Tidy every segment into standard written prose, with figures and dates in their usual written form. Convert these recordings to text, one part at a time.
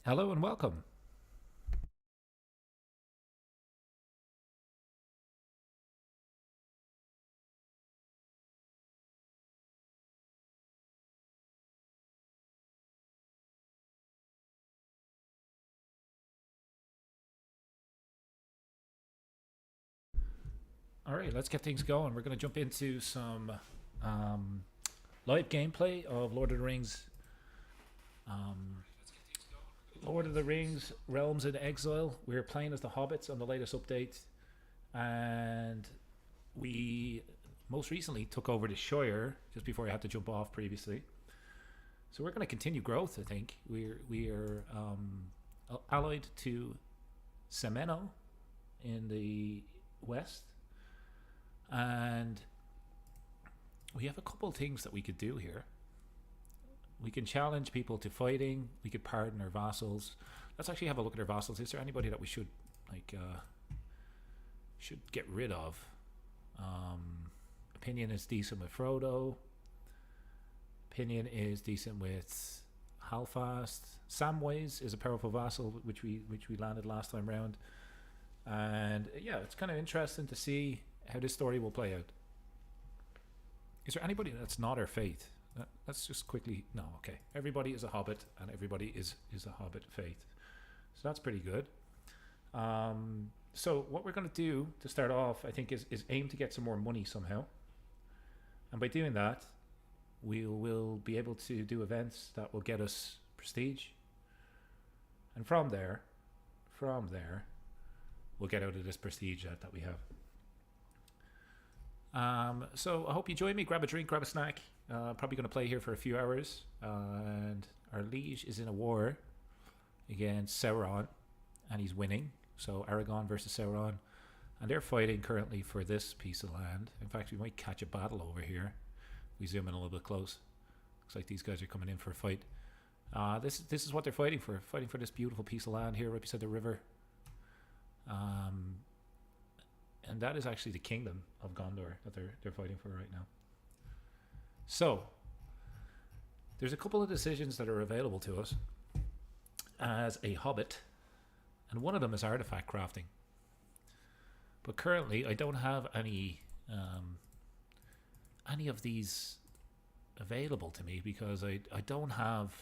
Hello and welcome. All right, let's get things going. We're going to jump into some um, live gameplay of um, Lord of the Rings Realms in Exile. We're playing as the Hobbits on the latest update, and we most recently took over the Shire just before I had to jump off previously. So we're going to continue growth. I think we are allied to Semeno in the west, and we have a couple of things that we could do here. We can challenge people to fighting. We could pardon our vassals. Let's actually have a look at our vassals. Is there anybody that we should should get rid of? Opinion is decent with Frodo. Opinion is decent with Halfast. Samways is a powerful vassal, which we landed last time round. And yeah, it's kind of interesting to see how this story will play out. Is there anybody that's not our faith? Let's just quickly. No, okay. Everybody is a hobbit, and everybody is a hobbit faith. So that's pretty good. So what we're going to do to start off, I think, is aim to get some more money somehow. And by doing that, we will be able to do events that will get us prestige. And from there, we'll get out of this prestige that we have. So I hope you join me. Grab a drink, grab a snack. Probably going to play here for a few hours. And our liege is in a war against Sauron, and he's winning. So Aragorn versus Sauron, and they're fighting currently for this piece of land. In fact, we might catch a battle over here. We zoom in a little bit close. Looks like these guys are coming in for a fight. This is what they're fighting for this beautiful piece of land here right beside the river. And that is actually the kingdom of Gondor that they're fighting for right now. So there's a couple of decisions that are available to us as a hobbit, and one of them is artifact crafting. But currently, I don't have any of these available to me because I don't have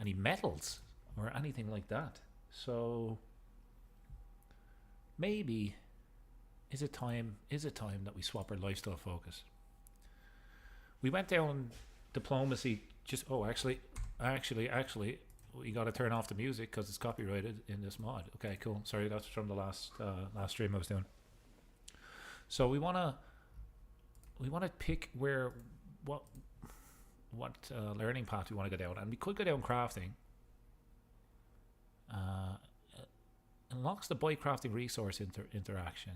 any metals or anything like that. So maybe is it time that we swap our lifestyle focus? We went down diplomacy. Just actually, we got to turn off the music because it's copyrighted in this mod. Okay, cool. Sorry, that's from the last stream I was doing. So we wanna pick what learning path we want to go down, and we could go down crafting. Unlocks the buy crafting resource interaction.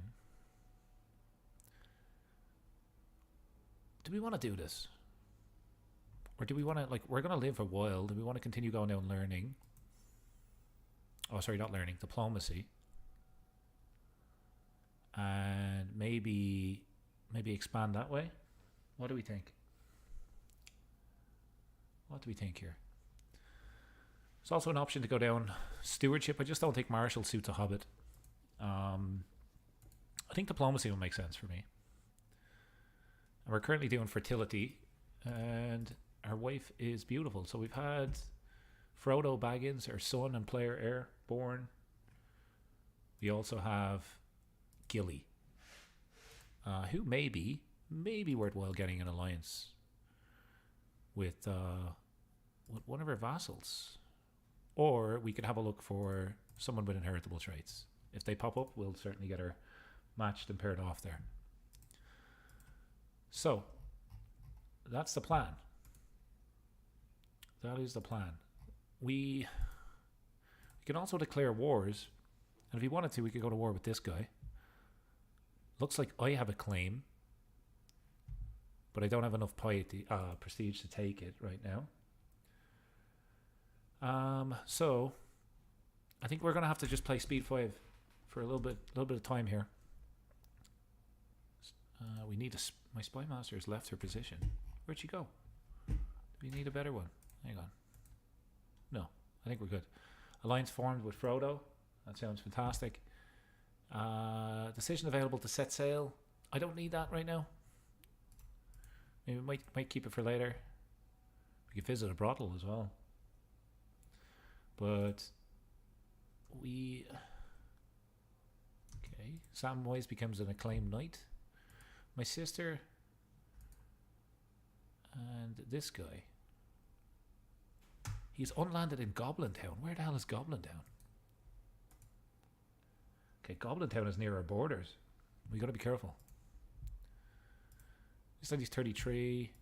Do we want to do this? Or do we want to, we're going to live for a while. Do we want to continue going down learning? Oh, sorry, not learning, diplomacy. And maybe expand that way? What do we think? What do we think here? There's also an option to go down stewardship. I just don't think martial suits a hobbit. I think diplomacy will make sense for me. And we're currently doing fertility, and our wife is beautiful. So we've had Frodo Baggins, our son and player heir, born. We also have Gilly, who may be worthwhile getting an alliance with one of our vassals. Or we could have a look for someone with inheritable traits. If they pop up, we'll certainly get her matched and paired off there. So that's the plan. That is the plan. We can also declare wars, and if we wanted to, we could go to war with this guy. Looks like I have a claim, but I don't have enough prestige to take it right now. So I think we're gonna have to just play speed 5 for a little bit of time here. We need my spy master has left her position. Where'd she go? Do we need a better one? Hang on. No, I think we're good. Alliance formed with Frodo. That sounds fantastic. Decision available to set sail. I don't need that right now. Maybe we might keep it for later. We could visit a brothel as well. But we... Okay. Samwise becomes an acclaimed knight. My sister... And this guy. He's unlanded in Goblin Town. Where the hell is Goblin Town? Okay, Goblin Town is near our borders. We gotta be careful. This lady's 33.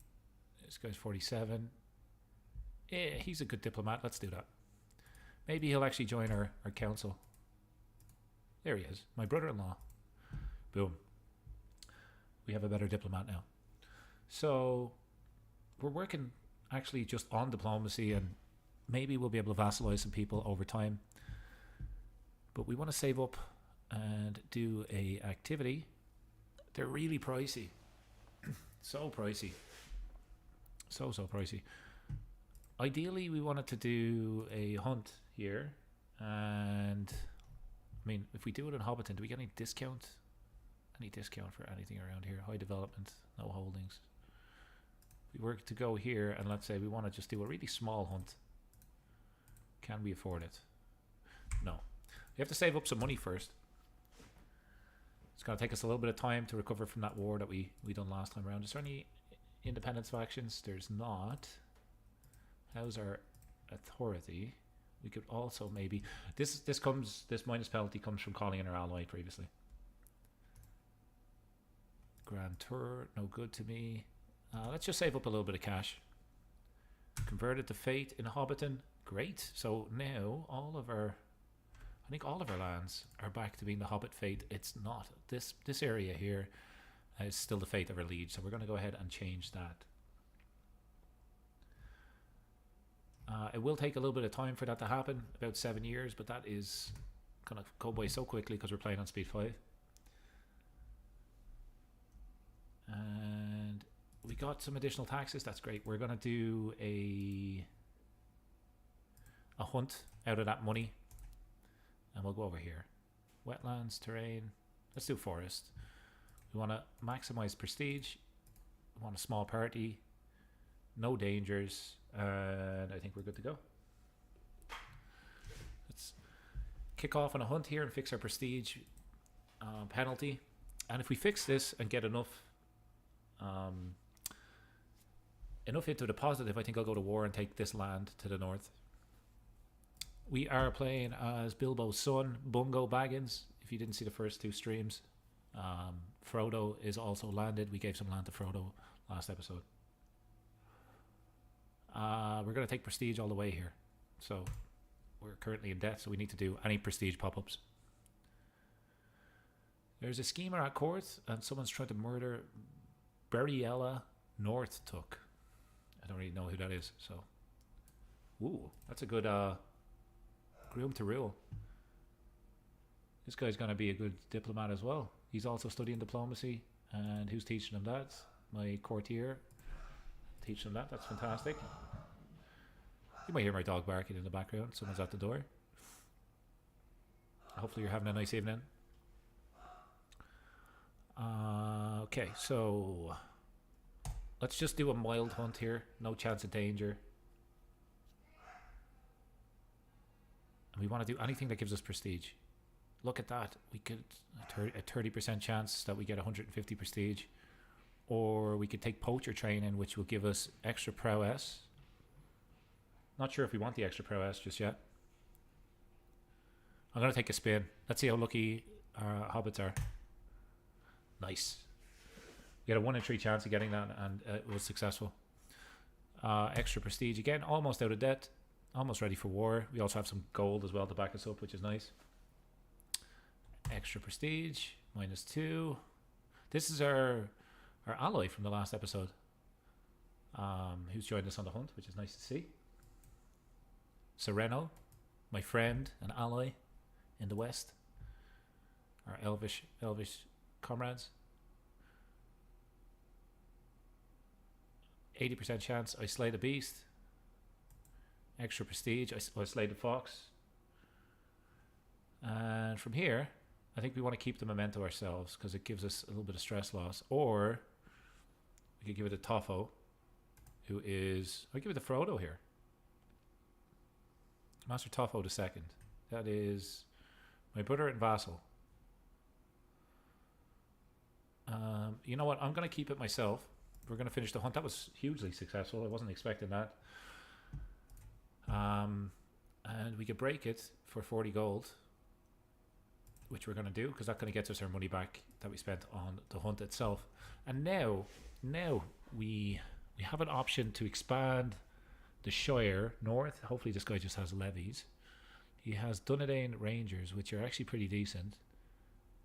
This guy's 47. Yeah, he's a good diplomat. Let's do that. Maybe he'll actually join our council. There he is. My brother-in-law. Boom. We have a better diplomat now. So... we're working actually just on diplomacy, and maybe we'll be able to vassalize some people over time. But we want to save up and do a activity. They're really pricey. So pricey. So pricey. Ideally, we wanted to do a hunt here. And, I mean, if we do it in Hobbiton, do we get any discount? Any discount for anything around here? High development, no holdings. We were to go here, and let's say we want to just do a really small hunt. Can we afford it? No. We have to save up some money first. It's going to take us a little bit of time to recover from that war that we done last time around. Is there any independence factions? There's not. How's our authority? We could also maybe... This minus penalty comes from calling in our ally previously. Grand Tour, no good to me. Let's just save up a little bit of cash. Converted to Fate in Hobbiton. Great. So now all of our... I think all of our lands are back to being the Hobbit Fate. It's not. This area here is still the Fate of our liege. So we're going to go ahead and change that. It will take a little bit of time for that to happen. About 7 years. But that is going to go by so quickly because we're playing on speed 5. And... we got some additional taxes. That's great. We're going to do a hunt out of that money. And we'll go over here. Wetlands, terrain. Let's do forest. We want to maximize prestige. We want a small party. No dangers. And I think we're good to go. Let's kick off on a hunt here and fix our prestige penalty. And if we fix this and get enough... enough into the positive, I think I'll go to war and take this land to the north. We are playing as Bilbo's son, Bungo Baggins. If you didn't see the first 2 streams, Frodo is also landed. We gave some land to Frodo last episode. We're going to take prestige all the way here. So we're currently in debt, so we need to do any prestige pop-ups. There's a schemer at court, and someone's trying to murder Beriella Northtook. I don't really know who that is, so... Ooh, that's a good groom to rule. This guy's going to be a good diplomat as well. He's also studying diplomacy. And who's teaching him that? My courtier. Teaching him that. That's fantastic. You might hear my dog barking in the background. Someone's at the door. Hopefully you're having a nice evening. Okay, so... let's just do a mild hunt here. No chance of danger. And we want to do anything that gives us prestige. Look at that. We could... a 30% chance that we get 150 prestige. Or we could take poacher training, which will give us extra prowess. Not sure if we want the extra prowess just yet. I'm going to take a spin. Let's see how lucky our hobbits are. Nice. We had a 1 in 3 chance of getting that, and it was successful. Extra prestige again, almost out of debt, almost ready for war. We also have some gold as well to back us up, which is nice. Extra prestige, -2. This is our ally from the last episode, who's joined us on the hunt, which is nice to see. Sereno, my friend and ally in the west. Our elvish comrades. 80% chance I slay the beast. extra prestige. I slayed the fox. And from here, I think we want to keep the memento ourselves because it gives us a little bit of stress loss. Or we could give it a Toffo, who is... I'll give it to Frodo here. Master Toffo the second. That is my brother and vassal. You know what? I'm going to keep it myself. We're going to finish the hunt. That was hugely successful. I wasn't expecting that. And we could break it for 40 gold, which we're going to do because that's going to get us our money back that we spent on the hunt itself. And now we have an option to expand the Shire north. Hopefully this guy just has levies. He has Dunedain Rangers, which are actually pretty decent,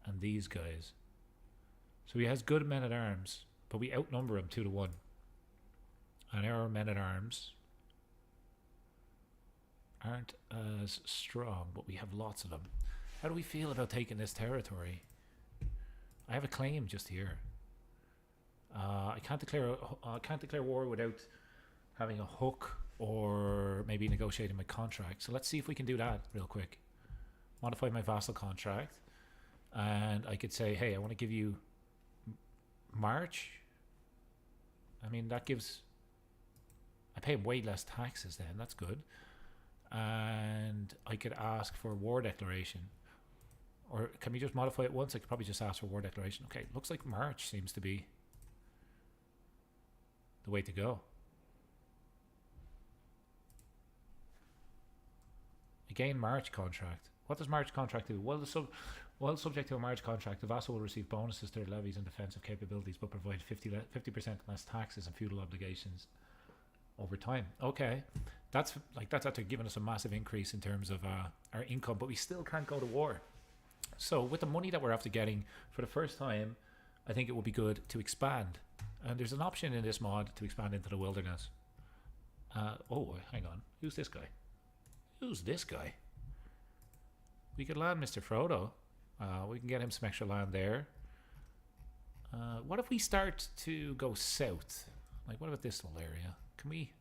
and these guys. So he has good men at arms, but we outnumber him 2-1. And our men at arms aren't as strong, but we have lots of them. How do we feel about taking this territory? I have a claim just here. I can't declare war without having a hook or maybe negotiating my contract. So let's see if we can do that real quick. Modify my vassal contract, and I could say, hey, I want to give you March. I mean, that gives... I pay him way less taxes then. That's good. And I could ask for war declaration. Or can we just modify it once? I could probably just ask for war declaration. Okay, looks like March seems to be the way to go. Again, March contract. What does March contract do? Well, subject to a March contract, the vassal will receive bonuses to their levies and defensive capabilities, but provide 50% less taxes and feudal obligations over time. Okay, that's after giving us a massive increase in terms of our income, but we still can't go to war. So with the money that we're after getting for the first time, I think it would be good to expand. And there's an option in this mod to expand into the wilderness. Oh, hang on. Who's this guy? Who's this guy? We could land Mr. Frodo. We can get him some extra land there. What if we start to go south? Like, what about this little area? Can we...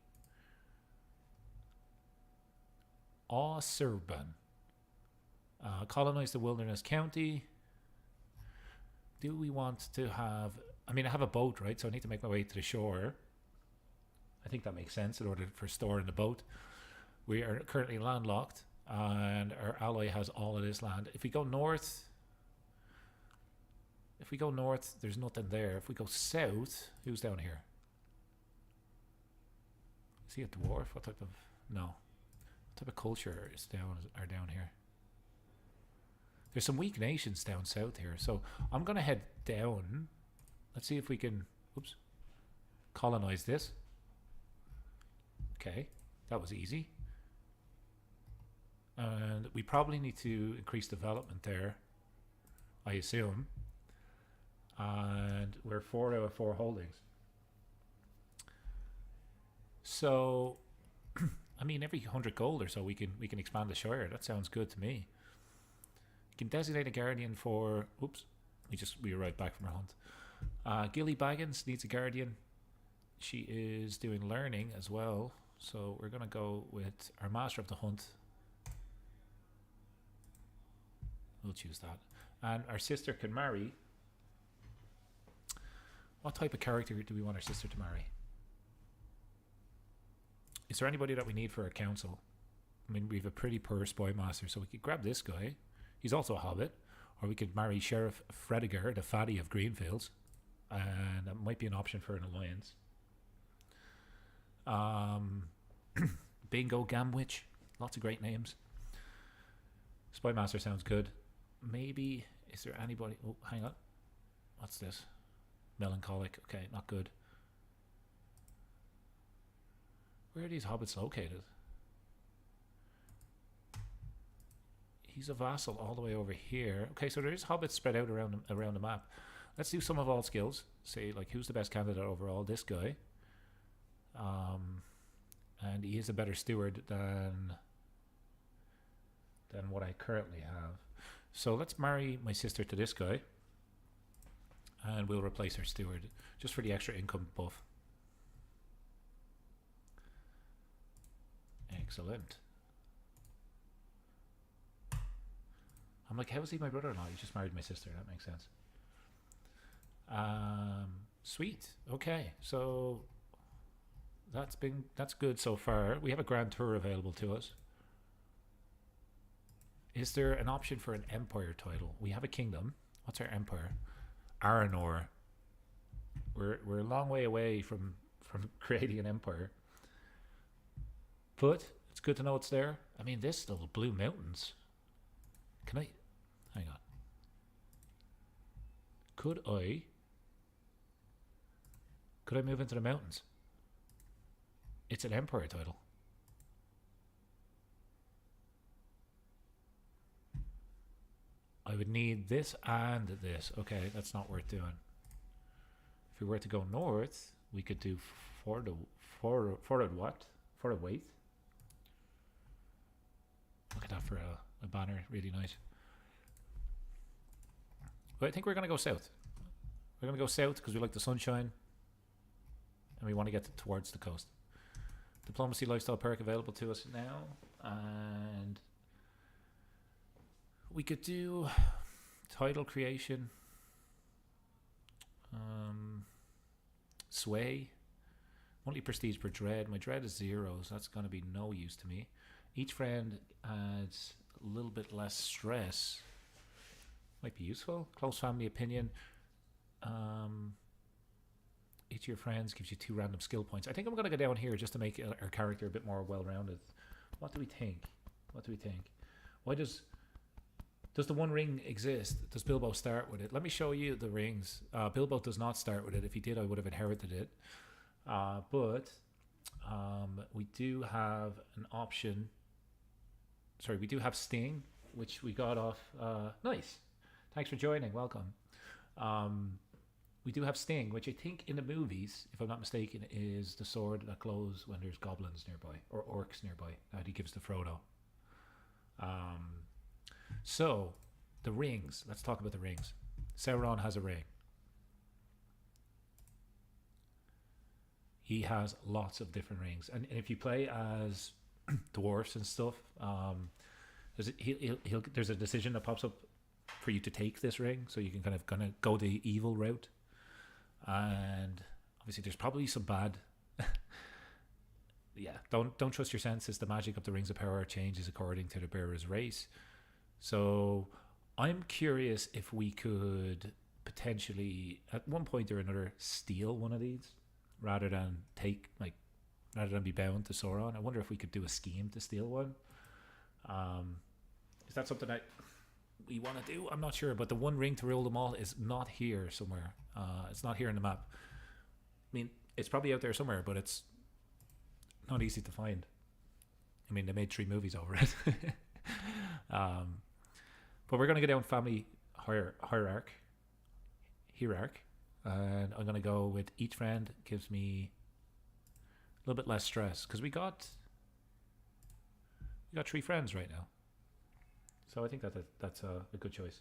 Serban. Colonize the wilderness county. Do we want to have... I mean, I have a boat, right? So I need to make my way to the shore. I think that makes sense in order for storing the boat. We are currently landlocked, and our ally has all of this land. If we go north, there's nothing there. If we go south, who's down here? Is he a dwarf? What type of... No. What type of culture is down here? There's some weak nations down south here, so I'm going to head down. Let's see if we can... Oops. Colonize this. Okay. That was easy. And we probably need to increase development there, I assume. And we're 4 out of 4 holdings. So, I mean, every 100 gold or so we can expand the Shire. That sounds good to me. You can designate a guardian for... Oops. We arrived back from our hunt. Gilly Baggins needs a guardian. She is doing learning as well. So we're going to go with our master of the hunt. We'll choose that. And our sister can marry. What type of character do we want our sister to marry? Is there anybody that we need for our council? I mean, we have a pretty poor spy master, so we could grab this guy. He's also a hobbit. Or we could marry Sheriff Frediger, the fatty of Greenfields. And that might be an option for an alliance. Bingo Gamwich. Lots of great names. Spy master sounds good. Maybe, is there anybody... Oh, hang on. What's this? Melancholic. Okay, not good. Where are these hobbits located? He's a vassal all the way over here. Okay, so there's hobbits spread out around the map. Let's do some of all skills. Say, like, who's the best candidate overall? This guy. And he is a better steward than what I currently have. So let's marry my sister to this guy. And we'll replace her steward. Just for the extra income buff. Excellent. I'm like, how is he my brother-in-law? He just married my sister. That makes sense. Sweet. Okay, so that's good so far. We have a grand tour available to us. Is there an option for an empire title? We have a kingdom. What's our empire? Aranor. We're a long way away from creating an empire, but it's good to know it's there. I mean, this little blue mountains. Can I? Hang on. Could I move into the mountains? It's an empire title. I would need this and this. Okay, that's not worth doing. If we were to go north, we could do forward weight. Look at that for a banner, really nice. But I think we're going to go south. We're going to go south because we like the sunshine and we want to get towards the coast. Diplomacy lifestyle perk available to us now, and we could do title creation, sway, monthly prestige per dread. My dread is 0, so that's going to be no use to me. Each friend adds a little bit less stress. Might be useful. Close family opinion. Each of your friends gives you 2 random skill points. I think I'm going to go down here just to make our character a bit more well-rounded. What do we think? Why does the One Ring exist? Does Bilbo start with it? Let me show you the rings. Bilbo does not start with it. If he did, I would have inherited it. But we do have an option. Sorry, we do have Sting, which we got off. Nice. Thanks for joining. Welcome. We do have Sting, which I think in the movies, if I'm not mistaken, is the sword that glows when there's goblins nearby or orcs nearby that he gives to Frodo. So, the rings. Let's talk about the rings. Sauron has a ring. He has lots of different rings. And if you play as dwarfs and stuff, there's a decision that pops up for you to take this ring. So you can kind of go the evil route. And obviously there's probably some bad... yeah, don't trust your senses. The magic of the Rings of Power changes according to the bearer's race. So I'm curious if we could potentially, at one point or another, steal one of these rather than be bound to Sauron. I wonder if we could do a scheme to steal one. Is that something that we want to do? I'm not sure, but the one ring to rule them all is not here somewhere. It's not here in the map. I mean, it's probably out there somewhere, but it's not easy to find. I mean, they made 3 movies over it. But we're going to go down family hierarch, and I'm going to go with each friend gives me a little bit less stress because we got 3 friends right now, so I think that's a good choice.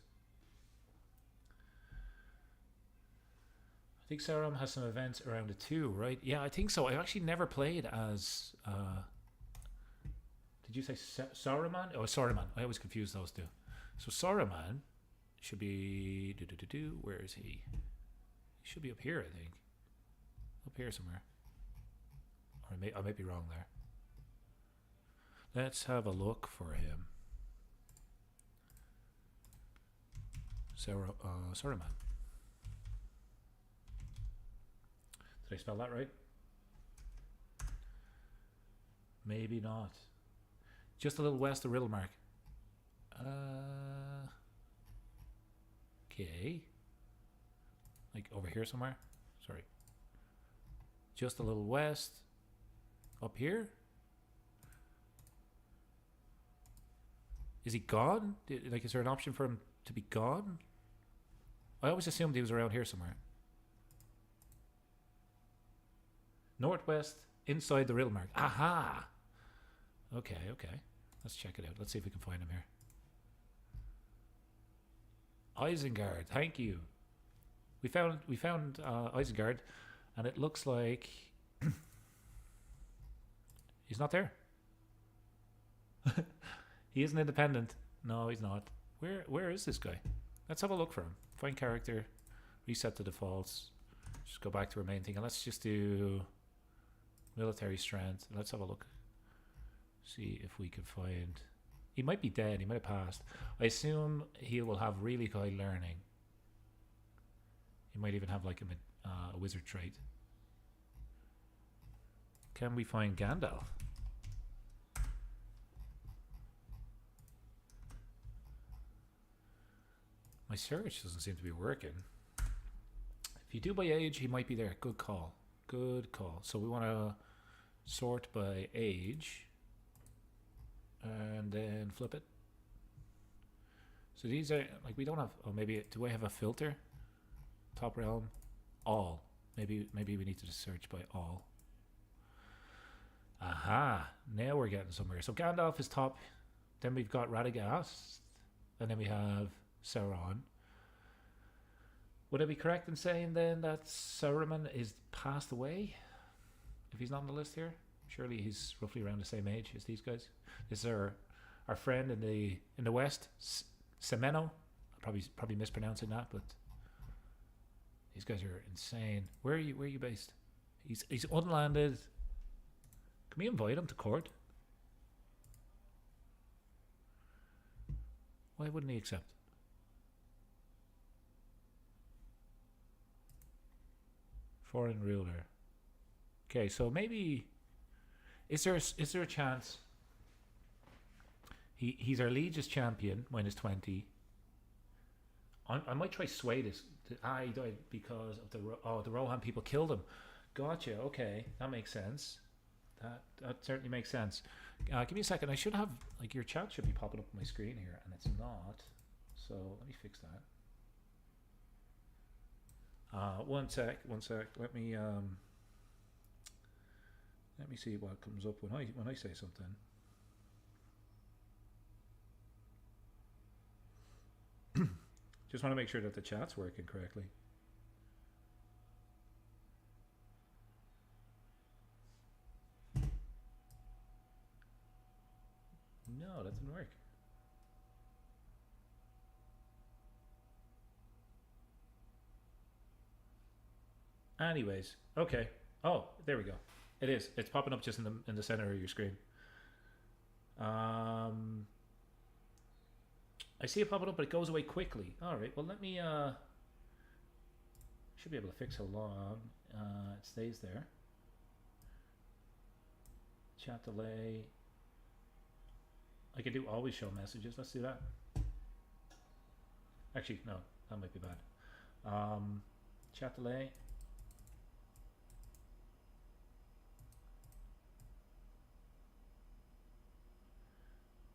I think Sauron has some events around it too, right? Yeah, I think so. I actually never played as did you say Saruman? Oh, Saruman. I always confuse those two. So Saruman should be where is he? He should be up here, I think. Up here somewhere. Or I might be wrong there. Let's have a look for him. Saruman. Did I spell that right? Maybe not. Just a little west of Riddlemark. Okay. Like over here somewhere? Sorry. Just a little west. Up here? Is he gone? Is there an option for him to be gone? I always assumed he was around here somewhere. Northwest, inside the Riddlemark. Aha! Okay. Let's check it out. Let's see if we can find him here. Isengard, thank you. We found Isengard, and it looks like he's not there. He isn't independent. No, he's not. Where is this guy? Let's have a look for him. Find character, reset the defaults. Just go back to our main thing, and let's just do military strength. Let's have a look. See if we can find. He might be dead. He might have passed. I assume he will have really high learning. He might even have like a wizard trait. Can we find Gandalf? My search doesn't seem to be working. If you do by age, he might be there. Good call. Good call. So we want to sort by age and then flip it. So these are like, we don't have, oh, maybe, do I have a filter? Top realm, all. Maybe we need to just search by all. Aha, now we're getting somewhere. So Gandalf is top. Then we've got Radagast. And then we have Sauron. Would I be correct in saying then that Saruman is passed away? If he's not on the list here? Surely he's roughly around the same age as these guys. This is our friend in the west, Semeno. I'm probably mispronouncing that, but these guys are insane. Where are you based? He's unlanded. Can we invite him to court? Why wouldn't he accept? Foreign ruler. Okay, so maybe is there a chance he's our liege's champion -20. I might try sway this. He died because of the Rohan people killed him. Gotcha. Okay, that makes sense. That certainly makes sense. Give me a second. I should have, like, your chat should be popping up on my screen here, and it's not. So let me fix that. One sec. Let me see what comes up when I say something. Just want to make sure that the chat's working correctly. No, that didn't work. Anyways, okay. Oh, there we go. It is. It's popping up just in the center of your screen. I see it popping up, but it goes away quickly. All right. Well, let me. Should be able to fix how long it stays there. Chat delay. I could do always show messages. Let's do that. Actually, no, that might be bad. Chat delay.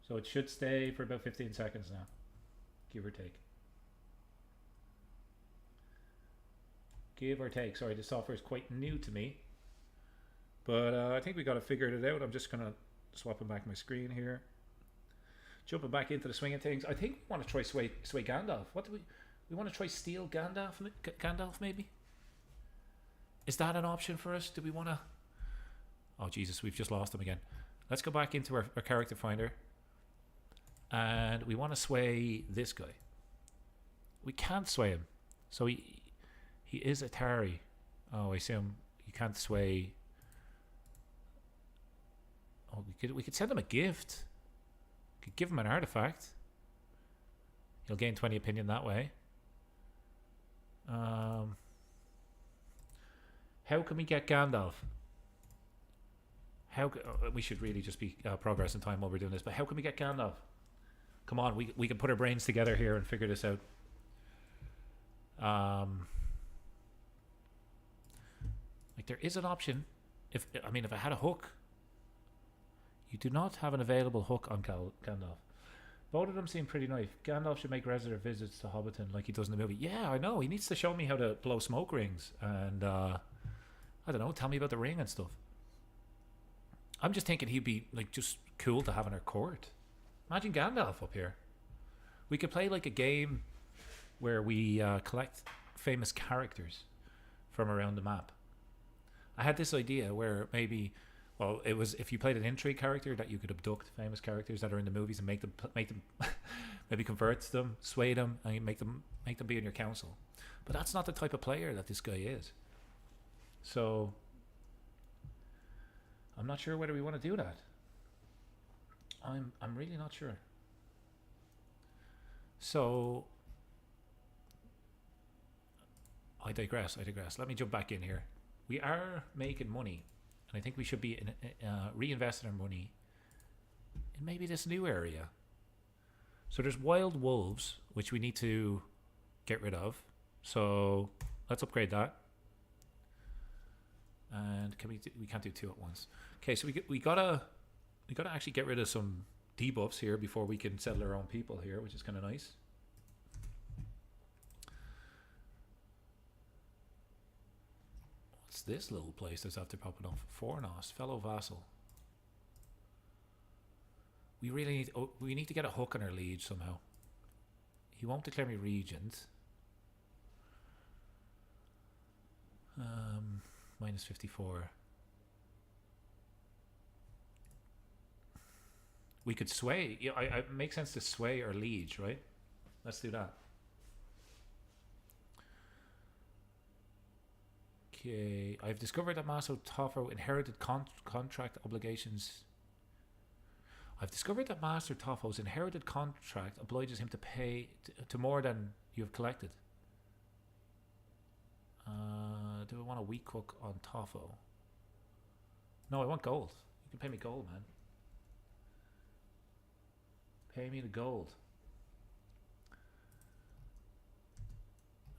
So it should stay for about 15 seconds now, give or take. Give or take. Sorry, the software is quite new to me, but I think we got to figure it out. I'm just gonna swapping back my screen here, jumping back into the swing of things. I think we want to try sway Gandalf. What do we want to try steal Gandalf maybe? Is that an option for us? Do we want to? Oh Jesus, we've just lost him again. Let's go back into our character finder. And we want to sway this guy. We can't sway him. So he is Atari. Oh, I assume you can't sway. Oh, we could send him a gift. We could give him an artifact. He'll gain 20 opinion that way. How can we get Gandalf? We should really just be progress in time while we're doing this. But how can we get Gandalf? Come on, we can put our brains together here and figure this out. Like, there is an option. If I had a hook. You do not have an available hook on Gandalf. Both of them seem pretty nice. Gandalf should make regular visits to Hobbiton like he does in the movie. Yeah, I know. He needs to show me how to blow smoke rings and I don't know, tell me about the ring and stuff. I'm just thinking he'd be like just cool to have in our court. Imagine Gandalf up here. We could play like a game where we collect famous characters from around the map. I had this idea where maybe Well, it was if you played an intrigue character that you could abduct famous characters that are in the movies and make them maybe convert them, sway them, and you make them be in your council. But that's not the type of player that this guy is. So I'm not sure whether we want to do that. I'm really not sure. So I digress. Let me jump back in here. We are making money, and I think we should be reinvesting our money in maybe this new area. So there's wild wolves, which we need to get rid of. So let's upgrade that. And can we can't do two at once. Okay, so we gotta actually get rid of some debuffs here before we can settle our own people here, which is kind of nice. What's this little place that's after popping off? Fornos, fellow vassal. We really need to get a hook on our liege somehow. He won't declare me regent. Minus 54. We could sway. Yeah, it makes sense to sway our liege, right? Let's do that. Okay, I've discovered that Maso Tofo inherited contract obligations. I've discovered that Master Tofo's inherited contract obliges him to pay to more than you have collected. Do I want a weak hook on Tofo? No, I want gold. You can pay me gold, man. Pay me the gold.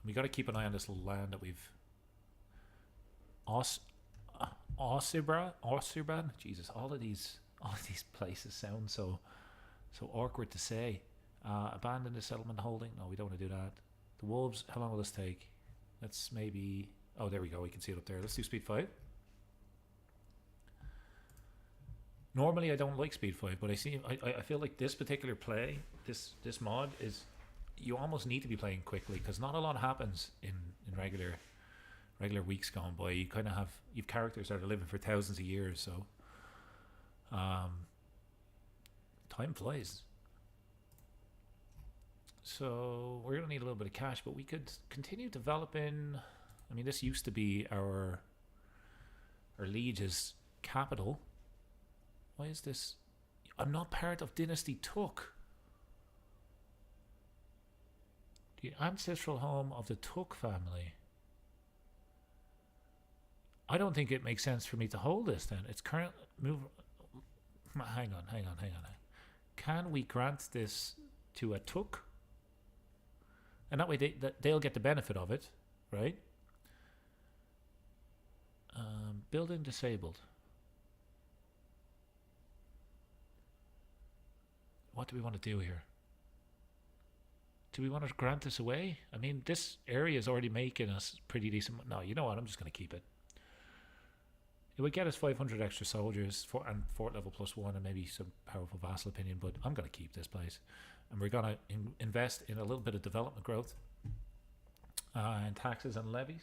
We got to keep an eye on this little land that we've. Osibran? Jesus, all of these places sound so awkward to say. Abandon the settlement holding. No, we don't want to do that. The wolves. How long will this take? Let's maybe. Oh, there we go. We can see it up there. Let's do speed 5. Normally, I don't like speed 5, but I feel like this particular play, this mod is, you almost need to be playing quickly because not a lot happens in regular weeks gone by. You kind of you've characters that are living for thousands of years, so time flies. So we're gonna need a little bit of cash, but we could continue developing. I mean, this used to be our liege's capital. Why is this? I'm not part of Dynasty Tuk. The ancestral home of the Tuk family. I don't think it makes sense for me to hold this then. It's current move. Hang on. Can we grant this to a Tuk? And that way they'll get the benefit of it, right? Building disabled. What do we want to do here? Do we want to grant this away? I mean, this area is already making us pretty decent. No, you know what? I'm just going to keep it. It would get us 500 extra soldiers and fort level +1 and maybe some powerful vassal opinion, but I'm going to keep this place. And we're going to invest in a little bit of development growth and taxes and levies.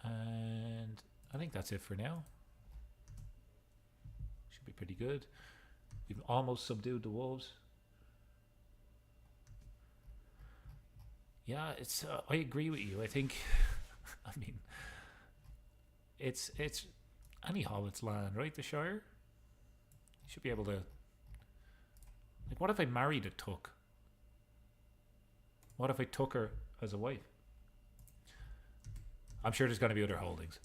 And I think that's it for now. Should be pretty good. We've almost subdued the wolves. Yeah, it's. I agree with you. I think. I mean, it's any Hobbits land, right? The Shire. You should be able to. Like, what if I married a Tuk? What if I took her as a wife? I'm sure there's going to be other holdings.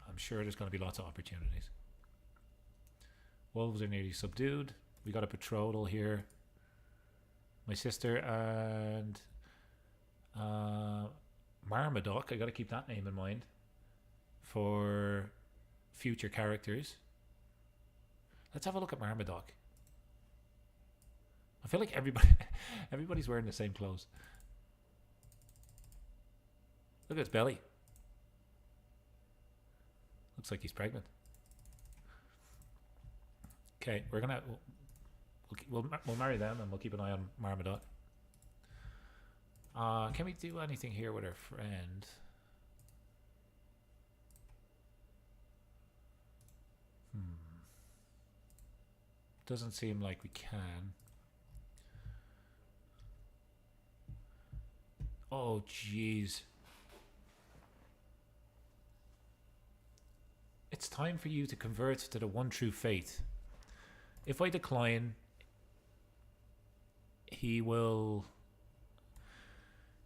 I'm sure there's going to be lots of opportunities. Wolves are nearly subdued. We got a betrothal here. My sister and Marmaduke. I got to keep that name in mind for future characters. Let's have a look at Marmaduke. I feel like everybody's wearing the same clothes. Look at his belly. Looks like he's pregnant. Okay, we're gonna we'll marry them and we'll keep an eye on Marmaduke. Can we do anything here with our friend? Doesn't seem like we can. Oh, jeez. It's time for you to convert to the one true faith. If I decline, he will...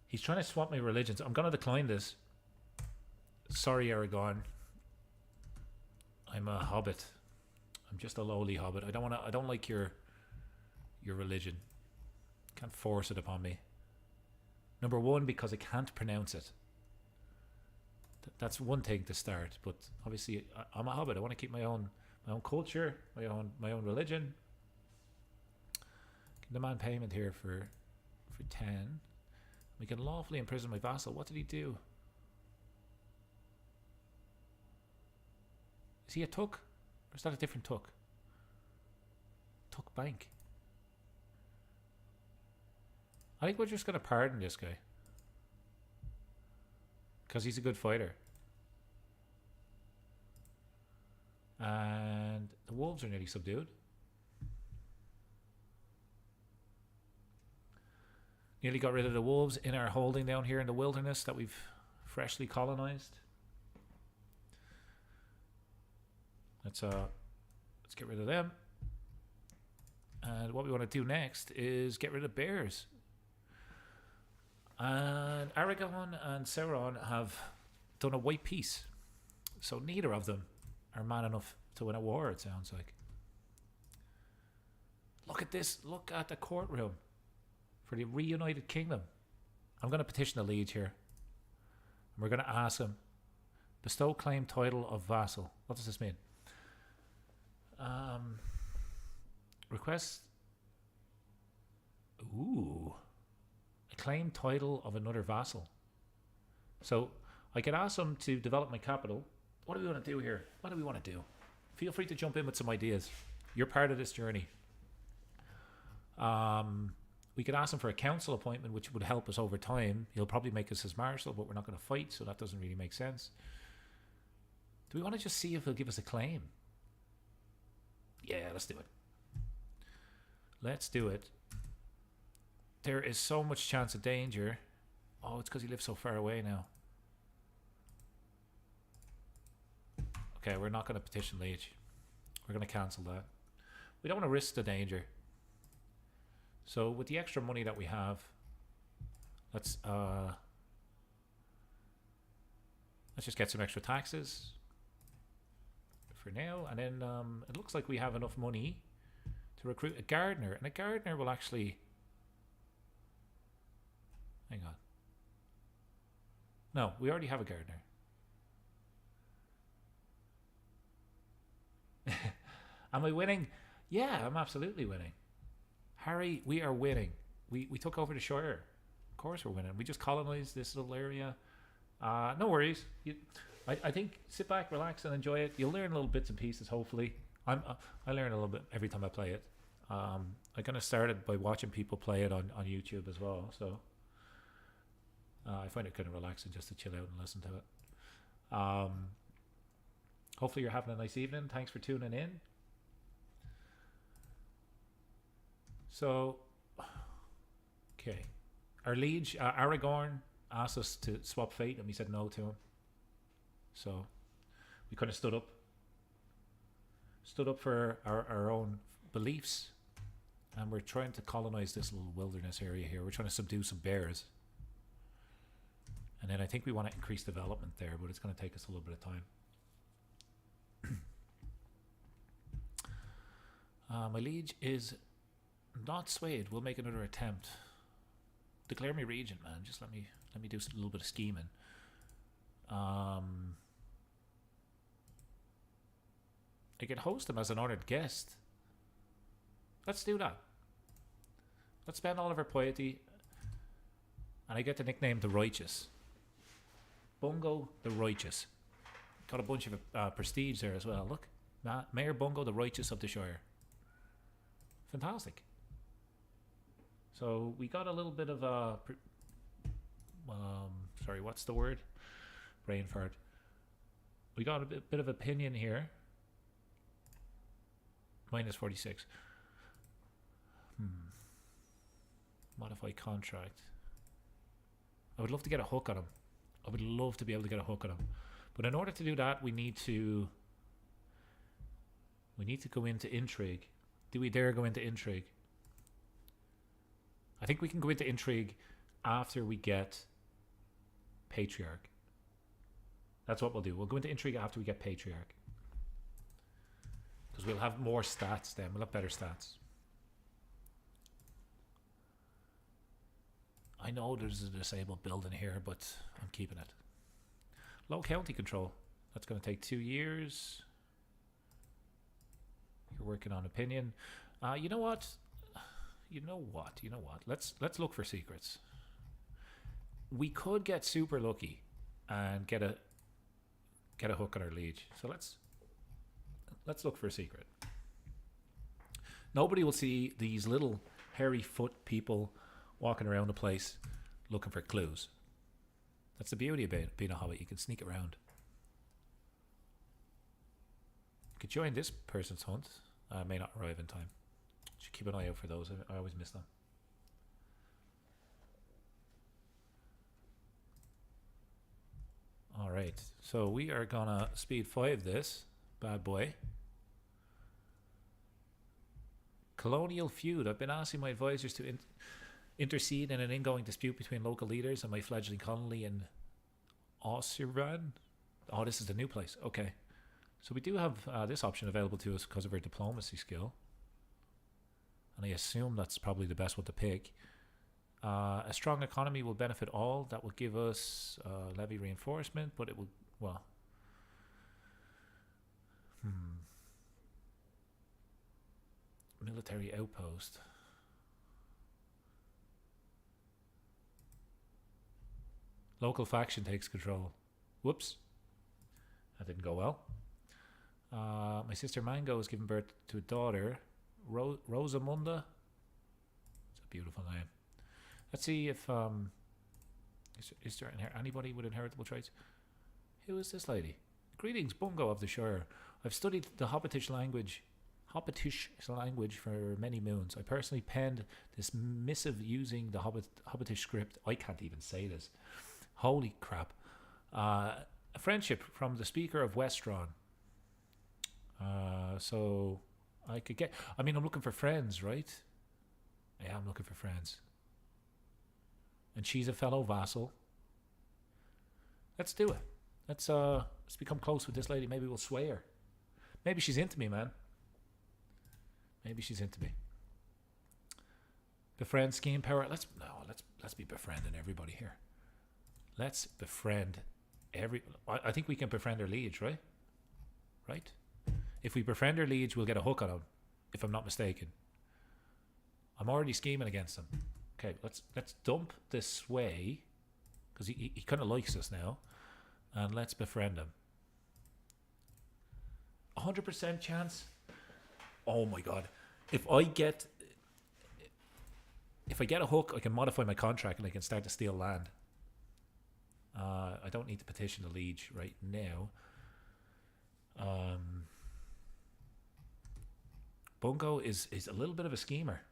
He's trying to swap my religions. I'm going to decline this. Sorry, Aragorn. I'm a hobbit. I'm just a lowly hobbit. I don't like your religion. Can't force it upon me. Number one, because I can't pronounce it. That's one thing to start. But obviously, I'm a hobbit. I want to keep my own culture, my own religion. Can demand payment here for 10. We can lawfully imprison my vassal. What did he do? Is he a Tuck? Or is that a different Tuck? Tuck Bank. I think we're just going to pardon this guy. Because he's a good fighter. And the wolves are nearly subdued. Nearly got rid of the wolves in our holding down here in the wilderness that we've freshly colonized. Let's get rid of them. And what we want to do next is get rid of bears. And Aragorn and Sauron have done a white peace. So neither of them are man enough to win a war, it sounds like. Look at this. Look at the courtroom for the reunited kingdom. I'm going to petition the liege here. We're going to ask him. Bestow claim title of vassal. What does this mean? Request. Ooh. A claim title of another vassal. So I could ask him to develop my capital. What do we want to do here? What do we want to do? Feel free to jump in with some ideas. You're part of this journey. We could ask him for a council appointment, which would help us over time. He'll probably make us his marshal, but we're not going to fight, so that doesn't really make sense. Do we want to just see if he'll give us a claim? Yeah, let's do it. Let's do it. There is so much chance of danger. Oh, it's because he lives so far away now. Okay, we're not going to petition liege. We're going to cancel that. We don't want to risk the danger. So with the extra money that we have, let's just get some extra taxes for now, and then it looks like we have enough money to recruit a gardener, and a gardener will actually... Hang on. No, we already have a gardener. Am I winning? Yeah, I'm absolutely winning. Harry, we are winning. We took over the Shire. Of course we're winning. We just colonized this little area. No worries. I think sit back, relax, and enjoy it. You'll learn little bits and pieces, hopefully. I learn a little bit every time I play it. I kind of started by watching people play it on YouTube as well, so I find it kind of relaxing just to chill out and listen to it. Hopefully you're having a nice evening. Thanks for tuning in. So, okay. Our liege, Aragorn, asked us to swap fate, and we said no to him. So, we kind of stood up for our own beliefs, and we're trying to colonize this little wilderness area here. We're trying to subdue some bears. And then I think we want to increase development there, but it's going to take us a little bit of time. My liege is not swayed. We'll make another attempt. Declare me regent, man. Just let me do a little bit of scheming. I could host him as an honored guest. Let's do that. Let's spend all of our piety, and I get the nickname the Righteous. Bungo the Righteous. Got a bunch of prestige there as well. Look, Mayor Bungo the Righteous of the Shire. Fantastic. So we got a little bit of sorry, what's the word? Brain fart. We got a bit of opinion here. Minus 46. Modify contract. I would love to get a hook on him. I would love to be able to get a hook on him. But in order to do that, we need to go into Intrigue. Do we dare go into Intrigue? I think we can go into Intrigue after we get Patriarch. That's what we'll do. We'll go into Intrigue after we get Patriarch. Because we'll have more stats then. We'll have better stats. I know there's a disabled building here, but I'm keeping it. Low county control. That's going to take 2 years. You're working on opinion. You know what? Let's look for secrets. We could get super lucky and get a hook on our liege. So let's look for a secret. Nobody will see these little hairy foot people walking around the place looking for clues. That's the beauty about being a hobbit. You can sneak around. You could join this person's hunt. I may not arrive in time. Should keep an eye out for those. I always miss them. Alright, so we are gonna speed 5 this bad boy. Colonial feud. I've been asking my advisors to intercede in an ingoing dispute between local leaders and my fledgling colony in Osirvan. Oh, this is the new place. Okay. So we do have this option available to us because of our diplomacy skill. And I assume that's probably the best one to pick. A strong economy will benefit all. That will give us levy reinforcement, but it will, well... Military outpost. Local faction takes control. Whoops. That didn't go well. My sister Mango has given birth to a daughter, Rosamunda. It's a beautiful name. Let's see if is there anybody with inheritable traits? Who is this lady? Greetings, Bungo of the Shire. I've studied the Hobbitish language for many moons. I personally penned this missive using the Hobbitish script. I can't even say this. Holy crap. A friendship from the speaker of Westron. So I could get... I mean, I'm looking for friends, right? Yeah, I'm looking for friends. And she's a fellow vassal. Let's do it. Let's become close with this lady. Maybe we'll sway her. Maybe she's into me, man. Maybe she's into me. Befriend scheme power. Let's be befriending everybody here. Let's befriend I think we can befriend our liege, right? Right? If we befriend our liege, we'll get a hook on him, if I'm not mistaken. I'm already scheming against him. Okay, let's dump this sway, because he kind of likes us now, and let's befriend him. 100% chance. Oh my god! If I get a hook, I can modify my contract and I can start to steal land. I don't need to petition the liege right now. Bungo is a little bit of a schemer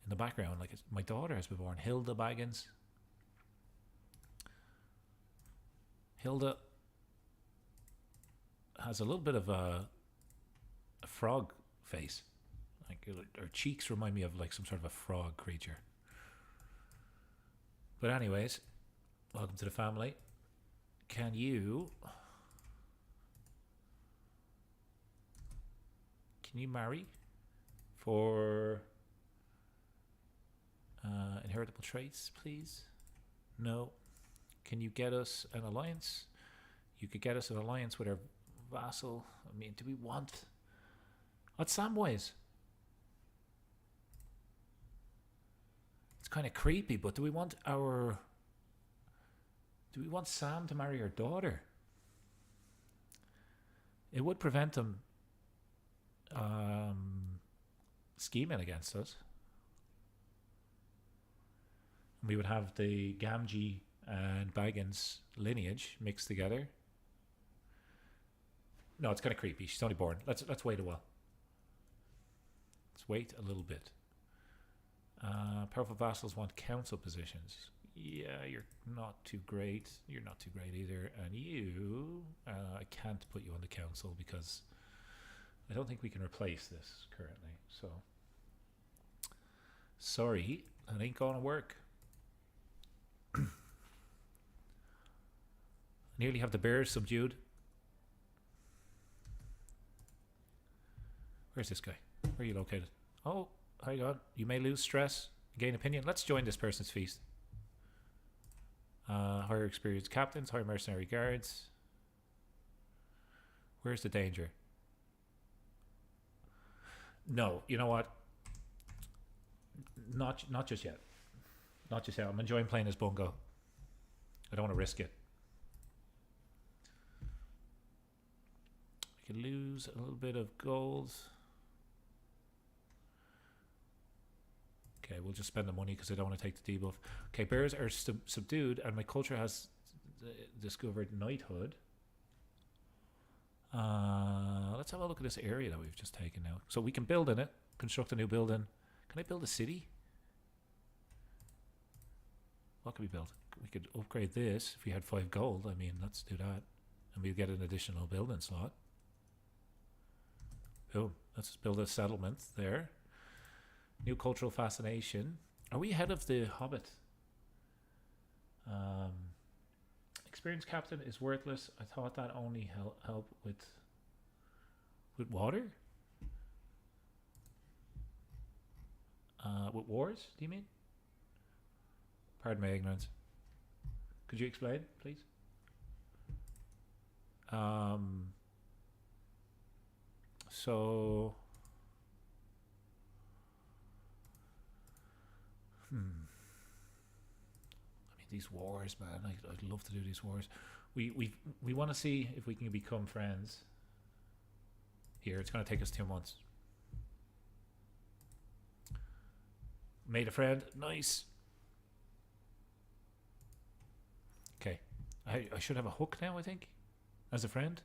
in the background. Like, my daughter has been born, Hilda Baggins. Hilda has a little bit of a frog face. Like, her cheeks remind me of like some sort of a frog creature. But anyways, welcome to the family. Can you marry for inheritable traits, please? No. Can you get us an alliance? You could get us an alliance with our vassal. I mean, do we want... What's Samwise? It's kind of creepy, but do we want Sam to marry our daughter? It would prevent him scheming against us. We would have the Gamgee and Baggins lineage mixed together. No, it's kind of creepy. She's only born. Let's wait a while. Let's wait a little bit. Powerful vassals want council positions. Yeah, you're not too great. You're not too great either. And you, I can't put you on the council because I don't think we can replace this currently. So, sorry, that ain't gonna work. Nearly have the bears subdued. Where's this guy? Where are you located? Oh, hang on. You may lose stress, gain opinion. Let's join this person's feast. Hire experienced captains, hire mercenary guards. Where's the danger? No, you know what? Not just yet. Not just yet. I'm enjoying playing as Bungo. I don't want to risk it. We can lose a little bit of gold. Okay, we'll just spend the money because I don't want to take the debuff. Okay, bears are subdued, and my culture has discovered knighthood. Let's have a look at this area that we've just taken now. So we can build in it, construct a new building. Can I build a city? What can we build? We could upgrade this if we had 5 gold. I mean, let's do that. And we'll get an additional building slot. Boom. Let's build a settlement there. New cultural fascination. Are we ahead of the Hobbit? Experienced captain is worthless. I thought that only help with water? With wars, do you mean? Pardon my ignorance. Could you explain, please? So... I mean, these wars, man. I'd love to do these wars. We want to see if we can become friends. Here, it's going to take us 2 months. Made a friend. Nice. Okay. I should have a hook now, I think, as a friend.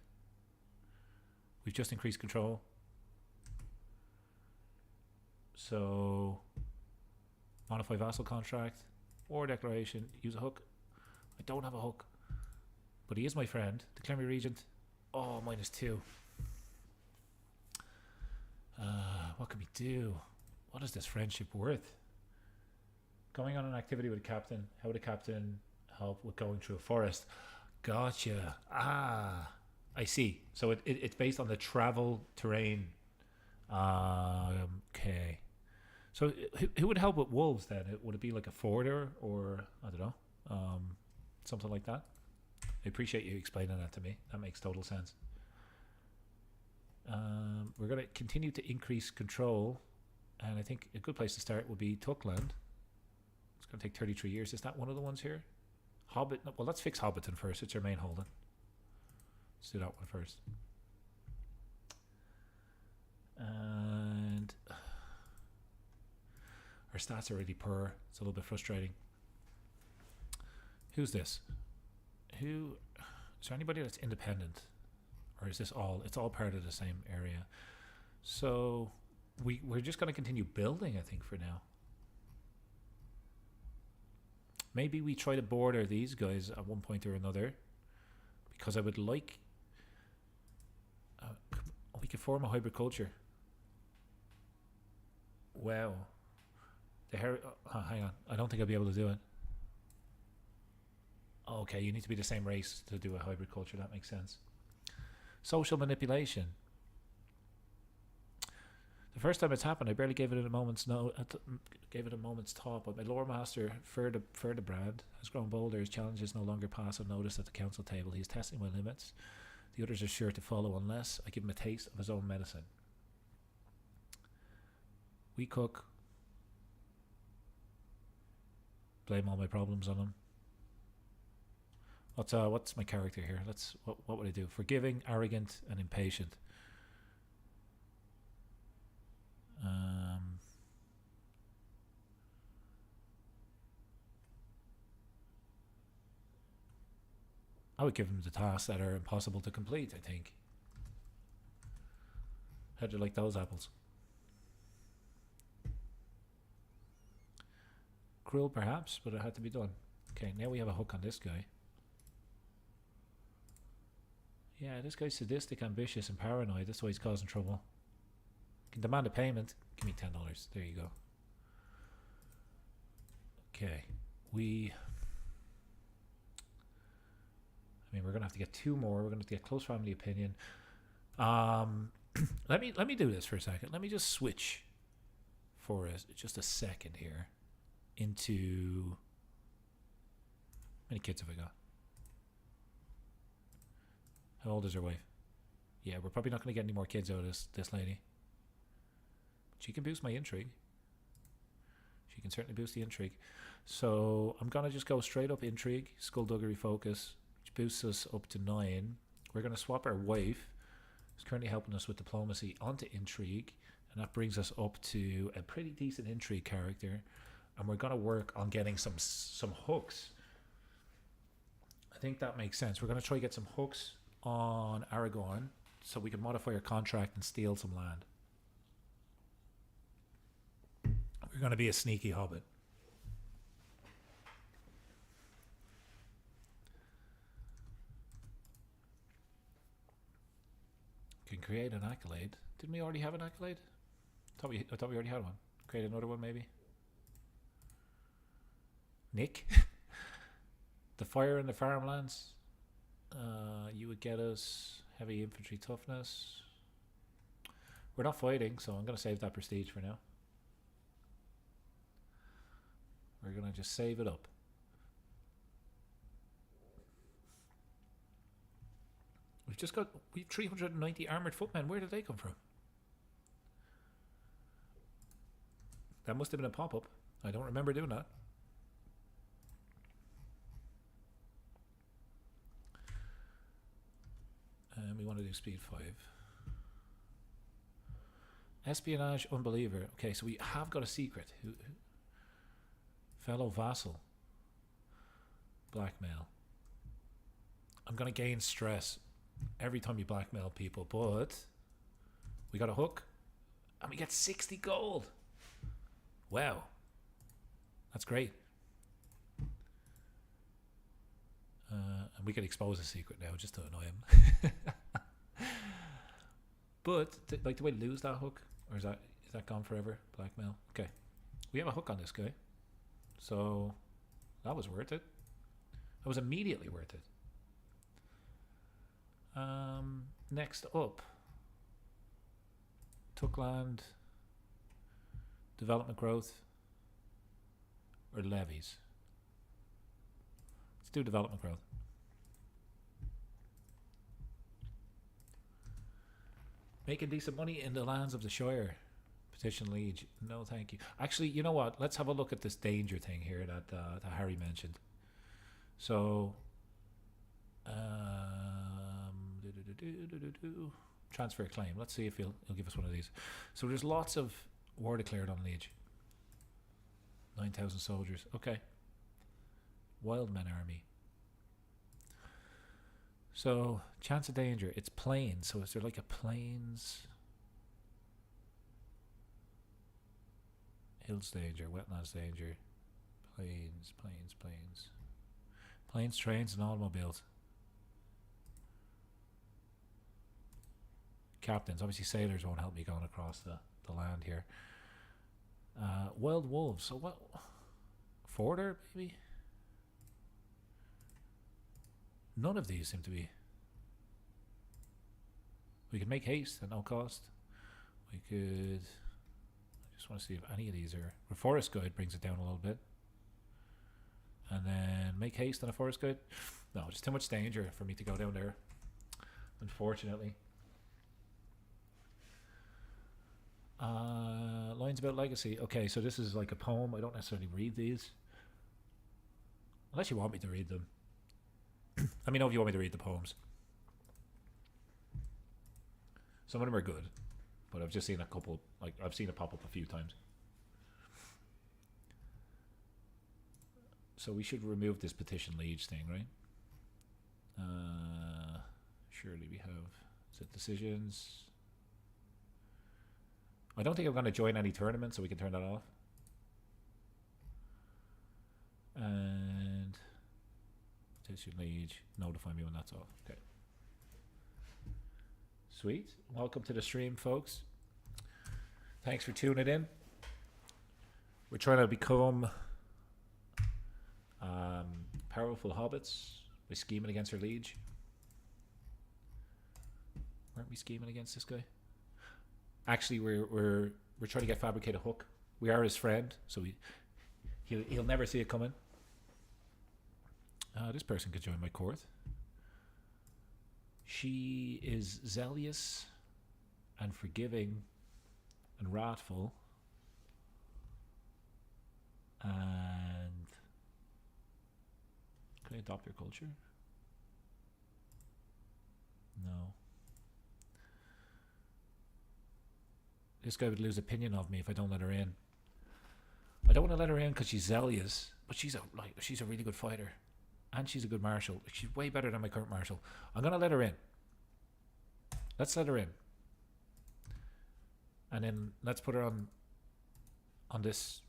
We've just increased control. So... modify vassal contract, war declaration, use a hook. I don't have a hook, but he is my friend. Declare me regent. Oh, -2. What can we do? What is this friendship worth? Going on an activity with a captain. How would a captain help with going through a forest? Gotcha. I see. So it's based on the travel terrain. Okay. So who would help with wolves then? Would it be like a forwarder or, I don't know, something like that? I appreciate you explaining that to me. That makes total sense. We're going to continue to increase control, and I think a good place to start would be Tuckland. It's going to take 33 years. Is that one of the ones here? Hobbit? Well, let's fix Hobbiton first. It's our main holding. Let's do that one first. And... our stats are really poor. It's a little bit frustrating. Who's this? Is there anybody that's independent? Or is this all? It's all part of the same area. So we're just going to continue building, I think, for now. Maybe we try to border these guys at one point or another. Because I would like... we could form a hybrid culture. Wow. Hang on. I don't think I'll be able to do it. Okay, you need to be the same race to do a hybrid culture. That makes sense. Social manipulation. The first time it's happened, I barely gave it a moment's thought, but my lore master, Ferdinand, has grown bolder. His challenges no longer pass unnoticed at the council table. He's testing my limits. The others are sure to follow unless I give him a taste of his own medicine. We cook. Blame all my problems on him. What's my character here? What would I do? Forgiving, arrogant, and impatient. I would give him the tasks that are impossible to complete, I think. How'd you like those apples? cruel perhaps, but it had to be done. Okay, now we have a hook on this guy. Yeah, this guy's sadistic, ambitious, and paranoid. That's why he's causing trouble. Can demand a payment. Give me $10. There you go. Okay, we're gonna have to get 2 more. We're gonna have to get close family opinion. Let me do this for a second. Let me just switch for just a second here into. How many kids have I got? How old is her wife? Yeah, we're probably not going to get any more kids out of this lady. She can boost my intrigue. She can certainly boost the intrigue. So I'm going to just go straight up intrigue, skullduggery focus, which boosts us up to 9. We're going to swap our wife, who's currently helping us with diplomacy, onto intrigue. And that brings us up to a pretty decent intrigue character. And we're going to work on getting some hooks. I think that makes sense. We're going to try to get some hooks on Aragorn so we can modify our contract and steal some land. We're going to be a sneaky hobbit. Can create an accolade. Didn't we already have an accolade? I thought we already had one. Create another one maybe. Nick. The fire in the farmlands. You would get us heavy infantry toughness. We're not fighting, so I'm going to save that prestige for now. We're going to just save it up. We've 390 armored footmen. Where did they come from? That must have been a pop-up. I don't remember doing that. And we want to do speed 5. Espionage, unbeliever. Okay, so we have got a secret. Fellow vassal. Blackmail. I'm going to gain stress every time you blackmail people, but we got a hook and we get 60 gold. Wow. That's great. And we can expose a secret now just to annoy him. But like, do we lose that hook, or is that gone forever? Blackmail. Okay, we have a hook on this guy, so that was worth it. That was immediately worth it. Next up, took land, development growth, or levies. Let's do development growth. Making decent money in the lands of the Shire. Petition liege. No, thank you. Actually, you know what? Let's have a look at this danger thing here that Harry mentioned. So, transfer claim. Let's see if he'll give us one of these. So there's lots of war declared on liege. 9,000 soldiers. Okay. Wildmen army. So, chance of danger. It's plains. So is there like a plains? Hills danger, wetlands danger. Plains. Planes, trains, and automobiles. Captains. Obviously sailors won't help me going across the land here. Wild wolves. So what? Forder, maybe? None of these seem to be. We could make haste at no cost. We could. I just want to see if any of these are. The forest guide brings it down a little bit. And then make haste on a forest guide. No, just too much danger for me to go down there. Unfortunately. Lines about legacy. Okay, so this is like a poem. I don't necessarily read these. Unless you want me to read them. Let me know if you want me to read the poems. Some of them are good, but I've just seen a couple, like I've seen it pop up a few times. So we should remove this petition liege thing, right? Surely we have. Is it decisions? I don't think I'm going to join any tournament, so we can turn that off. And petition liege, notify me when that's off. Okay. Sweet. Welcome to the stream, folks. Thanks for tuning in. We're trying to become powerful hobbits by scheming against our liege. Weren't we scheming against this guy? Actually, we're trying to get Fabricate a hook. We are his friend, so he'll never see it coming. This person could join my court. She is zealous and forgiving and wrathful. And can I adopt her culture? No. This guy would lose opinion of me if I don't let her in. I don't want to let her in because she's zealous, but she's a really good fighter, and she's a good marshal. She's way better than my current marshal. I'm gonna let her in. Let's let her in, and then let's put her on this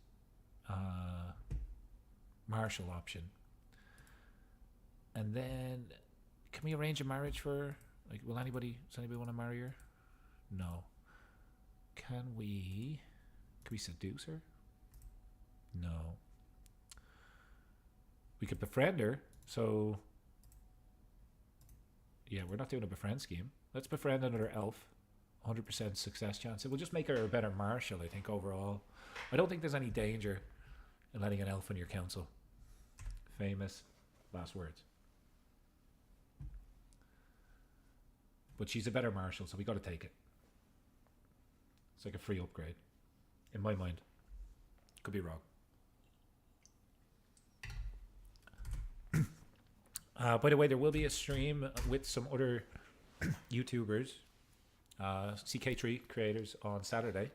marshal option. And then, can we arrange a marriage for her? Like, does anybody want to marry her? No. Can we seduce her? No. We could befriend her. So, yeah, we're not doing a befriend scheme. Let's befriend another elf. 100% success chance. It will just make her a better marshal, I think, overall. I don't think there's any danger in letting an elf in your council. Famous last words. But she's a better marshal, so we got to take it. It's like a free upgrade, in my mind. Could be wrong. By the way, there will be a stream with some other YouTubers, CK3 creators, on Saturday.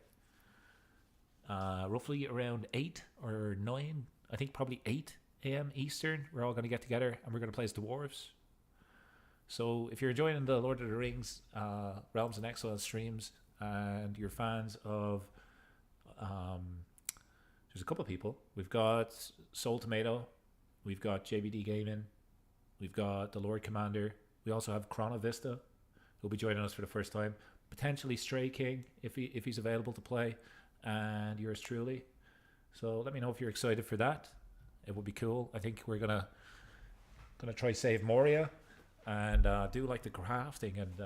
Roughly around 8 or 9, I think probably 8 a.m. Eastern. We're all going to get together and we're going to play as dwarves. So if you're enjoying the Lord of the Rings Realms and Exile streams and you're fans of there's a couple of people. We've got Soul Tomato, we've got JBD Gaming, we've got the Lord Commander, we also have Chrono Vista, who'll be joining us for the first time, potentially Stray King if he's available to play, and yours truly. So let me know if you're excited for that. It would be cool. I think we're gonna try save Moria and do like the crafting and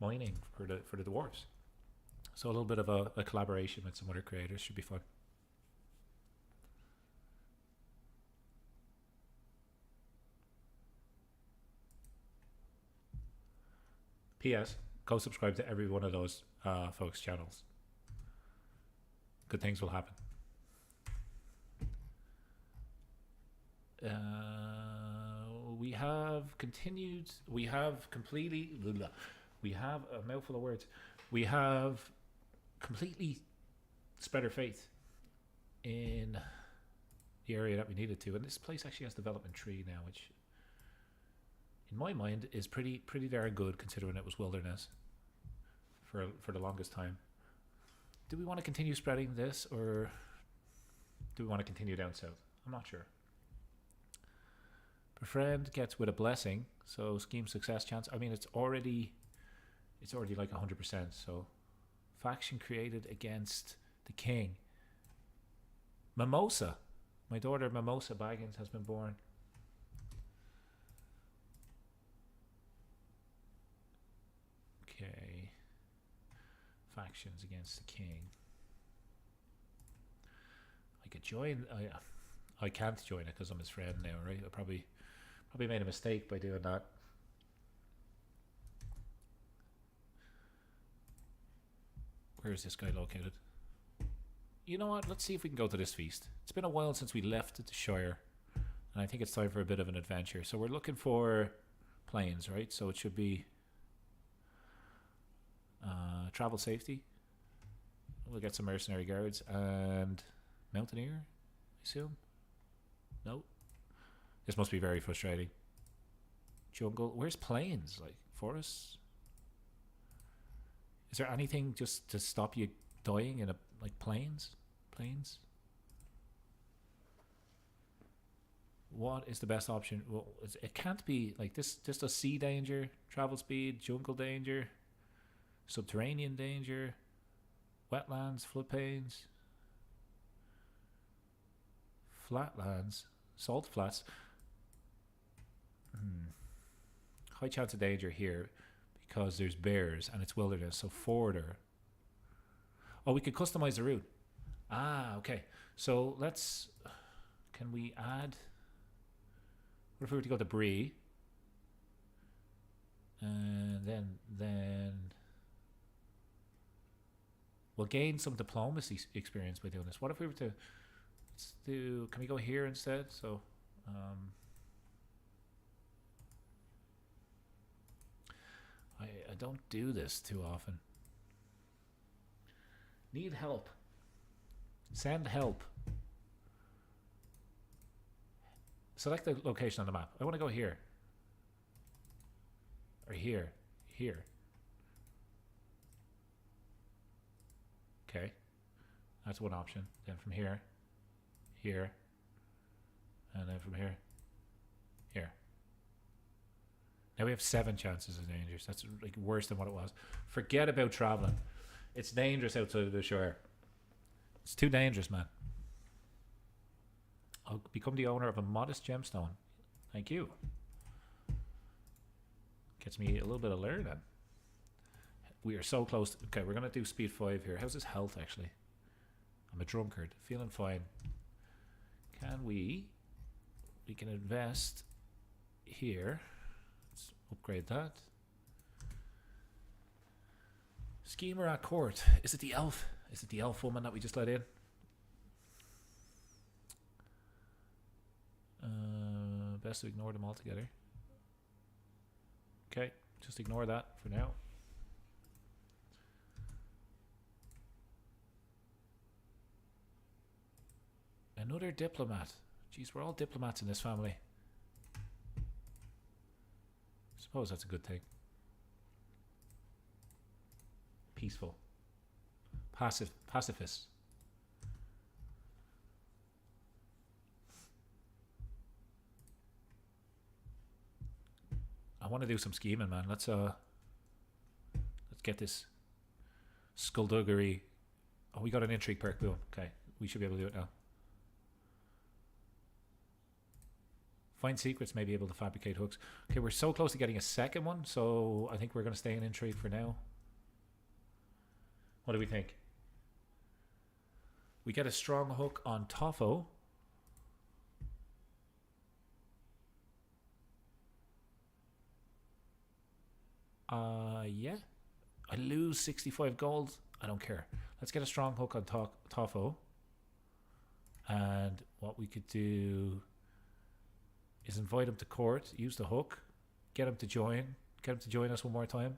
mining for the dwarves. So a little bit of a collaboration with some other creators should be fun. P.S. Go subscribe to every one of those folks' channels. Good things will happen. We have continued. We have completely. We have a mouthful of words. We have completely spread our faith in the area that we needed to, and this place actually has development tree now, which in my mind is pretty darn good considering it was wilderness for the longest time. Do we want to continue spreading this, or do we want to continue down south? I'm not sure. Befriend gets with a blessing, so scheme success chance. I mean, it's already like 100%. So faction created against the king. Mimosa, my daughter Mimosa Baggins has been born. Okay, factions against the king. I could join. I can't join it because I'm his friend now, right? I probably made a mistake by doing that. Where is this guy located? You know what? Let's see if we can go to this feast. It's been a while since we left the Shire, and I think it's time for a bit of an adventure. So we're looking for planes, right? So it should be travel safety. We'll get some mercenary guards and mountaineer, I assume. No. This must be very frustrating. Jungle. Where's plains? Like forests? Is there anything just to stop you dying in a like plains? Plains? What is the best option? Well, it can't be like this. This does sea danger, travel speed, jungle danger, subterranean danger, wetlands, floodplains, flatlands, salt flats. High chance of danger here because there's bears and it's wilderness. So forwarder. Oh, we could customize the route. Ah, okay. So let's. Can we add? What if we were to go to Bree? And then we'll gain some diplomacy experience by doing this. What if we were to let's do? Can we go here instead? So, I don't do this too often. Need help. Send help. Select the location on the map. I want to go here. Or here. Here. Okay. That's one option. Then from here. Here. And then from here. Here. Now we have 7 chances of dangers. That's like worse than what it was. Forget about traveling. It's dangerous outside of the Shire. It's too dangerous, man. I'll become the owner of a modest gemstone. Thank you. Gets me a little bit of learning. We are so close. Okay, we're going to do speed 5 here. How's his health, actually? I'm a drunkard. Feeling fine. Can we... We can invest here. Let's upgrade that. Schemer at court. Is it the elf? Is it the elf woman that we just let in? Best to ignore them altogether. Okay, just ignore that for now. Another diplomat. Jeez, we're all diplomats in this family. Suppose that's a good thing. Peaceful. Pacifists. I want to do some scheming, man. Let's get this skullduggery. Oh, we got an intrigue perk. Boom. Okay, we should be able to do it now. Find secrets, may be able to fabricate hooks. Okay, we're so close to getting a second one, so I think we're going to stay in intrigue for now. What do we think? We get a strong hook on Toffo. Yeah. I lose 65 gold. I don't care. Let's get a strong hook on Toffo. And what we could do is invite him to court, use the hook, get him to join. Get him to join us one more time.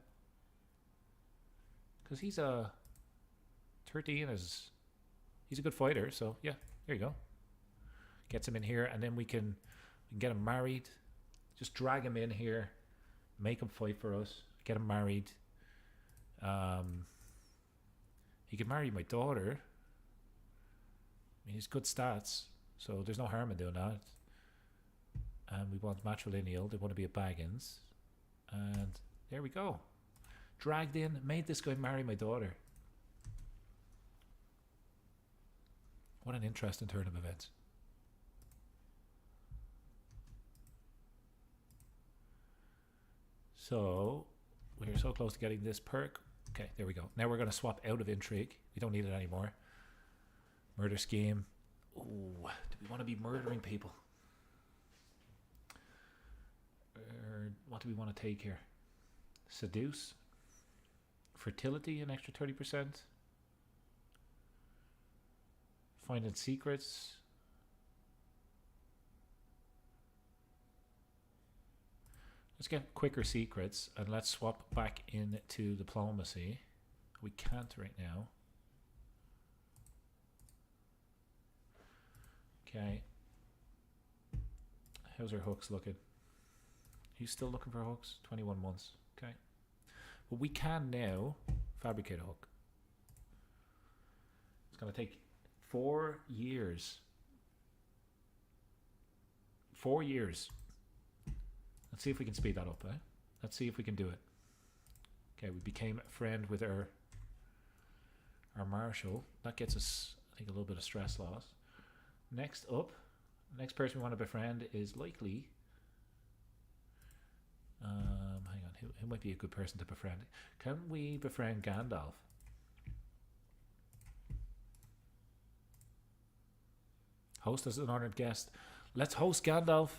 Because he's a 13 is he's a good fighter, so yeah, there you go. Gets him in here, and then we can get him married. Just drag him in here, make him fight for us, get him married. He could marry my daughter. I mean, he's good stats, so there's no harm in doing that. And we want matrilineal. They want to be a Baggins. And there we go. Dragged in, made this guy marry my daughter. What an interesting turn of events. So, we're so close to getting this perk. Okay, there we go. Now we're going to swap out of intrigue. We don't need it anymore. Murder scheme. Ooh, do we want to be murdering people? Or what do we want to take here? Seduce. Fertility, an extra 30%. Finding secrets. Let's get quicker secrets, and let's swap back into diplomacy. We can't right now. Okay. How's our hooks looking? He's still looking for hooks? 21 months. Okay. But we can now fabricate a hook. It's going to take 4 years. 4 years. Let's see if we can speed that up, eh? Let's see if we can do it. Okay, we became a friend with our marshal. That gets us, I think, a little bit of stress loss. Next up, the next person we want to befriend is likely... hang on, who might be a good person to befriend? Can we befriend Gandalf? Host as an honored guest. Let's host Gandalf.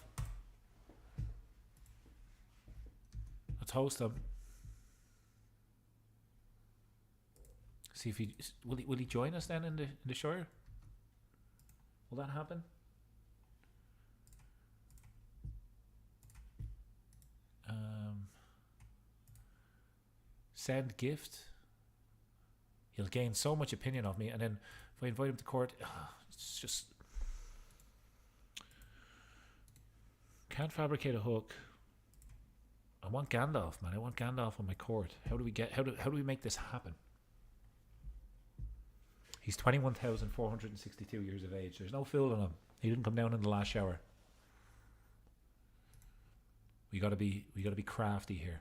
Let's host him. See if he will he join us then in the Shire? Will that happen? Send gift. He'll gain so much opinion of me, and then if I invite him to court, it's just can't fabricate a hook. I want Gandalf, man. I want Gandalf on my court. How do we make this happen? He's 21,462 years of age. There's no fooling him. He didn't come down in the last shower. We gotta be crafty here.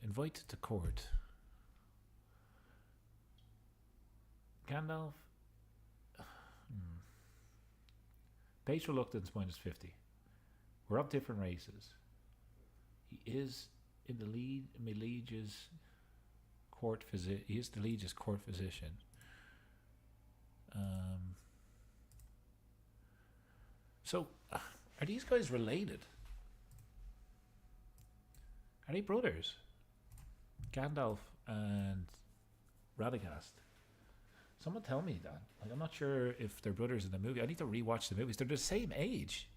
Invite to court. Gandalf. Base reluctance -50. We're of different races. He is in the lead. My liege's court physician. He is the liege's court physician. So, are these guys related? Are they brothers? Gandalf and Radagast. Someone tell me that. Like, I'm not sure if they're brothers in the movie. I need to rewatch the movies. They're the same age.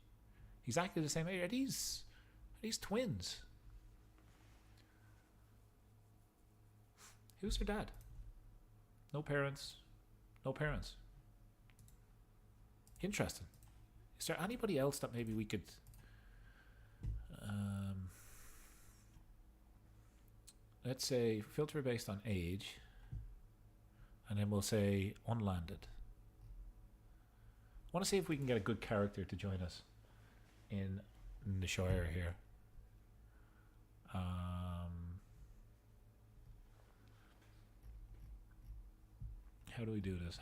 Exactly the same age. Are these twins? Who's their dad? No parents. No parents. Interesting. Is there anybody else that maybe we could... let's say filter based on age, and then we'll say unlanded. I want to see if we can get a good character to join us in the Shire here. How do we do this?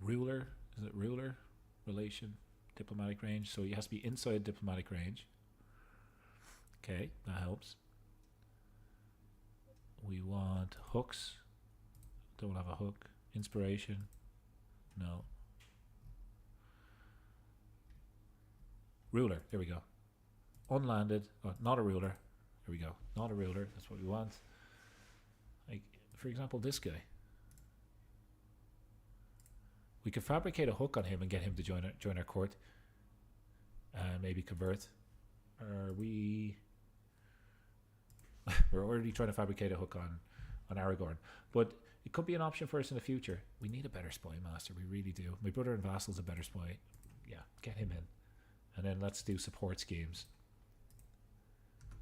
Ruler, is it ruler? Relation, diplomatic range. So he has to be inside diplomatic range. Okay, that helps. We want hooks. Don't have a hook. Inspiration. No. Ruler. There we go. Unlanded. Oh, not a ruler. There we go. Not a ruler. That's what we want. Like, for example, this guy. We could fabricate a hook on him and get him to join our court. And maybe convert. Are we... We're already trying to fabricate a hook on Aragorn. But it could be an option for us in the future. We need a better spy master. We really do. My brother and vassal's a better spy. Yeah, get him in. And then let's do support schemes.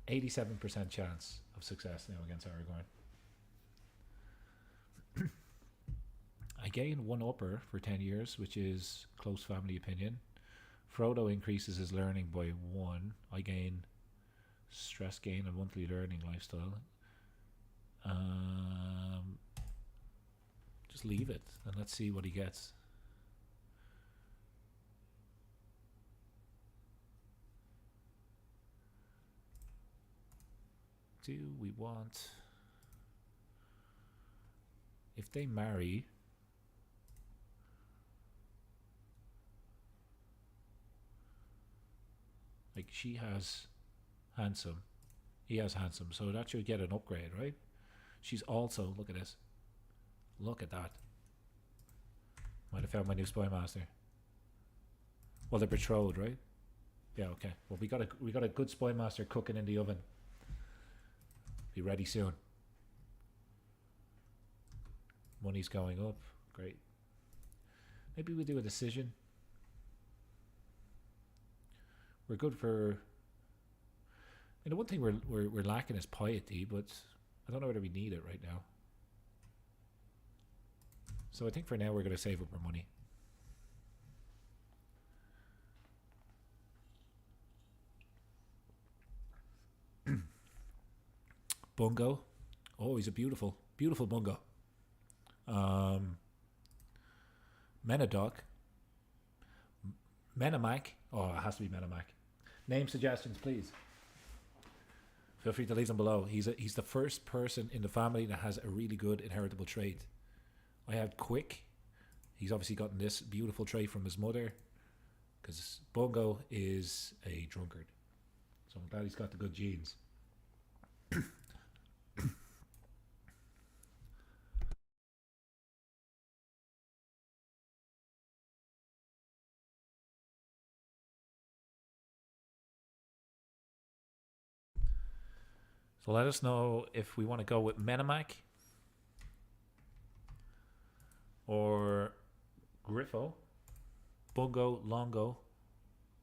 87% chance of success now against Aragorn. I gain 1 upper for 10 years, which is close family opinion. Frodo increases his learning by 1. I gain stress gain and monthly learning lifestyle. Just leave it and let's see what he gets. Do we want... If they marry... Like, she has handsome. He has handsome. So that should get an upgrade, right? She's also... Look at this. Look at that. Might have found my new spy master. Well, they're betrothed, right? Yeah, okay. Well, we got a good spy master cooking in the oven. Be ready soon. Money's going up. Great. Maybe we do a decision. We're good for... You know, one thing we're lacking is piety, but I don't know whether we need it right now. So I think for now we're going to save up our money. Bungo. Oh, he's a beautiful, beautiful bungo. Menadoc. Menamac. Oh, it has to be Menamac. Name suggestions, please. Feel free to leave them below. He's the first person in the family that has a really good inheritable trait. I had Quick. He's obviously gotten this beautiful trait from his mother, because Bungo is a drunkard. So I'm glad he's got the good genes. So let us know if we want to go with Menamac or Griffo, Bungo, Longo.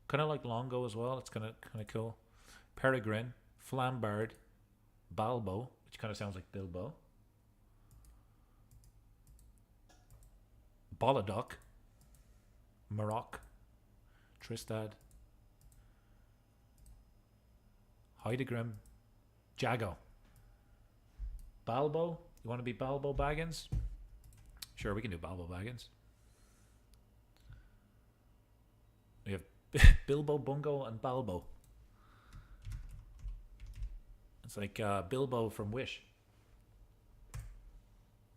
Kind of like Longo as well. It's kind of cool. Peregrine, Flambard, Balbo, which kind of sounds like Bilbo. Boladoc, Maroc, Tristad, Heidegrim, Jago. Balbo? You want to be Balbo Baggins? Sure, we can do Balbo Baggins. We have Bilbo, Bungo, and Balbo. It's like Bilbo from Wish.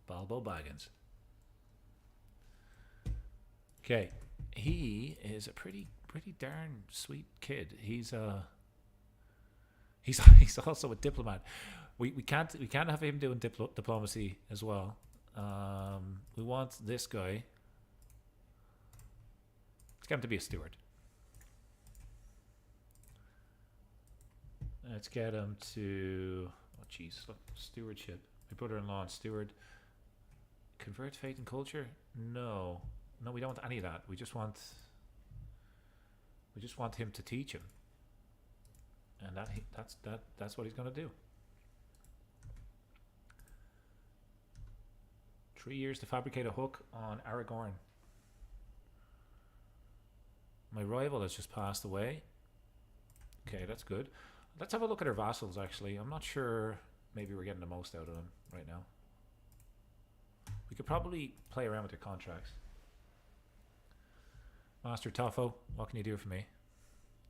Balbo Baggins. Okay, he is a pretty darn sweet kid. He's also a diplomat. We can't have him doing diplomacy as well. We want this guy. Let's get him to be a steward. Let's get him to, oh jeez, look, stewardship. My brother-in-law and steward. Convert faith and culture? No, we don't want any of that. We just want him to teach him. And that's what he's going to do. 3 years to fabricate a hook on Aragorn. My rival has just passed away. Okay, that's good. Let's have a look at our vassals, actually. I'm not sure. Maybe we're getting the most out of them right now. We could probably play around with their contracts. Master Toffo, what can you do for me?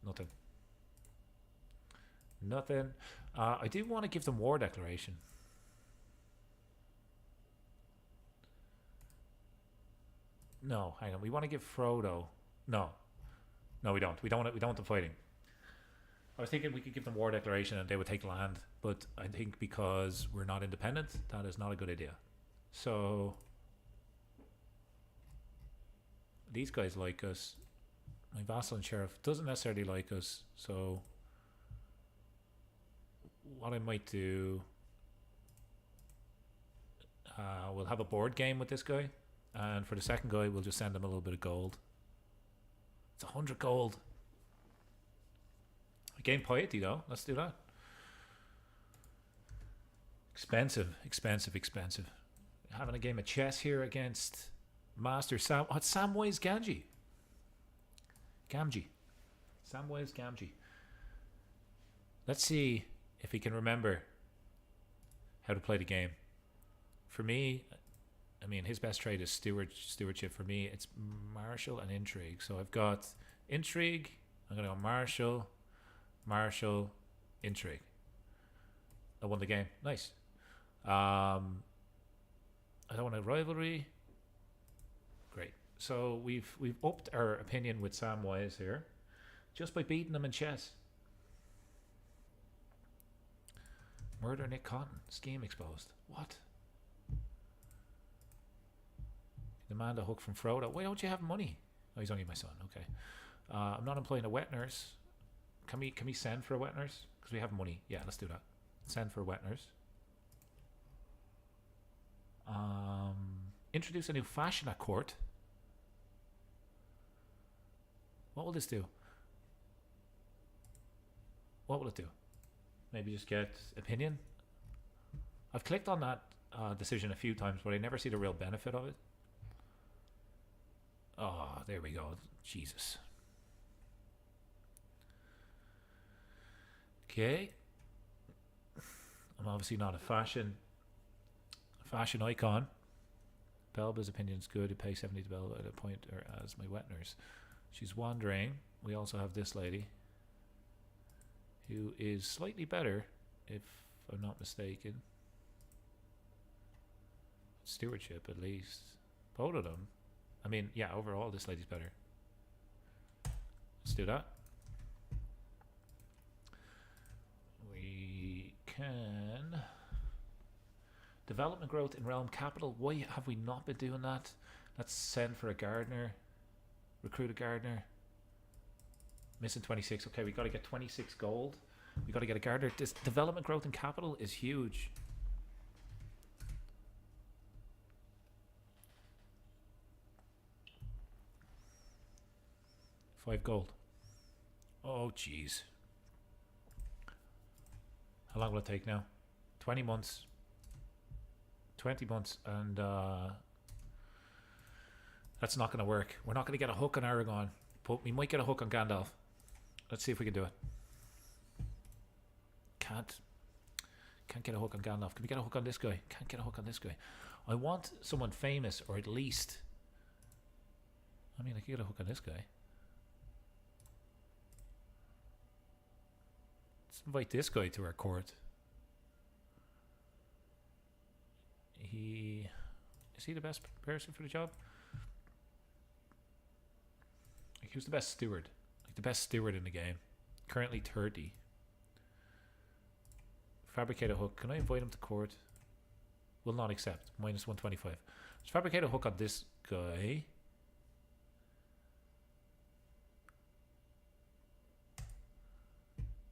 Nothing. Nothing. I do want to give them war declaration. No, hang on. We want to give Frodo. No, we don't. We don't want them fighting. I was thinking we could give them war declaration and they would take land, but I think because we're not independent, that is not a good idea. So these guys like us. My vassal and sheriff doesn't necessarily like us, so what I might do, we'll have a board game with this guy, and for the second guy we'll just send him a little bit of gold. It's 100 gold. I gain piety though. Let's do that. Expensive. Having a game of chess here against Master Sam. Oh, it's Samwise Gamgee. Samwise Gamgee. Let's see if he can remember how to play the game. For me, I mean, his best trait is stewardship. For me, it's martial and intrigue. So I've got intrigue. I'm going to go martial, intrigue. I won the game. Nice. I don't want a rivalry. Great. So we've upped our opinion with Samwise here just by beating him in chess. Murder Nick Cotton. Scheme exposed. What? Demand a hook from Frodo. Why don't you have money? Oh, he's only my son. Okay. I'm not employing a wet nurse. Can we send for a wet nurse? Because we have money. Yeah, let's do that. Send for a wet nurse. Introduce a new fashion at court. What will this do? What will it do? Maybe just get opinion. I've clicked on that decision a few times, but I never see the real benefit of it. Oh, there we go. Jesus. Okay. I'm obviously not a fashion icon. Belba's opinion is good. You pay 70 to Belba at a point or as my wet nurse. She's wandering. We also have this lady who is slightly better, if I'm not mistaken. Stewardship, at least. Both of them. I mean, yeah, overall, this lady's better. Let's do that. We can... Development growth in realm capital. Why have we not been doing that? Let's send for a gardener. Recruit a gardener. Missing 26. Okay, we got to get 26 gold. We got to get a gardener. This development growth in capital is huge. $5 gold. Oh, jeez. How long will it take now? 20 months. 20 months, and that's not going to work. We're not going to get a hook on Aragon, but we might get a hook on Gandalf. Let's see if we can do it. Can't get a hook on Gandalf. Can we get a hook on this guy? Can't get a hook on this guy. I want someone famous, or at least... I mean, I can get a hook on this guy. Let's invite this guy to our court. Is he the best person for the job? Like, who's the best steward? Like the best steward in the game. Currently 30. Fabricate a hook. Can I invite him to court? Will not accept. Minus 125. Let's fabricate a hook on this guy.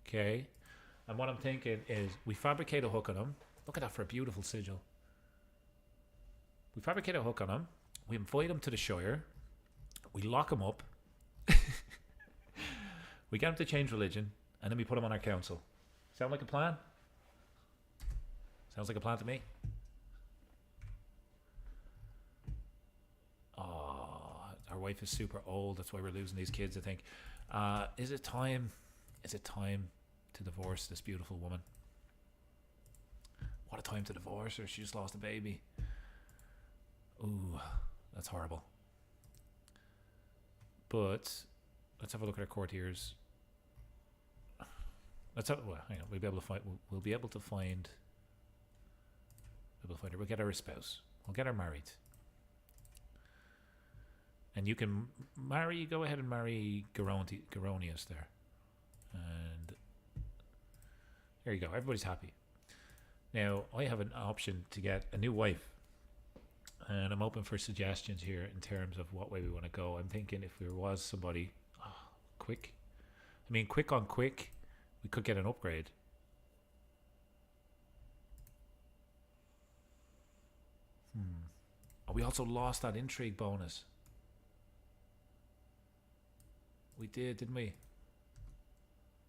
Okay. And what I'm thinking is we fabricate a hook on him. Look at that for a beautiful sigil. We fabricate a hook on him. We invite him to the Shire. We lock him up. We get him to change religion. And then we put him on our council. Sound like a plan? Sounds like a plan to me. Oh, our wife is super old. That's why we're losing these kids, I think. Is it time? Is it time to divorce this beautiful woman? What a time to divorce her. She just lost a baby. Ooh, that's horrible. But let's have a look at our courtiers. Let's have. Well, hang on. We'll be able to find. We'll be able to find. We'll find her. We'll get her a spouse. We'll get her married. And you can marry. Go ahead and marry Garonius there. And there you go. Everybody's happy. Now I have an option to get a new wife. And I'm open for suggestions here in terms of what way we want to go. I'm thinking if there was somebody quick. I mean, quick on quick, we could get an upgrade. Oh, we also lost that intrigue bonus. We did, didn't we?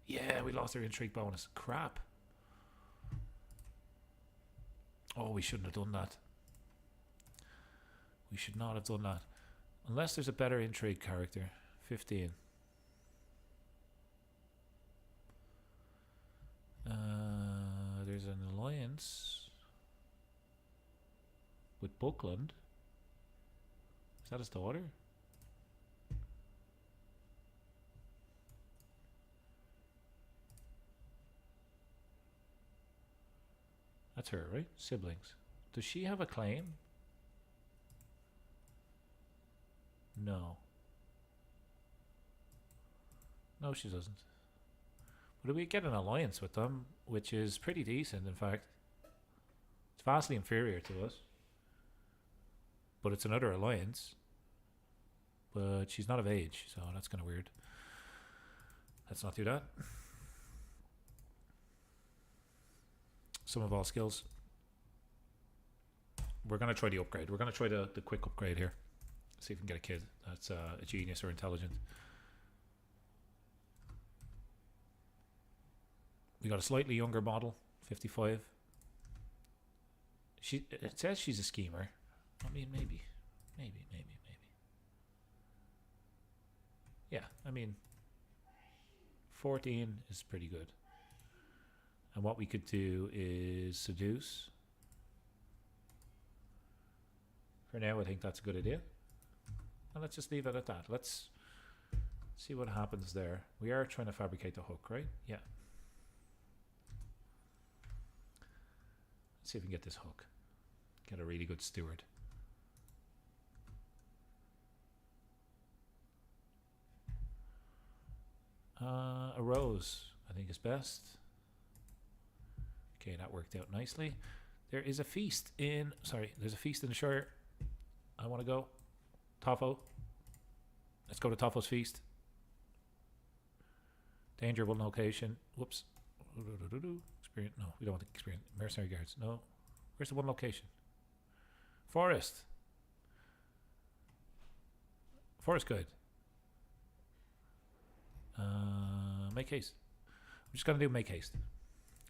Yeah, we lost our intrigue bonus. Crap. Oh, we shouldn't have done that. We should not have done that. Unless there's a better intrigue character. 15. There's an alliance with Buckland. Is that his daughter? That's her, right? Siblings. Does she have a claim? No. No, she doesn't. But we get an alliance with them, which is pretty decent, in fact. It's vastly inferior to us. But it's another alliance. But she's not of age, so that's kind of weird. Let's not do that. Sum of all skills. We're going to try the upgrade. We're going to try the quick upgrade here. See if we can get a kid that's a genius or intelligent. We got a slightly younger model, 55. It says she's a schemer. I mean, maybe. Yeah, I mean, 14 is pretty good. And what we could do is seduce. For now, I think that's a good idea. And let's just leave it at that. Let's see what happens there. We are trying to fabricate the hook, right? Yeah. Let's see if we can get this hook. Get a really good steward. A rose, I think, is best. Okay, that worked out nicely. There is a feast in... Sorry, there's a feast in the Shire. I want to go. Toffo. Let's go to Toffo's feast. Danger, one location. Whoops. Experience. No, we don't want the experience. Mercenary guards. No. Where's the one location? Forest. Forest guide. Make haste. I'm just going to do make haste.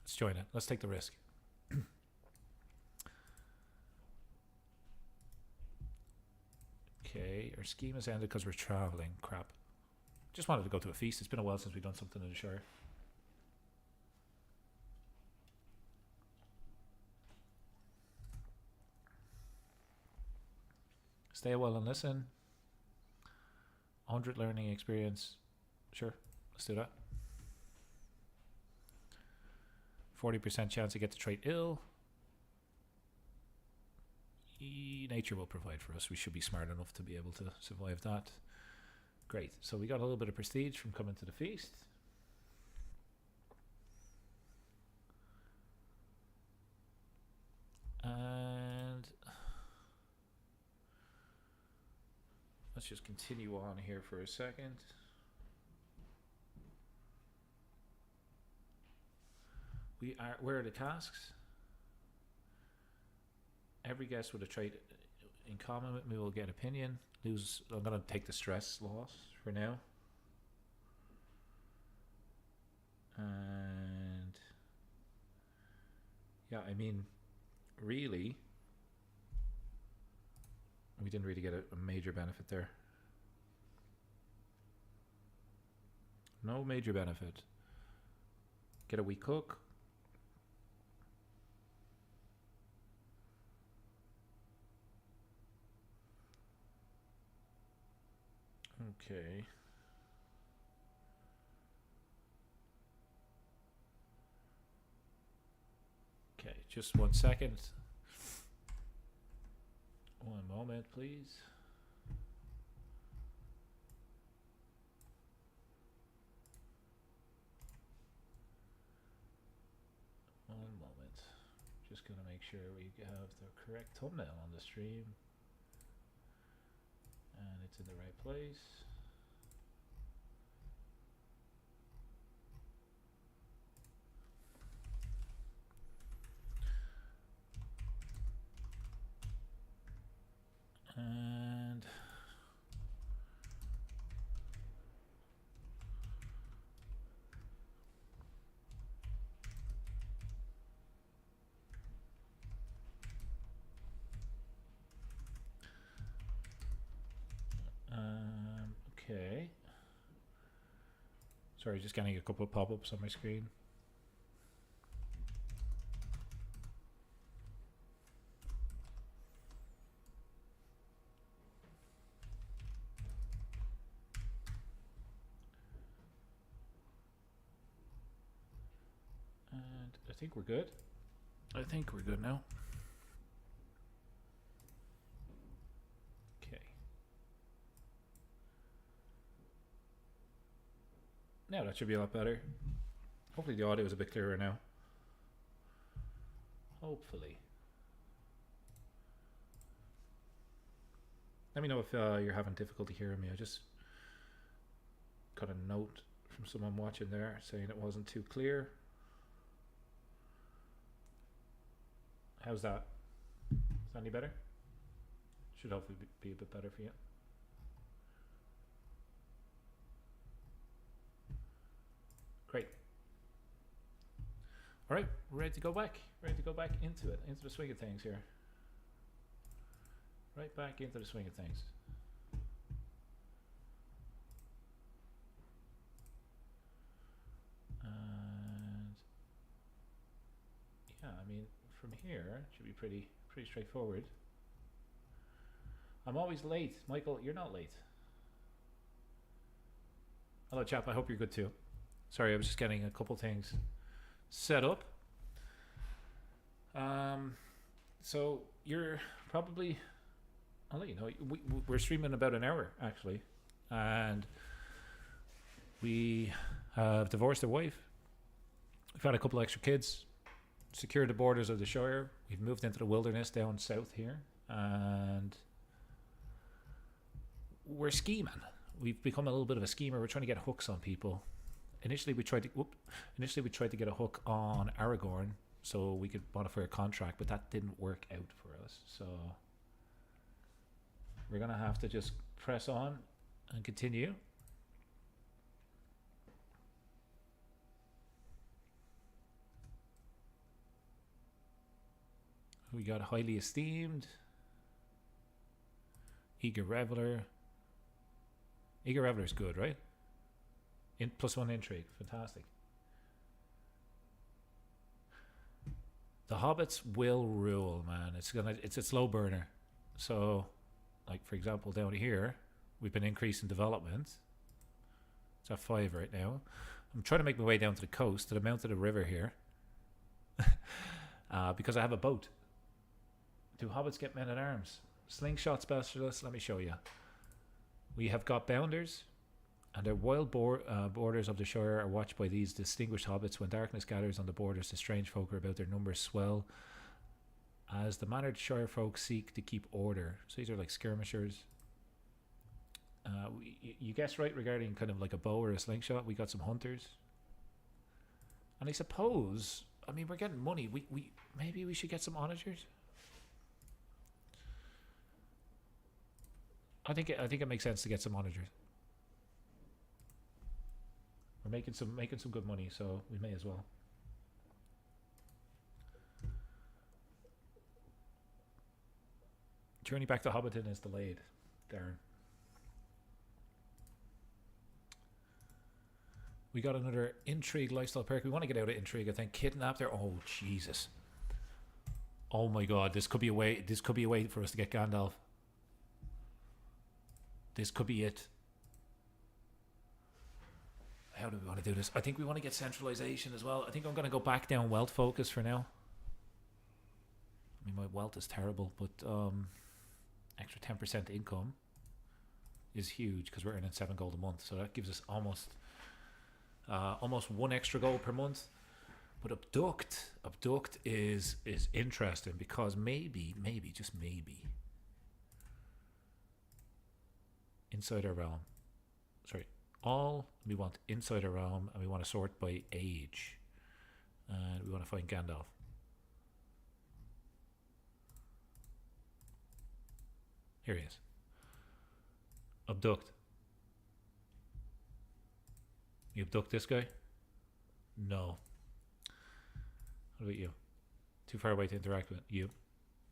Let's join it. Let's take the risk. Okay, our scheme has ended because we're traveling. Crap. Just wanted to go to a feast. It's been a while since we've done something in the Shire. Stay a while and listen. 100 learning experience. Sure, let's do that. 40% chance to get the trait ill. Nature will provide for us. We should be smart enough to be able to survive that. Great. So we got a little bit of prestige from coming to the feast. And let's just continue on here for a second. Where are the tasks? Every guest with a trait in common with me will get opinion. I'm gonna take the stress loss for now. And yeah, I mean, really, we didn't really get a major benefit there. No major benefit. Get a weak hook. Okay. Okay, just 1 second. One moment, please. One moment. Just gonna make sure we have the correct thumbnail on the stream. And it's in the right place. And okay. Sorry, just getting a couple of pop-ups on my screen. And I think we're good. I think we're good now. Now that should be a lot better. Hopefully the audio is a bit clearer now. Hopefully. Let me know if you're having difficulty hearing me. I just got a note from someone watching there saying it wasn't too clear. How's that? Is that any better? Should hopefully be a bit better for you. Great. All right, we're ready to go back. Ready to go back into it, into the swing of things here. Right back into the swing of things. here should be pretty straightforward. I'm always late. Michael, you're not late. Hello, chap. I hope you're good too. Sorry, I was just getting a couple things set up. So you're probably, I'll let you know, we're streaming about an hour actually, and we have divorced a wife. We've had a couple extra kids, secured the borders of the Shire. We've moved into the wilderness down south here, and we're scheming. We've become a little bit of a schemer. We're trying to get hooks on people. Initially, we tried to get a hook on Aragorn, so we could modify a contract, but that didn't work out for us. So we're gonna have to just press on and continue. We got highly esteemed, eager reveler. Eager reveler is good, right? +1 intrigue, fantastic. The Hobbits will rule, man. It's a slow burner. So, like for example, down here, we've been increasing development. It's at 5 right now. I'm trying to make my way down to the coast, to the mouth of the river here, because I have a boat. Do Hobbits get men at arms? Slingshot specialists. Let me show you. We have got bounders, and their wild borders of the Shire are watched by these distinguished hobbits. When darkness gathers on the borders, the strange folk are about their numbers swell as the mannered Shire folk seek to keep order. So these are like skirmishers. You guessed right regarding kind of like a bow or a slingshot. We got some hunters, and I suppose, I mean, we're getting money. We maybe we should get some onagers. I think it makes sense to get some onagers. We're making some good money, so we may as well. Journey back to Hobbiton is delayed, Darren. We got another intrigue lifestyle perk. We want to get out of intrigue, I think. Kidnap there. Oh Jesus. Oh my God. This could be a way. This could be a way for us to get Gandalf. This could be it. How do we want to do this? I think we want to get centralization as well. I think I'm going to go back down wealth focus for now. I mean, my wealth is terrible, but extra 10% income is huge because we're earning 7 gold a month. So that gives us almost 1 extra gold per month. But abduct is interesting because maybe, just maybe, inside our realm. Sorry. We want inside our realm, and we want to sort by age, and we want to find Gandalf. Here he is. Abduct. You abduct this guy? No. What about you? Too far away to interact with you.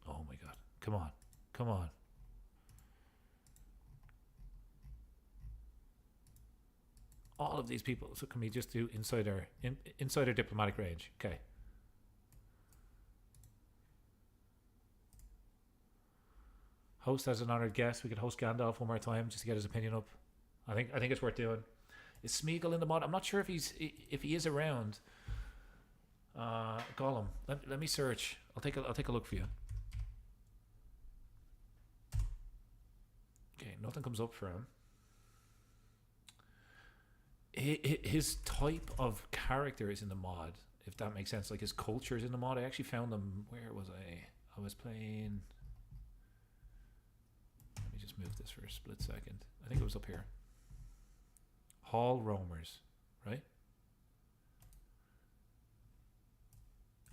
Oh my God. Come on. All of these people. So can we just do insider diplomatic range? Okay. Host as an honored guest. We could host Gandalf one more time just to get his opinion up. I think it's worth doing. Is Smeagol in the mod? I'm not sure if he is around. Gollum. Let me search. I'll take a look for you. Okay, nothing comes up for him. His type of character is in the mod, if that makes sense. Like his culture is in the mod. I actually found them. Where was I? I was playing. Let me just move this for a split second. I think it was up here. Hall roamers, right?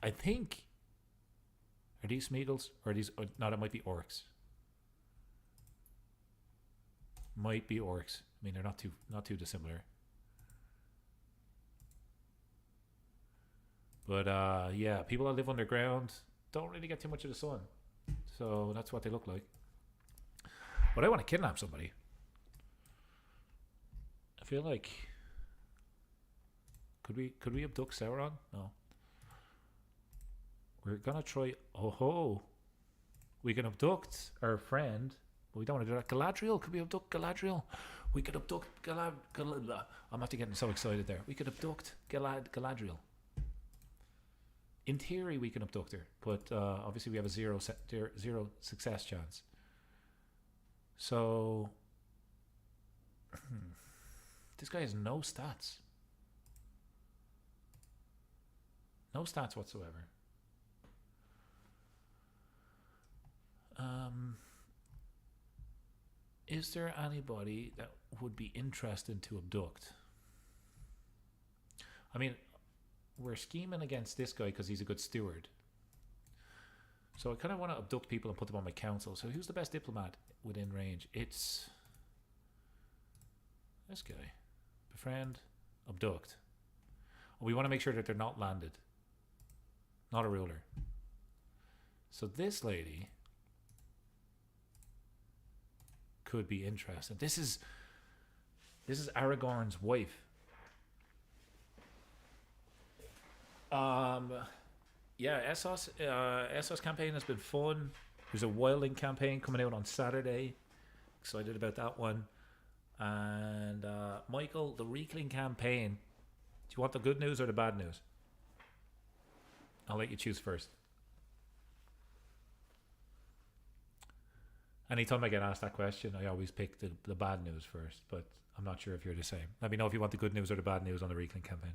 I think. Are these Smeagol's or are these? No, that might be orcs. Might be orcs. I mean, they're not too dissimilar. But yeah, people that live underground don't really get too much of the sun, so that's what they look like. But I want to kidnap somebody. I feel like could we abduct Sauron? No. We're gonna try. Oh ho! We can abduct our friend, but we don't want to do that. Galadriel? Could we abduct Galadriel? We could abduct I'm after getting so excited there. We could abduct Galadriel. In theory, we can abduct her, but obviously we have a zero success chance. So this guy has no stats. No stats whatsoever. Is there anybody that would be interested to abduct? I mean, we're scheming against this guy because he's a good steward. So I kind of want to abduct people and put them on my council. So who's the best diplomat within range? It's this guy. Befriend, abduct. We want to make sure that they're not landed. Not a ruler. So this lady could be interesting. This is Aragorn's wife. Yeah, Essos campaign has been fun. There's a Wildling campaign coming out on Saturday. Excited about that one. And Michael, the Reekling campaign. Do you want the good news or the bad news? I'll let you choose first. Anytime I get asked that question, I always pick the bad news first, but I'm not sure if you're the same. Let me know if you want the good news or the bad news on the Reekling campaign.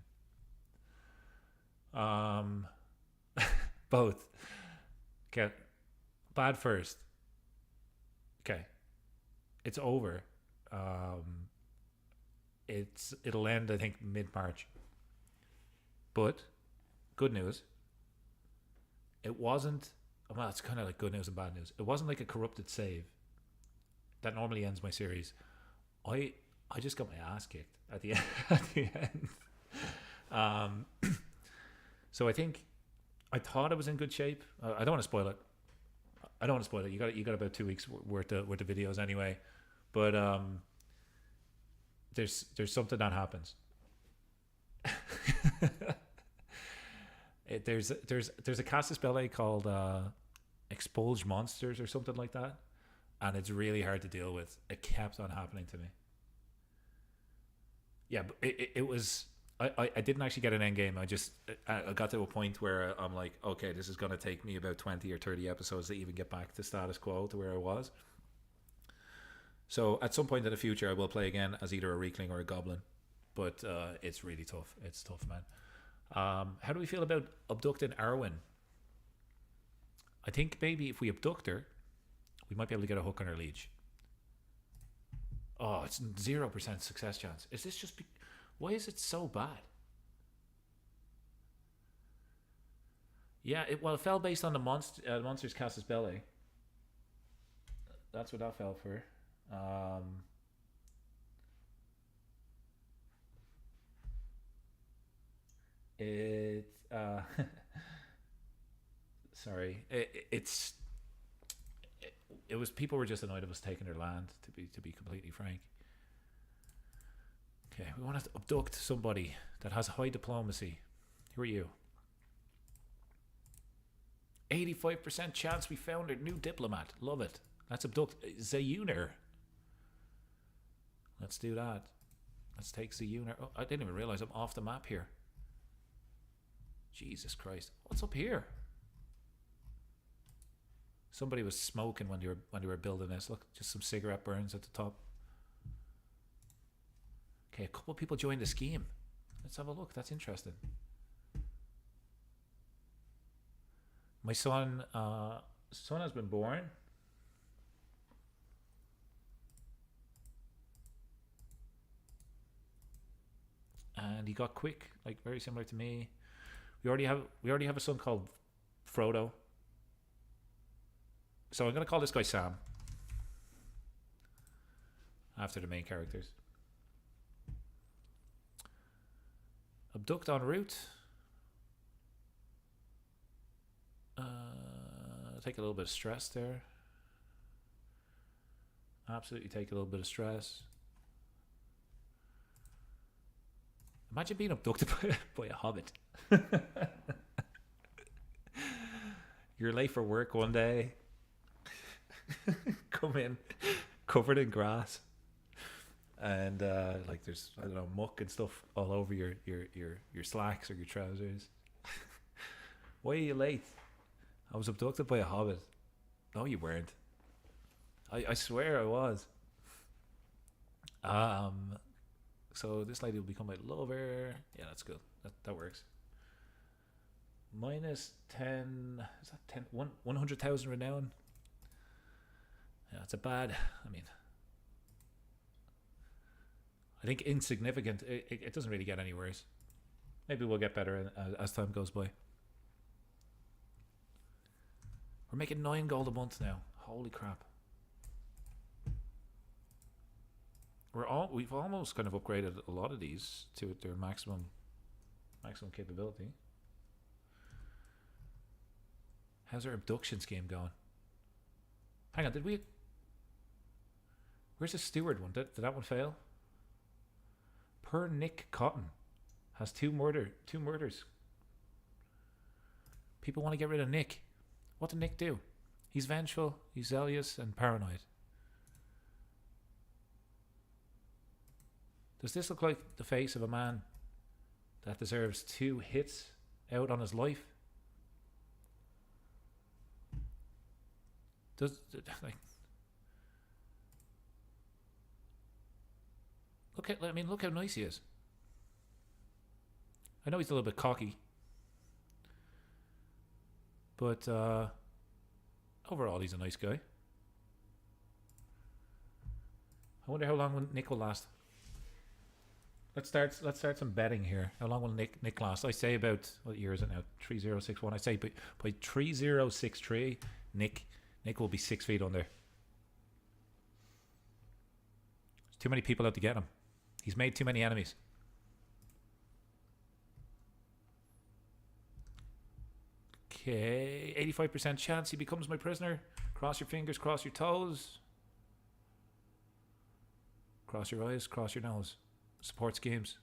Both. Okay. Bad first. Okay. It's over. It'll end, I think, mid-March. But good news. It wasn't. Well, it's kind of like good news and bad news. It wasn't like a corrupted save. That normally ends my series. I just got my ass kicked at the end. At the end. So I think I thought I was in good shape. I don't want to spoil it. You got about 2 weeks worth of videos anyway. But there's something that happens. There's a casus belli called Expulged Monsters or something like that, and it's really hard to deal with. It kept on happening to me. Yeah, but it was. I didn't actually get an end game. I got to a point where I'm like, okay, this is going to take me about 20 or 30 episodes to even get back to status quo to where I was. So at some point in the future, I will play again as either a Reekling or a Goblin, but it's really tough. It's tough, man. How do we feel about abducting Arwen? I think maybe if we abduct her, we might be able to get a hook on her liege. Oh, it's 0% success chance. Is this just... Why is it so bad? Yeah, it fell based on the monster's casus belli. That's what that fell for. Sorry, it was people were just annoyed of us taking their land. To be completely frank. Okay, we want to abduct somebody that has high diplomacy. Who are you? 85% chance we found a new diplomat. Love it. Let's abduct Zayuner. Let's do that. Let's take Zayuner. Oh, I didn't even realize I'm off the map here. Jesus Christ. What's up here? Somebody was smoking when they were building this. Look, just some cigarette burns at the top. Okay, a couple of people joined the scheme. Let's have a look. That's interesting. My son has been born. And he got quick, like very similar to me. We already have a son called Frodo. So I'm gonna call this guy Sam. After the main characters. Abduct en route. Take a little bit of stress there. Absolutely take a little bit of stress. Imagine being abducted by a hobbit. You're late for work one day. Come in covered in grass. And like there's, I don't know, muck and stuff all over your slacks or your trousers. Why are you late? I was abducted by a hobbit. No, you weren't. I swear I was. So this lady will become my lover. Yeah, that's good. That works. Minus 10. Is that 10? 100,000 renown. Yeah, that's a bad. I mean, I think insignificant. It doesn't really get any worse. Maybe we'll get better as time goes by. We're making 9 gold a month now. Holy crap. We've almost kind of upgraded a lot of these to their maximum capability. How's our abduction scheme going? Hang on, where's the steward one? Did that one fail? Per Nick Cotton has 2 murders. People want to get rid of Nick. What did Nick do? He's vengeful, he's zealous, and paranoid. Does this look like the face of a man that deserves 2 hits out on his life? Look how nice he is. I know he's a little bit cocky, but overall he's a nice guy. I wonder how long Nick will last. Let's start some betting here. How long will Nick last? I say about, what year is it now? 3061. I say by 3063, Nick will be 6 feet under. There's too many people out to get him. He's made too many enemies. Okay, 85% chance he becomes my prisoner. Cross your fingers, cross your toes. Cross your eyes, cross your nose. Support schemes.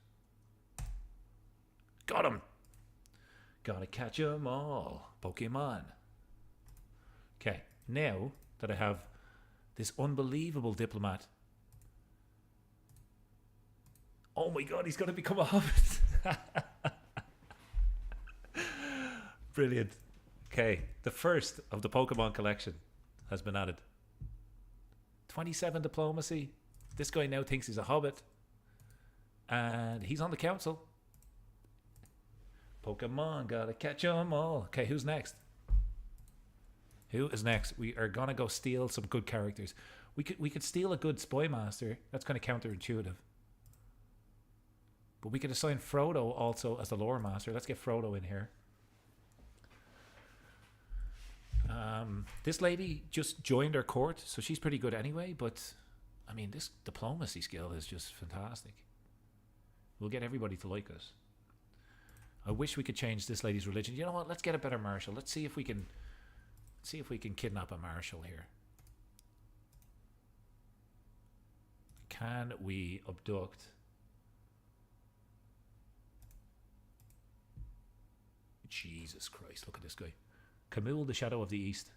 Got him. Gotta catch 'em all. Pokemon. Okay, now that I have this unbelievable diplomat. Oh my god, he's gonna become a hobbit. Brilliant. Okay, the first of the Pokemon collection has been added. 27 diplomacy. This guy now thinks he's a hobbit. And he's on the council. Pokemon, gotta catch 'em all. Okay, who's next? Who is next? We are gonna go steal some good characters. We could steal a good spy master. That's kind of counterintuitive. But we could assign Frodo also as the lore master. Let's get Frodo in here. This lady just joined our court, so she's pretty good anyway. But I mean, this diplomacy skill is just fantastic. We'll get everybody to like us. I wish we could change this lady's religion. You know what? Let's get a better marshal. Let's see if we can kidnap a marshal here. Can we abduct? Jesus Christ, look at this guy. Camille, the Shadow of the East.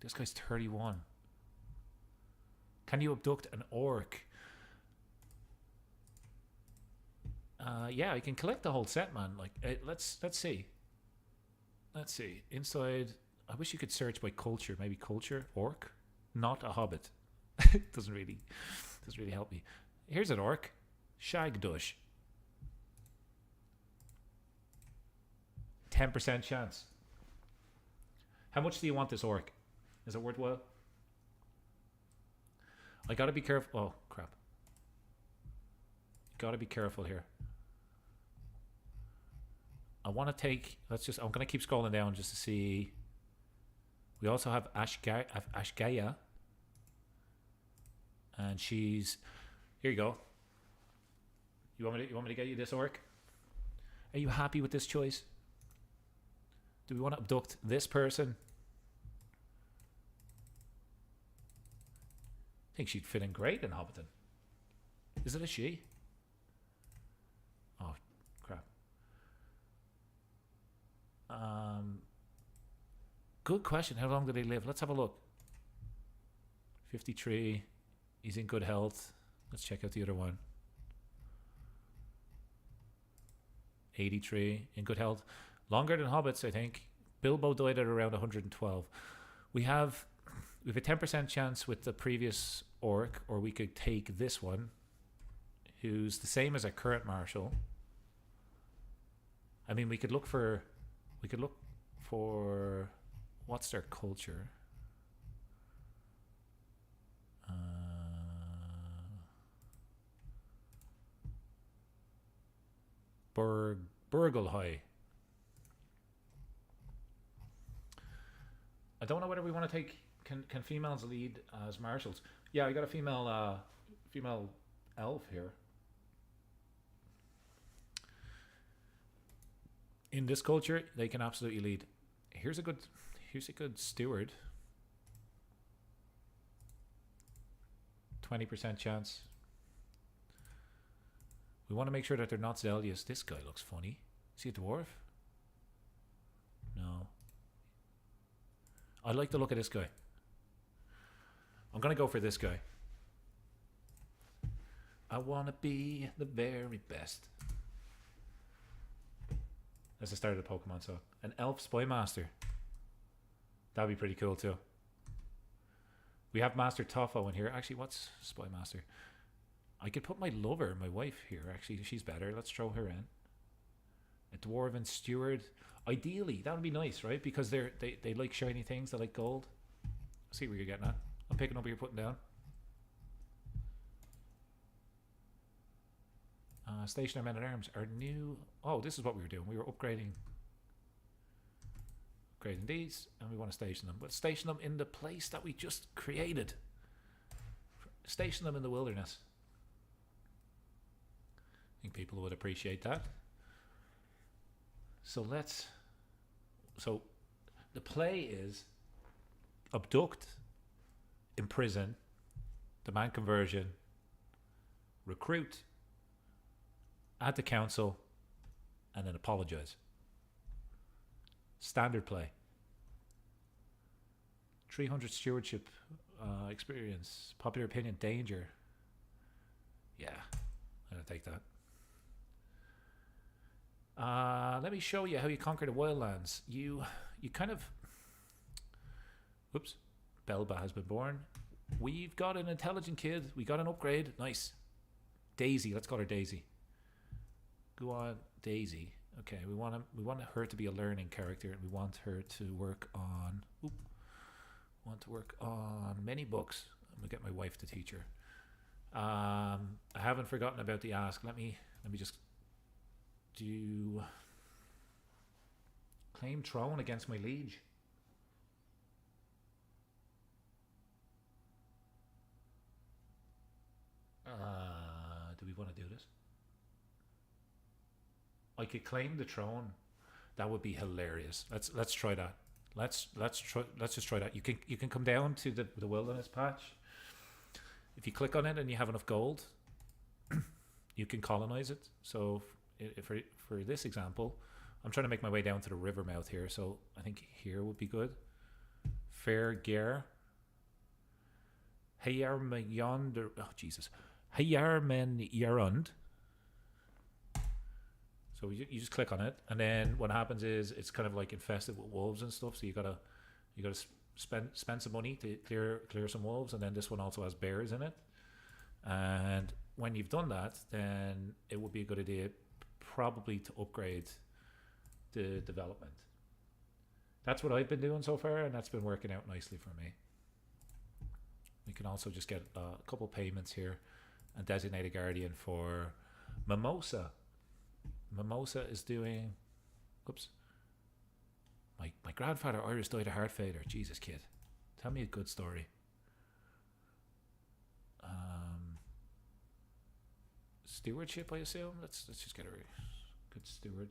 This guy's 31. Can you abduct an orc? Yeah, I can collect the whole set, man. Like, let's see. Let's see. Inside, I wish you could search by culture. Maybe culture, orc, not a hobbit. doesn't really help me. Here's an orc, Shagdush. 10% chance. How much do you want this orc? Is it worthwhile? I gotta be careful. Oh, crap. Gotta be careful here. I want to take... I'm going to keep scrolling down just to see... We also have Ashgaya. And she's... Here you go. You want me to get you this orc? Are you happy with this choice? Do we want to abduct this person? I think she'd fit in great in Hobbiton. Is it a she? Oh, Good question. How long do they live? Let's have a look. 53. He's in good health. Let's check out the other one. 83 in good health. Longer than Hobbits, I think. Bilbo died at around 112. We have a 10% chance with the previous orc, or we could take this one, who's the same as our current marshal. I mean, we could look for what's their culture? Burglehigh. I don't know whether we want to take can females lead as marshals. Yeah, we got a female elf here. In this culture, they can absolutely lead. Here's a good steward. 20% chance. We want to make sure that they're not zealous. This guy looks funny. Is he a dwarf? No. I like the look of this guy. I'm going to go for this guy. I want to be the very best. That's the start of the Pokemon song. An elf spy master. That'd be pretty cool too. We have Master Toffo in here. Actually, what's spy master? I could put my lover, my wife here. Actually, she's better. Let's throw her in. A dwarven steward. Ideally, that would be nice, right? Because they like shiny things. They like gold. See where you're getting at. I'm picking up what you're putting down. Station our men at arms. Our new. Oh, this is what we were doing. We were upgrading these, and we want to station them. But station them in the place that we just created. Station them in the wilderness. I think people would appreciate that. So the play is abduct, imprison, demand conversion, recruit, add to council, and then apologize. Standard play. 300 stewardship experience. Popular opinion, danger. Yeah, I'm gonna take that. Let me show you how you conquer the wildlands. You kind of... Whoops. Belba has been born. We've got an intelligent kid. We got an upgrade. Nice. Daisy. Let's call her Daisy. Go on, Daisy. Okay, we want her to be a learning character, and we want her to work on... many books. I'm going to get my wife to teach her. I haven't forgotten about the ask. Let me just... do claim throne against my liege. Do we want to do this? I could claim the throne. That would be hilarious. Let's try that. Let's just try that. You can come down to the wilderness patch. If you click on it and you have enough gold, you can colonize it. So for this example, I'm trying to make my way down to the river mouth here, so I think here would be good. Fair Ger. Hayarmen yonder. Oh Jesus. Hayarmen Yarund. So you just click on it, and then what happens is it's kind of like infested with wolves and stuff. So you gotta spend some money to clear some wolves, and then this one also has bears in it. And when you've done that, then it would be a good idea probably to upgrade the development. That's what I've been doing so far, and that's been working out nicely for me. We can also just get a couple payments here and designate a guardian for Mimosa. Mimosa is doing... Oops. My grandfather Iris died of heart failure. Jesus, kid. Tell me a good story. Stewardship, I assume. Let's just get a good steward.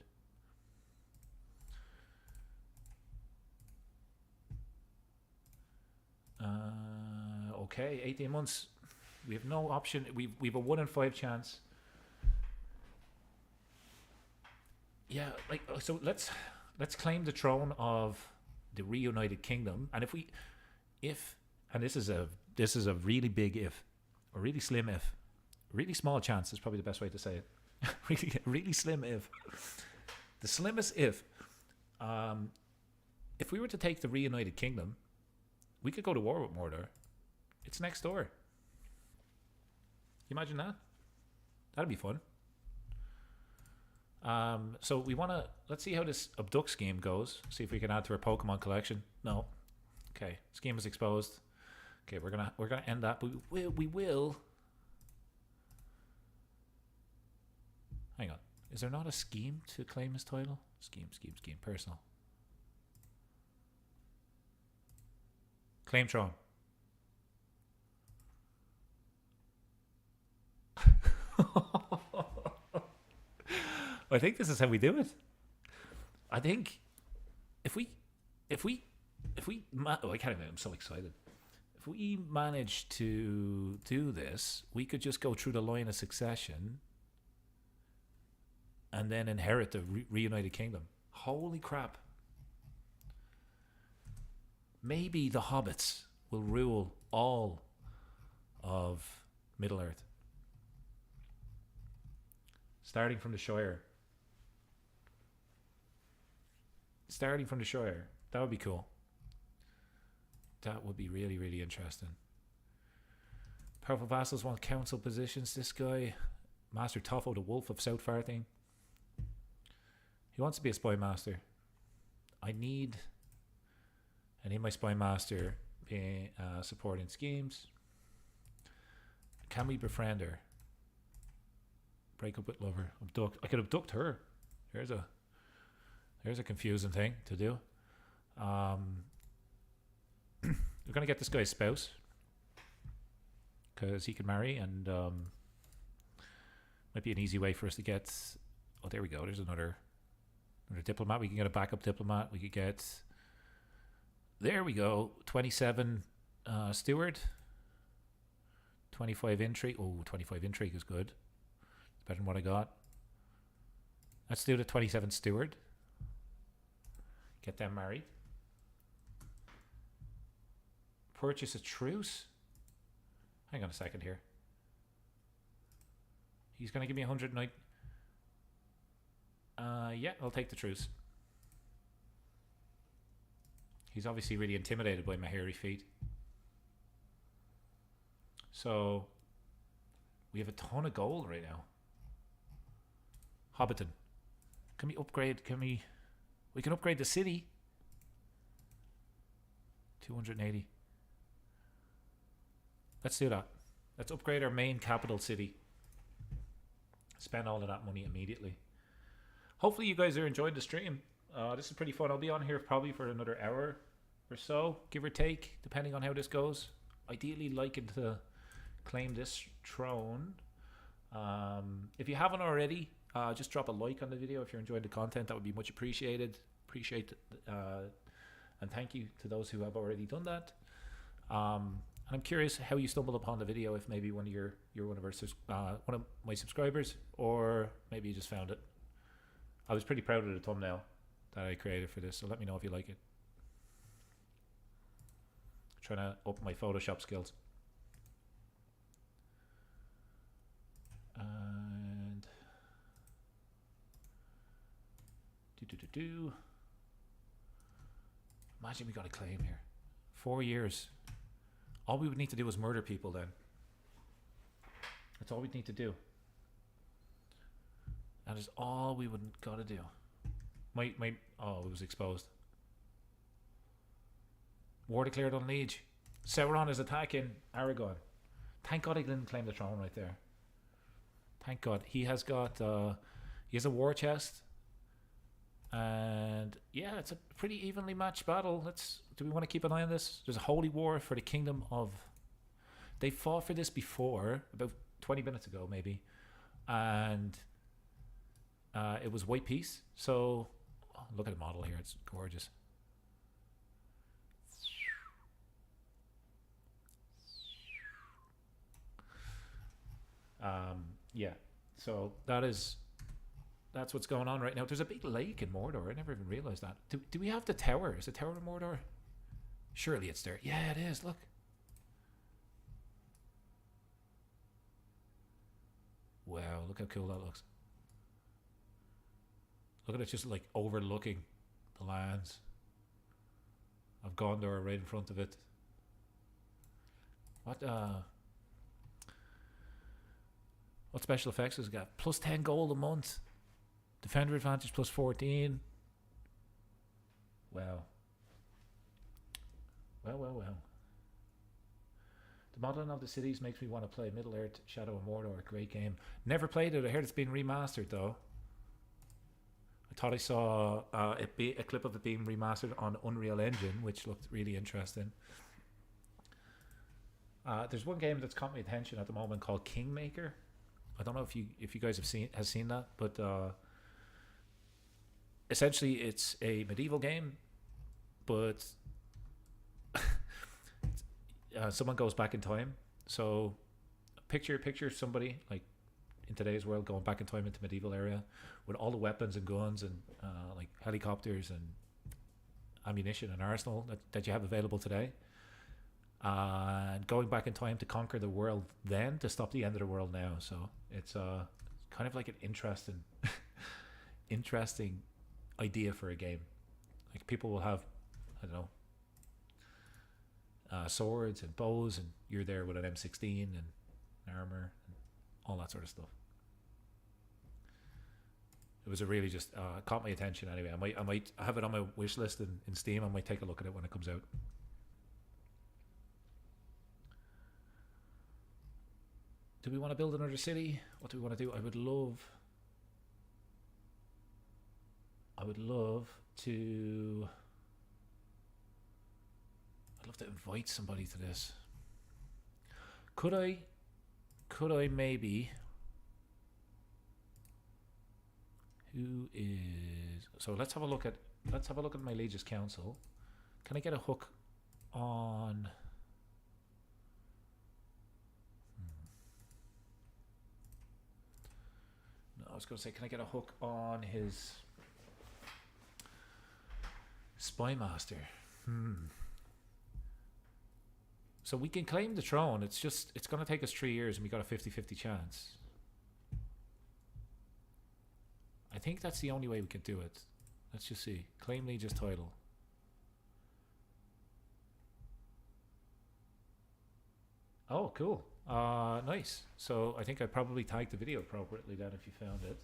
Okay, 18 months. We have no option. We've a 1 in 5 chance. Yeah, like so. let's claim the throne of the reunited kingdom. And and this is a really big if, a really slim if, a really small chance is probably the best way to say it. Really slim if. The slimmest if we were to take the reunited kingdom, we could go to war with Mordor. It's next door. You imagine that? That'd be fun. So we want to, let's see how this Abduct scheme goes. See if we can add to our Pokemon collection. No. Okay, scheme is exposed. Okay, we're gonna end that, but we will. Hang on. Is there not a scheme to claim his title? Scheme, personal. Claim throne. I think this is how we do it. I think if we I can't even, I'm so excited. If we manage to do this, we could just go through the line of succession and then inherit the reunited kingdom. Holy crap. Maybe the Hobbits will rule all of Middle-earth. Starting from the Shire. That would be cool. That would be really, really interesting. Powerful vassals want council positions. This guy, Master Toffo, the Wolf of South Farthing. He wants to be a spy master. I need my spy master being supporting schemes. Can we befriend her? Break up with lover. Abduct. I could abduct her. There's a confusing thing to do. We're gonna get this guy's spouse because he can marry, and might be an easy way for us to get. Oh, there we go. There's another diplomat. We can get a backup diplomat. We could get. There we go. 27 steward. 25 intrigue. Oh, 25 intrigue is good. It's better than what I got. Let's do the 27 steward. Get them married. Purchase a truce. Hang on a second here. He's going to give me 100 night. Yeah, I'll take the truce. He's obviously really intimidated by my hairy feet. So we have a ton of gold right now. Hobbiton. Can we upgrade? We can upgrade the city. 280. Let's do that. Let's upgrade our main capital city. Spend all of that money immediately. Hopefully you guys are enjoying the stream. This is pretty fun. I'll be on here probably for another hour or so, give or take, depending on how this goes. Ideally liking to claim this throne. If you haven't already, just drop a like on the video if you're enjoying the content. That would be much appreciated. And thank you to those who have already done that. And I'm curious how you stumbled upon the video. If maybe you're one of my subscribers, or maybe you just found it. I was pretty proud of the thumbnail that I created for this, so let me know if you like it. Trying to up my Photoshop skills. And imagine we got a claim here. 4 years. All we would need to do is murder people then. That's all we'd need to do. That is all we would gotta do. Oh, it was exposed. War declared on Liege. Sauron is attacking Aragorn. Thank God I didn't claim the throne right there. Thank God. He has got he has a war chest. And yeah, it's a pretty evenly matched battle. Do we want to keep an eye on this? There's a holy war for the kingdom of. They fought for this before, about 20 minutes ago maybe, and it was white peace. So look at the model here; it's gorgeous. Yeah, so that is That's what's going on right now. There's a big lake in Mordor. I never even realized that. Do we have the tower? Is the tower in Mordor? Surely it's there. Yeah, it is. Look. Wow, look how cool that looks. Look at it just like overlooking the lands of Gondor right in front of it. What special effects has it got? Plus 10 gold a month. Defender advantage plus 14. Wow. Well. The modeling of the cities makes me want to play Middle-earth, Shadow of Mordor. Great game. Never played it. I heard it's been remastered though. I thought I saw a clip of it being remastered on Unreal Engine, which looked really interesting. There's one game that's caught my attention at the moment called Kingmaker. I don't know if you guys have seen that, but essentially it's a medieval game, but someone goes back in time. So picture somebody like in today's world going back in time into medieval area with all the weapons and guns and like helicopters and ammunition and arsenal that you have available today, and going back in time to conquer the world then to stop the end of the world now. So it's kind of like an interesting idea for a game. Like people will have, I don't know, swords and bows, and you're there with an M16 and armor and all that sort of stuff. It was a really just caught my attention anyway. I might have it on my wish list in Steam. I might take a look at it when it comes out. Do we want to build another city? What do we want to do? I would love to invite somebody to this. Could I maybe? Who is? So let's have a look at my Liege's Council. Can I get a hook on? No, I was going to say, can I get a hook on his Spy Master? So we can claim the throne. It's going to take us 3 years, and we got a 50-50 chance. I think that's the only way we can do it. Let's just see. Claim Liege's title. Oh, cool. Nice. So I think I probably tagged the video appropriately then if you found it.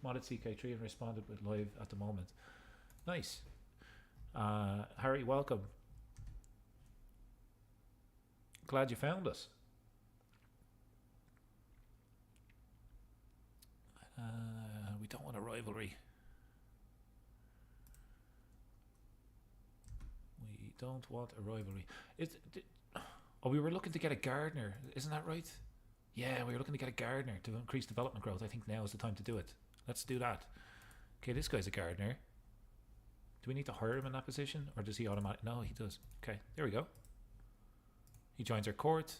Modded CK3 and responded with live at the moment. Nice. Harry, welcome. Glad you found us. We don't want a rivalry. We don't want a rivalry. We were looking to get a gardener. Isn't that right? Yeah, we were looking to get a gardener to increase development growth. I think now is the time to do it. Let's do that. Okay, this guy's a gardener. Do we need to hire him in that position? Or does he automatically? No, he does. Okay, there we go. He joins our court.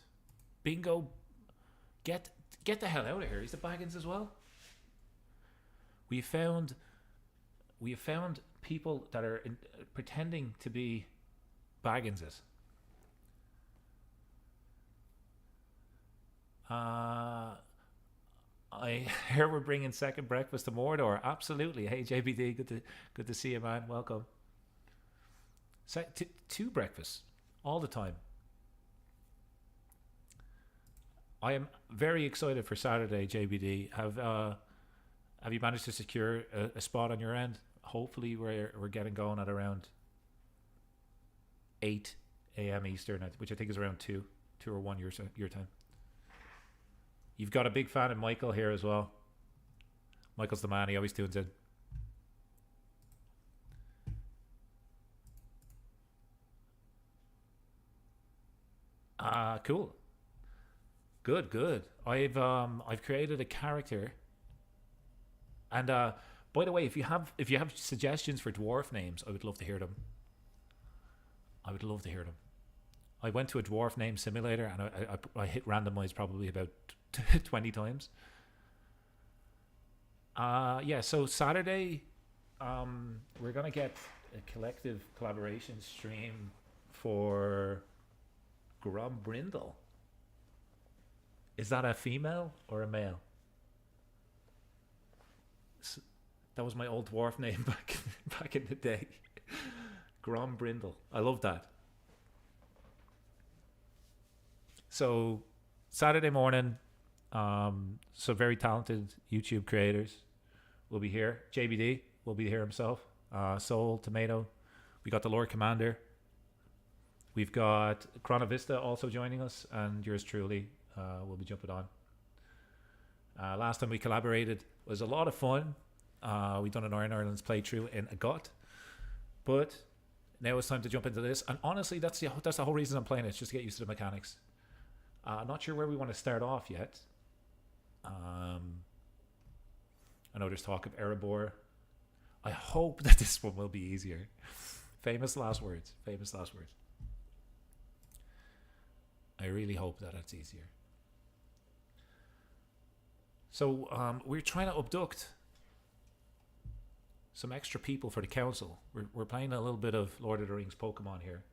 Bingo. Get the hell out of here. He's the Baggins as well. We have found people that are pretending to be Bagginses. I hear we're bringing second breakfast to Mordor. Absolutely. Hey JBD, good to see you, man. Welcome. Two breakfasts all the time. I am very excited for Saturday, JBD. Have you managed to secure a spot on your end? Hopefully we're getting going at around 8 a.m. Eastern, which I think is around 2 or 1 your time. You've got a big fan of Michael here as well. Michael's the man. He always tunes in. Cool. Good. I've created a character. And by the way, if you have suggestions for dwarf names, I would love to hear them. I went to a dwarf name simulator and I hit randomize probably about 20 times. Yeah, so Saturday, we're gonna get a collective collaboration stream for Grombrindle. Is that a female or a male? That was my old dwarf name back in the day. Grombrindle. I love that. So Saturday morning, some very talented YouTube creators will be here. JBD will be here himself. Soul, Tomato. We got the Lord Commander. We've got Chronovista also joining us, and yours truly will be jumping on. Last time we collaborated was a lot of fun. We done an Iron Islands playthrough in a gut, but now it's time to jump into this. And honestly, that's the whole reason I'm playing it. It's just to get used to the mechanics. Not sure where we want to start off yet. I know there's talk of Erebor. I hope that this one will be easier. Famous last words. Famous last words. I really hope that it's easier. So we're trying to abduct some extra people for the council. We're playing a little bit of Lord of the Rings Pokemon here.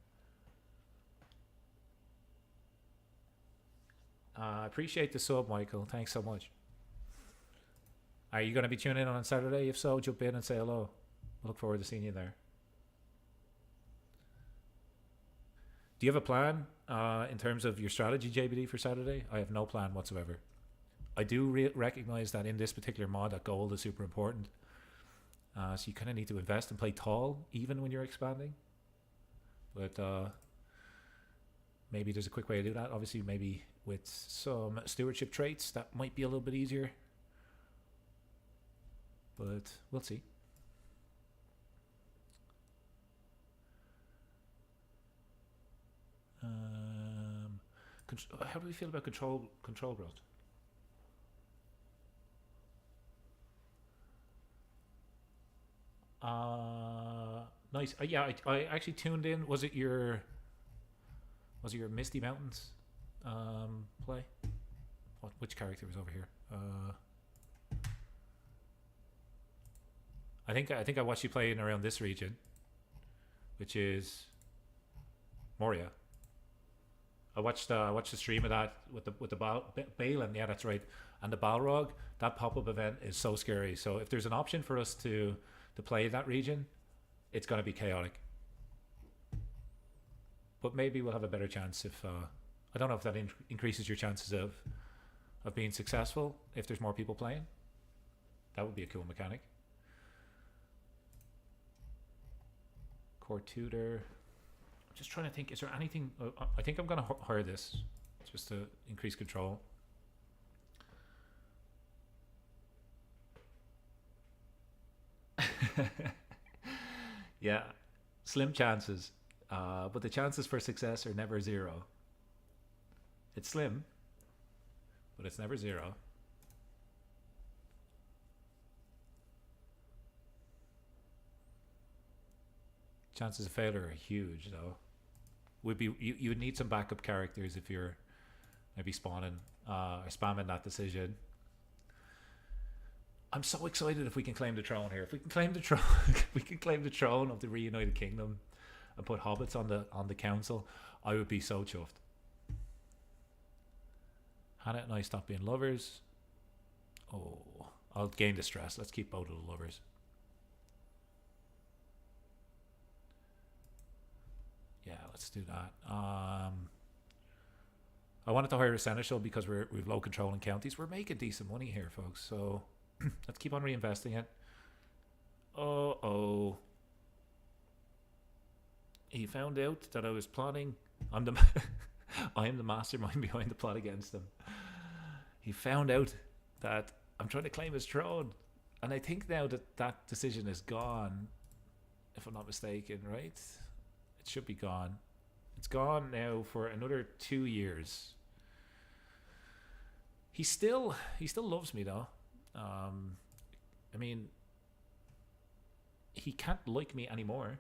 I appreciate the sub, Michael. Thanks so much. Are you going to be tuning in on Saturday? If so, jump in and say hello. I look forward to seeing you there. Do you have a plan in terms of your strategy, JBD, for Saturday? I have no plan whatsoever. I do recognize that in this particular mod, that gold is super important. So you kind of need to invest and play tall, even when you're expanding. But maybe there's a quick way to do that. Obviously, maybe with some stewardship traits, that might be a little bit easier. But we'll see. How do we feel about control growth? Nice. Yeah, I actually tuned in. Was it your Misty Mountains play? Which character was over here? I think I watched you play in around this region, which is Moria. I watched the stream of that with the Balin. Yeah, that's right. And the Balrog. That pop-up event is so scary. So if there's an option for us to play that region, it's going to be chaotic. But maybe we'll have a better chance if I don't know if that increases your chances of being successful if there's more people playing. That would be a cool mechanic. Core tutor. I'm just trying to think. Is there anything? I think I'm going to hire this just to increase control. Yeah, slim chances, but the chances for success are never zero. It's slim, but it's never zero. Chances of failure are huge, though. You would need some backup characters if you're maybe spawning or spamming that decision. I'm so excited if we can claim the throne here. If we can claim the throne, we can claim the throne of the reunited kingdom and put hobbits on the council. I would be so chuffed. Hannah and I stop being lovers. Oh, I'll gain distress. Let's keep both of the lovers. Yeah, let's do that. I wanted to hire a seneschal because we've low control in counties. We're making decent money here, folks. So let's keep on reinvesting it. Oh. He found out that I was plotting. I am the mastermind behind the plot against him. He found out that I'm trying to claim his throne. And I think now that decision is gone, if I'm not mistaken, right? It should be gone. It's gone now for another 2 years. He still loves me, though. I mean, he can't like me anymore.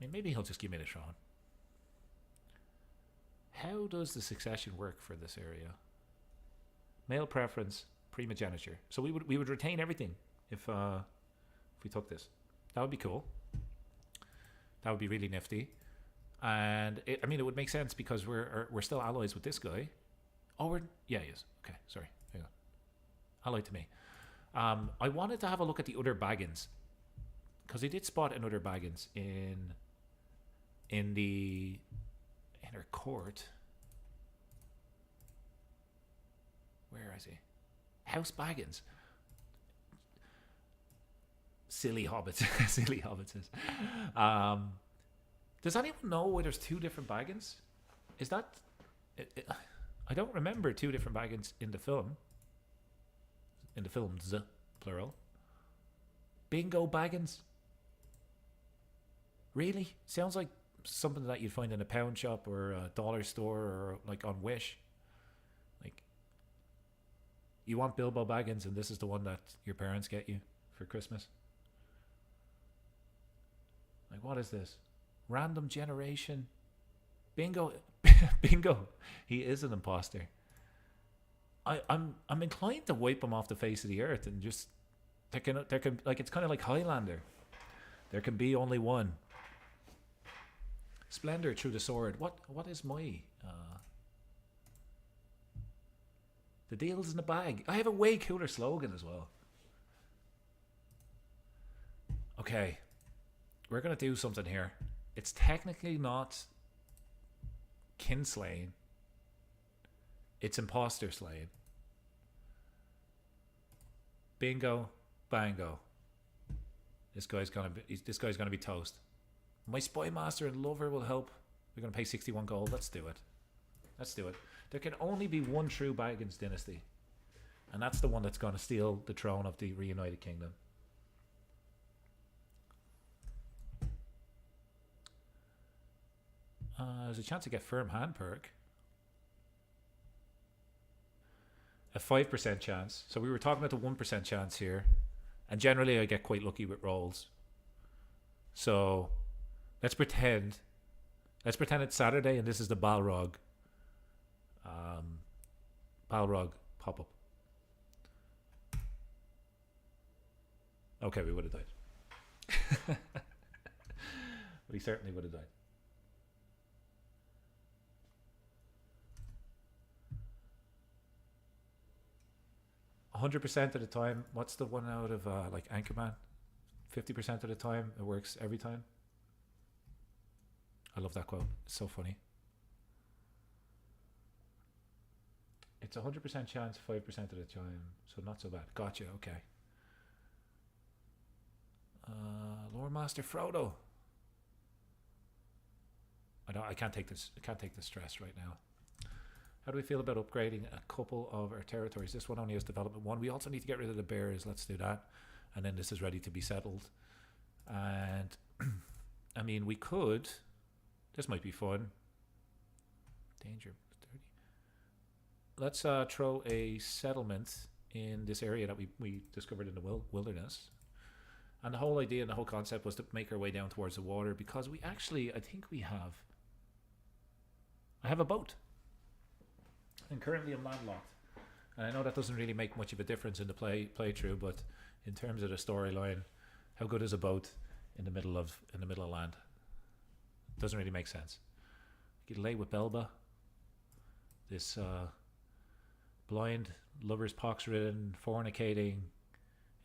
I mean, maybe he'll just give me the throne. How does the succession work for this area? Male preference, primogeniture. So we would retain everything if we took this. That would be cool. That would be really nifty. And I mean, it would make sense because we're still allies with this guy. Oh, yeah, he is. Okay, sorry. Hang on. Allied to me. I wanted to have a look at the other Baggins, because I did spot another Baggins in the inner court. Where is he? House Baggins. Silly hobbits. Silly hobbits. Does anyone know why there's two different Baggins? Is that... I don't remember two different Baggins in the film. In the films, plural. Bingo Baggins. Really? Sounds like something that you'd find in a pound shop or a dollar store or like on Wish. Like, you want Bilbo Baggins and this is the one that your parents get you for Christmas. Like, what is this? Random generation. Bingo. Bingo. He is an imposter. I'm inclined to wipe him off the face of the earth and just there can like, it's kind of like Highlander. There can be only one. Splendor through the sword. What is my the deal's in the bag. I have a way cooler slogan as well. Okay. We're gonna do something here. It's technically not kinslaying. It's imposter slaying. Bingo, bango. This guy's gonna be toast. My spy master and lover will help. We're gonna pay 61 gold. Let's do it. Let's do it. There can only be one true Baggins dynasty, and that's the one that's gonna steal the throne of the reunited kingdom. There's a chance to get firm hand perk. A 5% chance. So we were talking about the 1% chance here. And generally I get quite lucky with rolls. So let's pretend it's Saturday and this is the Balrog. Balrog pop-up. Okay, we would have died. We certainly would have died. 100% of the time. What's the one out of like Anchorman? 50% of the time it works every time. I love that quote. It's so funny. It's 100% chance 5% of the time, so not so bad. Gotcha. Okay. Lord Master Frodo. I can't take this. I can't take the stress right now. How do we feel about upgrading a couple of our territories? This one only has development 1. We also need to get rid of the bears. Let's do that. And then this is ready to be settled. And I mean, we could. This might be fun. Danger 30. Let's throw a settlement in this area that we discovered in the wilderness. And the whole idea and the whole concept was to make our way down towards the water, because we actually, I think I have a boat. And currently I'm landlocked. And I know that doesn't really make much of a difference in the playthrough, but in terms of the storyline, how good is a boat in the middle of land? Doesn't really make sense. You could lay with Belba, this blind, lover's pox ridden, fornicating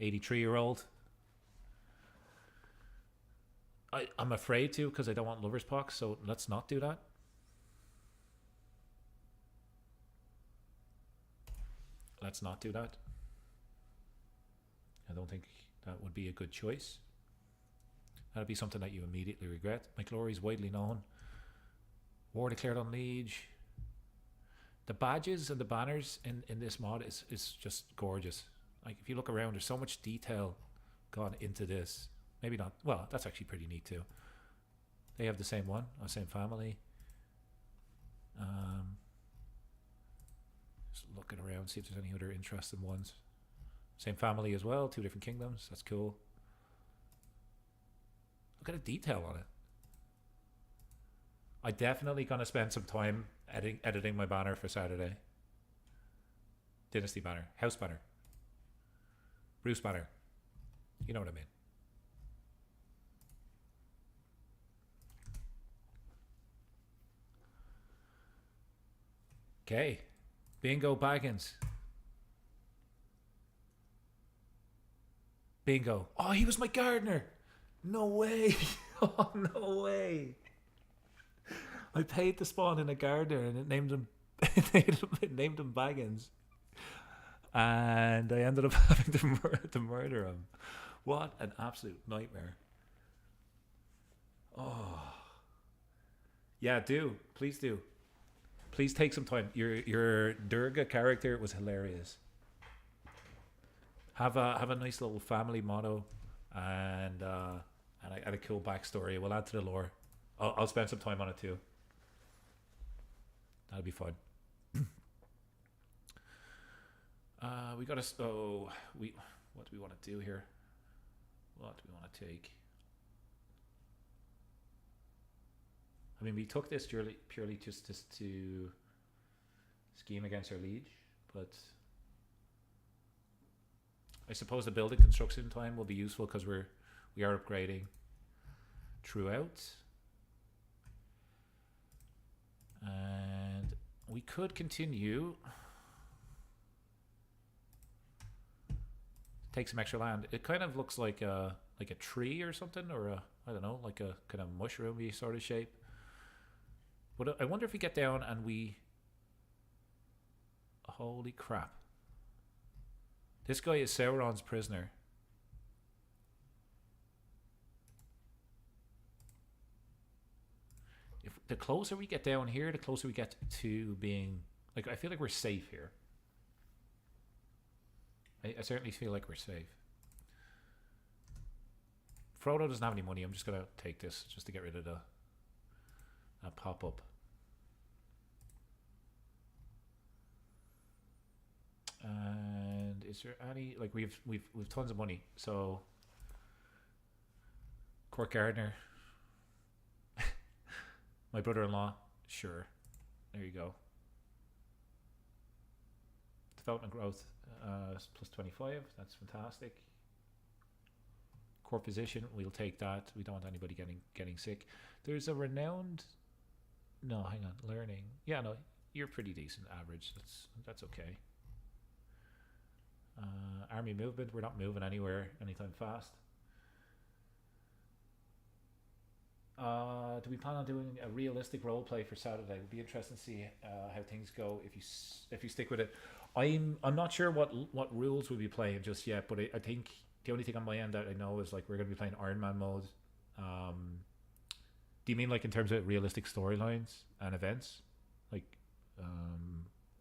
83-year-old. I'm afraid to, because I don't want lover's pox, so let's not do that. Let's not do that. I don't think that would be a good choice. That'd be something that you immediately regret. McLaurie is widely known. War declared on Liege. The badges and the banners in this mod is just gorgeous. Like, if you look around, there's so much detail gone into this. Maybe not. Well, that's actually pretty neat too. They have the same one, same family. Just looking around, see if there's any other interesting ones. Same family as well, 2 different kingdoms. That's cool. Look at the detail on it. I definitely gonna spend some time editing my banner for Saturday. Dynasty banner, house banner. Bruce Banner. You know what I mean. Okay. Bingo Baggins. Bingo. Oh, he was my gardener. No way. Oh, no way. I paid to spawn in a gardener and it named him it named him Baggins. And I ended up having to murder him. What an absolute nightmare. Oh. Yeah, do. Please do. Please take some time. Your Durga character was hilarious. Have a nice little family motto and a cool backstory. We'll add to the lore. I'll spend some time on it too. That'll be fun. We gotta. Oh, what do we want to do here? What do we want to take? I mean, we took this purely just to scheme against our liege, but I suppose the building construction time will be useful because we are upgrading throughout, and we could continue. Take some extra land. It kind of looks like a tree or something, or I don't know, like a kind of mushroomy sort of shape. But I wonder if we get down and we... Holy crap. This guy is Sauron's prisoner. If the closer we get down here, the closer we get to being... Like, I feel like we're safe here. I certainly feel like we're safe. Frodo doesn't have any money. I'm just going to take this just to get rid of that pop-up. And is there any... Like, we've tons of money. So... Court Gardener. My brother-in-law. Sure. There you go. Development growth. Plus 25. That's fantastic. Core position, we'll take that. We don't want anybody getting sick. There's a renowned... No, hang on. Learning. Yeah, no, you're pretty decent average. That's okay. Army movement, we're not moving anywhere anytime fast. Do we plan on doing a realistic role play for Saturday? It'll be interesting to see how things go if you stick with it. I'm not sure what rules we'll be playing just yet, but I think the only thing on my end that I know is like we're going to be playing Iron Man mode. Do you mean like in terms of realistic storylines and events, like,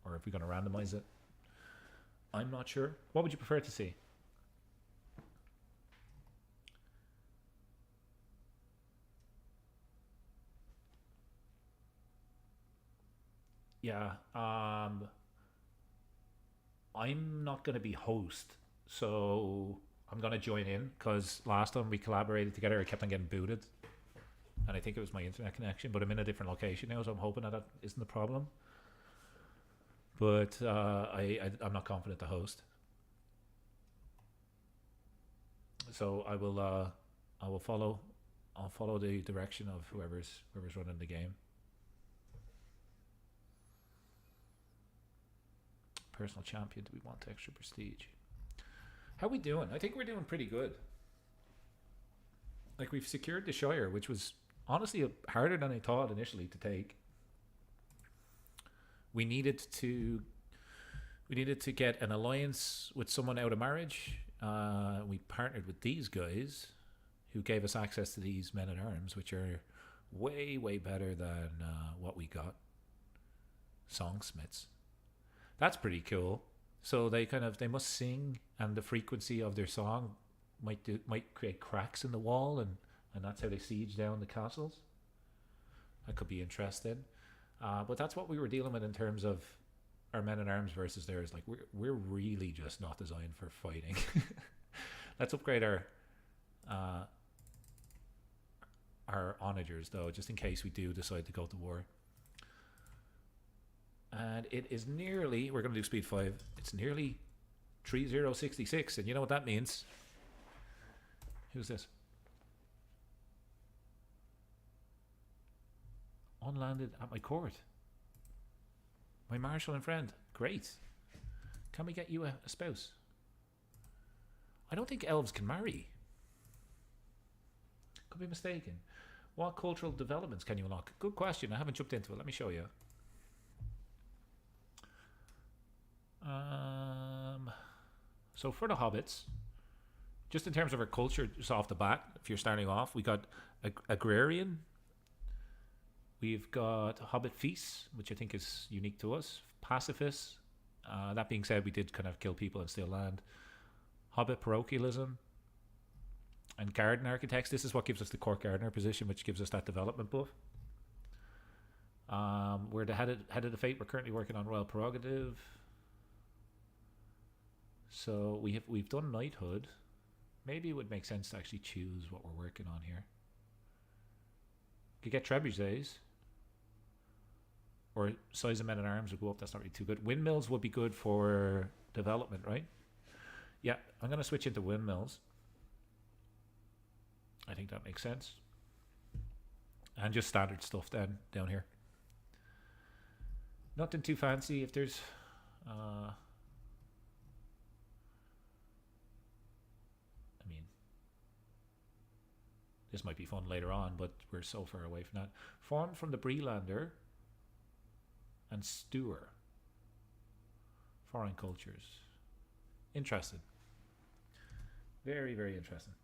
or if we're going to randomize it? I'm not sure. What would you prefer to see? Yeah. I'm not going to be host, so I'm going to join in because last time we collaborated together, I kept on getting booted. And I think it was my internet connection, but I'm in a different location now, so I'm hoping that isn't the problem. But I'm not confident to host. So I'll follow the direction of whoever's running the game. Personal champion, do we want extra prestige? How are we doing? I think we're doing pretty good. Like, we've secured the Shire, which was honestly harder than I thought initially to take. We needed to get an alliance with someone out of marriage. We partnered with these guys who gave us access to these men at arms, which are way better than what we got. Songsmiths. That's pretty cool. So they must sing, and the frequency of their song might create cracks in the wall, and that's how they siege down the castles. That could be interesting. But that's what we were dealing with in terms of our men at arms versus theirs. Like, we're really just not designed for fighting. Let's upgrade our onagers though, just in case we do decide to go to war. And it is nearly, we're going to do speed 5. It's nearly 3066, and you know what that means. Who's this? Unlanded at my court. My marshal and friend. Great. Can we get you a spouse? I don't think elves can marry. Could be mistaken. What cultural developments can you unlock? Good question. I haven't jumped into it. Let me show you. So for the Hobbits, just in terms of our culture, just off the bat, if you're starting off, we got agrarian. We've got Hobbit feasts, which I think is unique to us. Pacifists. That being said, we did kind of kill people and steal land. Hobbit parochialism. And garden architects. This is what gives us the court gardener position, which gives us that development buff. We're the head of the fate. We're currently working on royal prerogative. So we've done knighthood. Maybe it would make sense to actually choose what we're working on here. Could get trebuchets. Or size of men at arms would go up. That's not really too good. Windmills would be good for development, right? Yeah, I'm going to switch into windmills. I think that makes sense. And just standard stuff then down here. Nothing too fancy. If there's I mean, this might be fun later on, but we're so far away from that. Formed from the Breelander and Stewer. Foreign cultures. Interesting. Very, very interesting.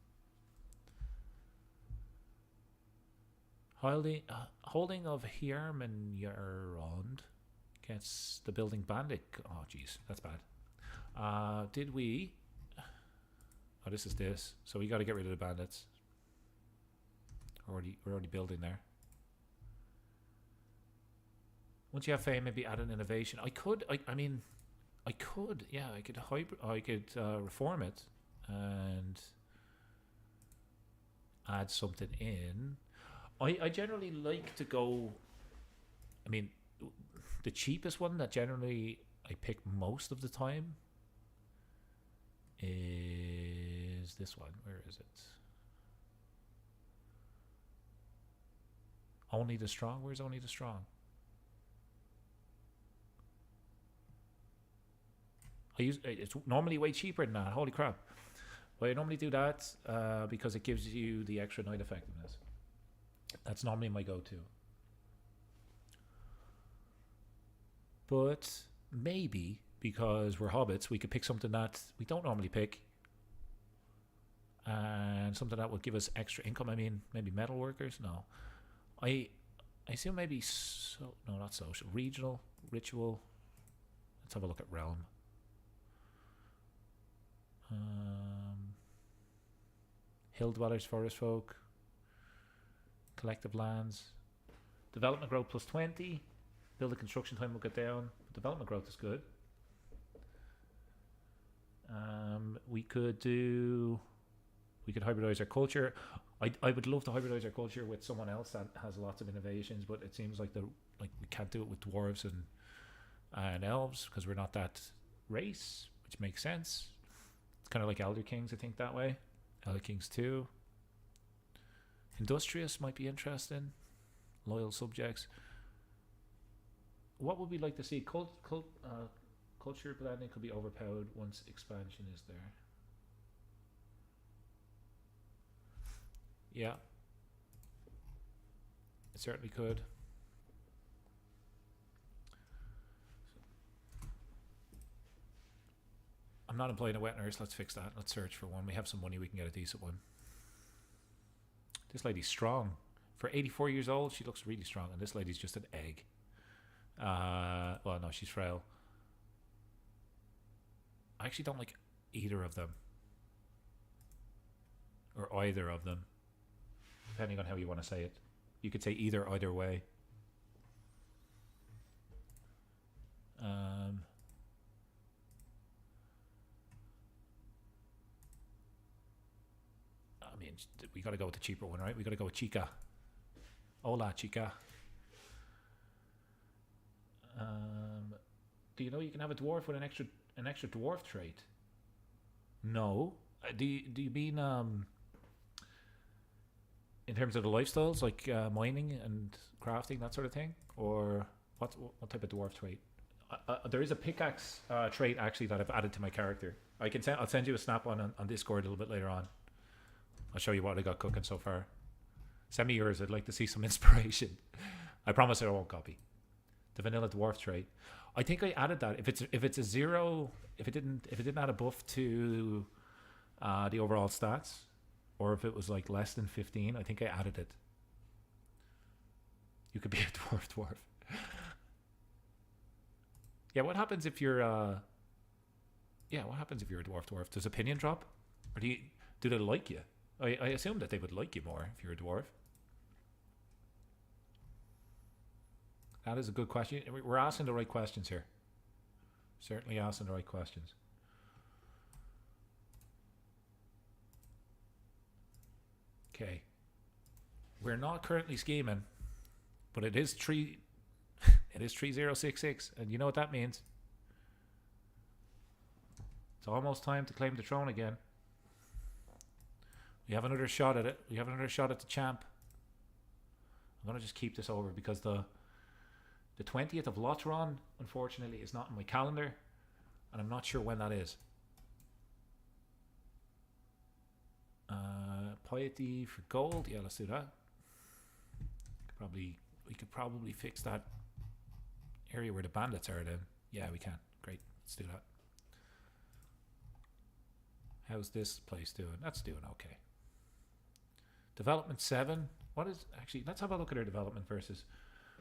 Holding of Hiermenjarond gets the building bandit. Oh, jeez, that's bad. Did we? Oh, this is this. So we got to get rid of the bandits. We're already building there. Once you have fame, maybe add an innovation. I could. Yeah, I could reform it and add something in. I generally like to go. I mean, the cheapest one that generally I pick most of the time is this one. Where is it? Only the strong. Where's only the strong? It's normally way cheaper than that. Holy crap! But I normally do that because it gives you the extra knight effectiveness. That's normally my go-to. But maybe because we're hobbits, we could pick something that we don't normally pick, and something that would give us extra income. I mean, maybe metal workers. No, I assume maybe no, not social. Regional, ritual. Let's have a look at realm. Hill dwellers, forest folk, collective lands, development growth plus 20. Build a construction time will get down. But development growth is good. We could hybridize our culture. I would love to hybridize our culture with someone else that has lots of innovations, but it seems like we can't do it with dwarves and elves because we're not that race, which makes sense. It's kind of like Elder Kings, I think, that way. Elder Kings 2. Industrious might be interesting. Loyal subjects. What would we like to see? Culture blending could be overpowered once expansion is there. Yeah. It certainly could. I'm not employing a wet nurse. Let's fix that. Let's search for one. We have some money. We can get a decent one. This lady's strong. For 84 years old, she looks really strong. And this lady's just an egg. Well, no, she's frail. I actually don't like either of them. Or either of them. Depending on how you want to say it. You could say either way. I mean, we got to go with the cheaper one, right? We got to go with Chica. Hola, Chica. Do you know you can have a dwarf with an extra dwarf trait? No. Do you mean in terms of the lifestyles, like mining and crafting, that sort of thing, or what type of dwarf trait? There is a pickaxe trait actually that I've added to my character. I'll send you a snap on Discord a little bit later on. I'll show you what I got cooking so far. Send me yours. I'd like to see some inspiration. I promise I won't copy the vanilla dwarf trait. I think I added that. If it's a 0, if it didn't add a buff to the overall stats, or if it was like less than 15, I think I added it. You could be a dwarf. Yeah, what happens if you're what happens if you're a dwarf? Does opinion drop? Or do they like you? I assume that they would like you more if you're a dwarf. That is a good question. We're asking the right questions here. Certainly asking the right questions. Okay. We're not currently scheming, but it is 3066, and you know what that means. It's almost time to claim the throne again. We have another shot at it. We have another shot at the champ. I'm going to just keep this over because the 20th of LotR, unfortunately, is not in my calendar, and I'm not sure when that is. Piety for gold. Yeah, let's do that. We could probably fix that area where the bandits are then. Yeah, we can. Great. Let's do that. How's this place doing? That's doing okay. Development 7. What is actually? Let's have a look at our development versus.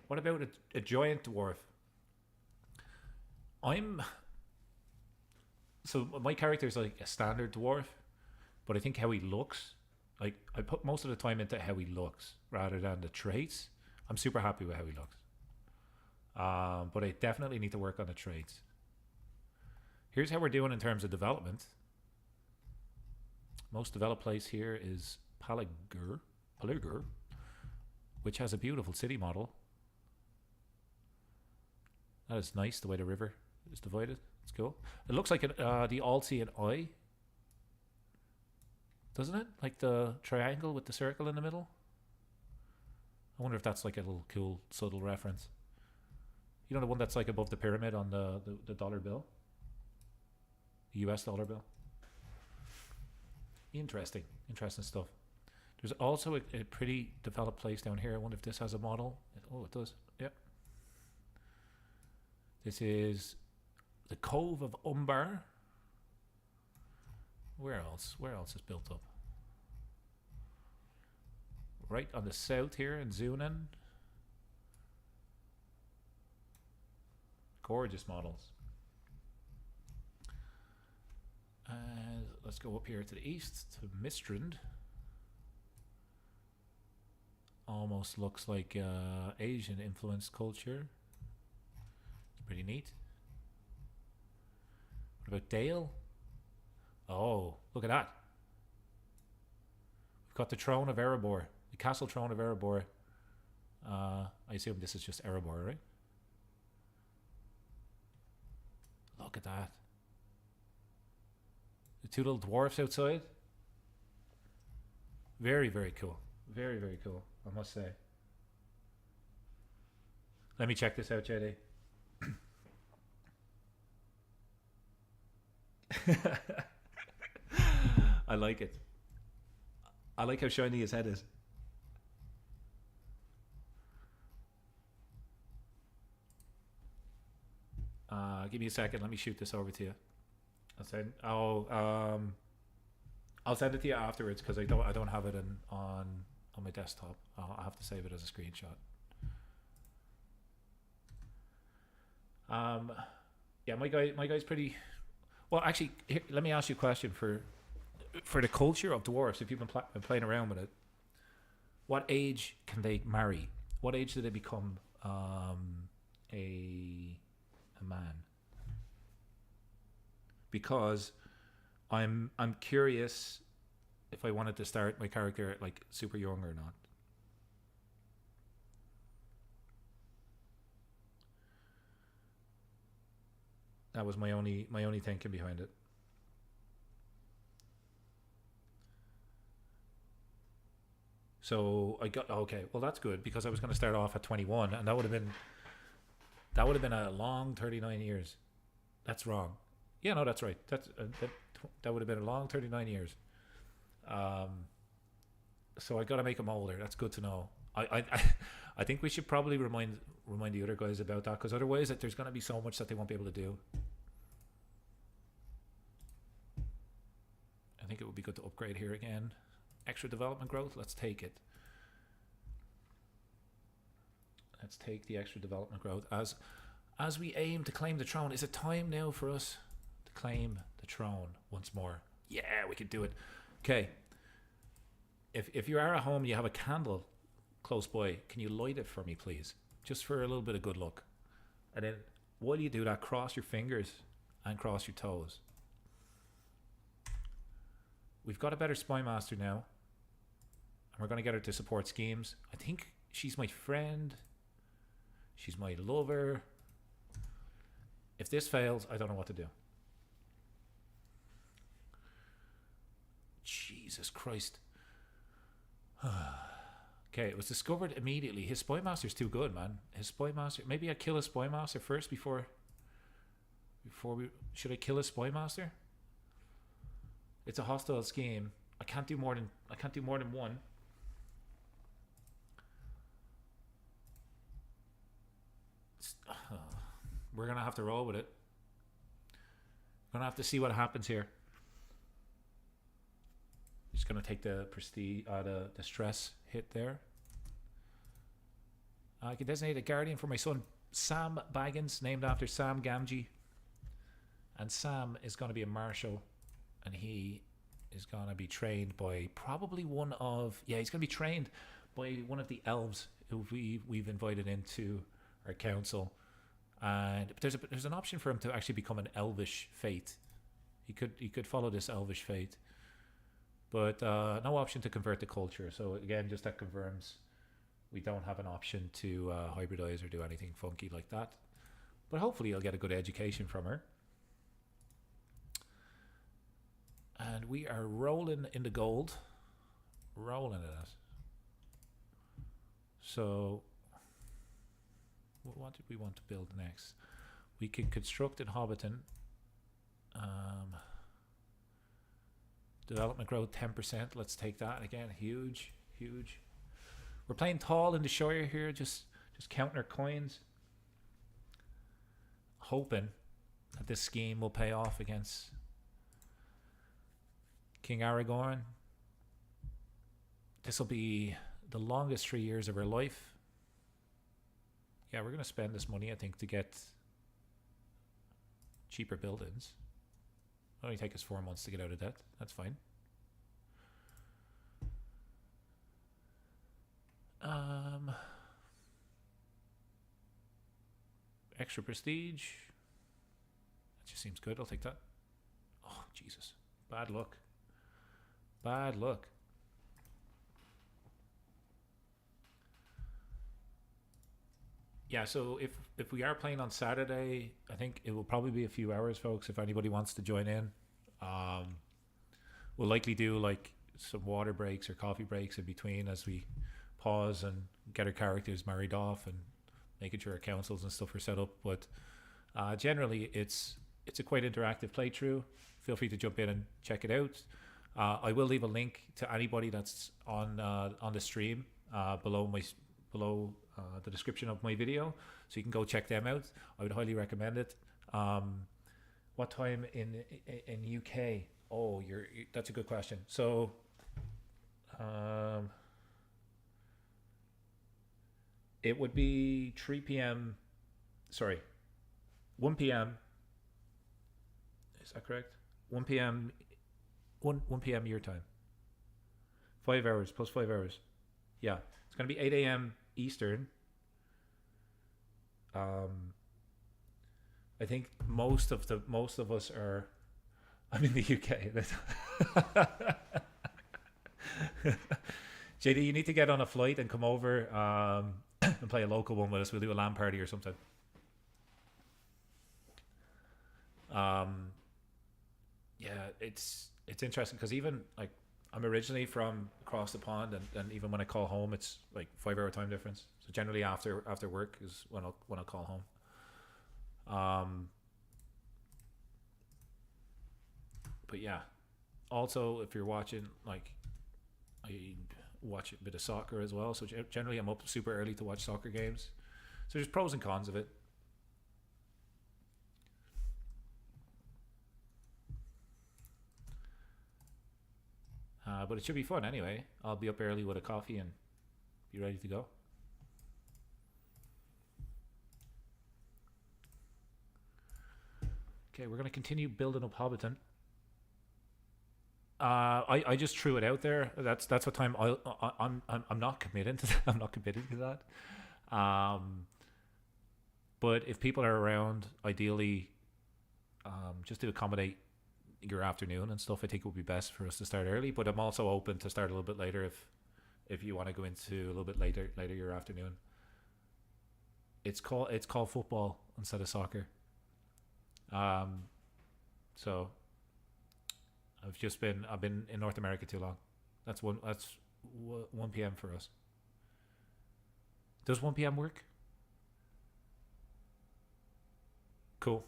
What about a giant dwarf? So my character is like a standard dwarf, but I think how he looks, like I put most of the time into how he looks rather than the traits. I'm super happy with how he looks. But I definitely need to work on the traits. Here's how we're doing in terms of development. Most developed place here is Paligur, which has a beautiful city model. That is nice, the way the river is divided. It's cool. It looks like the Alt-C and I. Doesn't it? Like the triangle with the circle in the middle. I wonder if that's like a little cool, subtle reference. You know the one that's like above the pyramid on the dollar bill? The US dollar bill. Interesting stuff. There's also a pretty developed place down here. I wonder if this has a model. Oh, it does. Yep. This is the Cove of Umbar. Where else? Where else is built up? Right on the south here in Zunan. Gorgeous models. Let's go up here to the east to Mistrand. Almost looks like Asian influenced culture. It's pretty neat. What about Dale? Oh, look at that. We've got the throne of Erebor. The castle throne of Erebor. I assume this is just Erebor, right? Look at that. The two little dwarfs outside. Very, very cool. Very, very cool, I must say. Let me check this out, JD. I like it. I like how shiny his head is. Give me a second. Let me shoot this over to you. I'll send it to you afterwards because I don't have it on my desktop. I'll have to save it as a screenshot. Yeah, my guy's pretty. Well, actually, here, let me ask you a question for the culture of dwarves. If you've been playing around with it, what age can they marry? What age do they become a man? Because I'm curious if I wanted to start my character like super young or not. That was my only thinking behind it. So I got okay. Well, that's good because I was going to start off at 21, and that would have been a long 39 years. That's wrong. Yeah, no, that's right. That would have been a long 39 years. Um, so I got to make them older. That's good to know. I think we should probably remind the other guys about that, because otherwise there's going to be so much that they won't be able to do. I think it would be good to upgrade here again. Extra development growth. Let's take it. Let's take the extra development growth as we aim to claim the throne. Is it time now for us to claim the throne once more? Yeah, we can do it. Okay. If you are at home and you have a candle close by, can you light it for me, please? Just for a little bit of good luck. And then while you do that, cross your fingers and cross your toes. We've got a better spy master now. And we're going to get her to support schemes. I think she's my friend. She's my lover. If this fails, I don't know what to do. Jesus Christ. Okay, it was discovered immediately. His spy master's too good, man. His spy master. Maybe I kill a spy master first before we. Should I kill a spy master? It's a hostile scheme. I can't do more than one. We're gonna have to roll with it. We're gonna have to see what happens here. Just gonna take the prestige, the stress hit there. I can designate a guardian for my son Sam Baggins, named after Sam Gamgee. And Sam is going to be a marshal, and he is going to be trained by probably he's going to be trained by one of the elves who we've invited into our council. And there's an option for him to actually become an elvish fate. He could follow this elvish fate, but no option to convert the culture. So again, just that confirms we don't have an option to hybridize or do anything funky like that. But hopefully I'll get a good education from her. And we are rolling in the gold. Rolling in it. So what did we want to build next? We can construct in Hobbiton. Development growth 10%. Let's take that again. Huge. We're playing tall in the Shire here, just counting our coins, hoping that this scheme will pay off against King Aragorn. This will be the longest 3 years of our life. Yeah, we're going to spend this money, I think, to get cheaper buildings. It'll only take us 4 months to get out of debt. That's fine. Extra prestige. That just seems good. I'll take that. Oh, Jesus. Bad luck. Yeah, so if we are playing on Saturday, I think it will probably be a few hours, folks, if anybody wants to join in. We'll likely do like some water breaks or coffee breaks in between as we pause and get our characters married off and making sure our councils and stuff are set up. But generally, it's a quite interactive playthrough. Feel free to jump in and check it out. I will leave a link to anybody that's on the stream below the description of my video, so you can go check them out. I would highly recommend it. What time in UK? Oh, that's a good question. So, it would be 3 p.m. Sorry, 1 p.m. Is that correct? 1 p.m. 1 p.m. your time. 5 hours plus 5 hours. Yeah, it's gonna be 8 a.m. Eastern. I think most of us are. I'm in the UK. JD, you need to get on a flight and come over and play a local one with us. We'll do a LAN party or something. Yeah, it's interesting because even like I'm originally from across the pond, and even when I call home, it's like 5 hour time difference. So generally after work is when I'll call home. But yeah, also if you're watching, like, I watch a bit of soccer as well. So generally I'm up super early to watch soccer games. So there's pros and cons of it. But it should be fun anyway. I'll be up early with a coffee and be ready to go. Okay, we're gonna continue building up Hobbiton. I just threw it out there. That's what time I'm not committing to that. I'm not committed to that. But if people are around, ideally, just to accommodate your afternoon and stuff, I think it would be best for us to start early. But I'm also open to start a little bit later if you want to go into a little bit later your afternoon. It's called football instead of soccer. So I've been in North America too long. That's 1 p.m. for us. Does 1 p.m. work? Cool.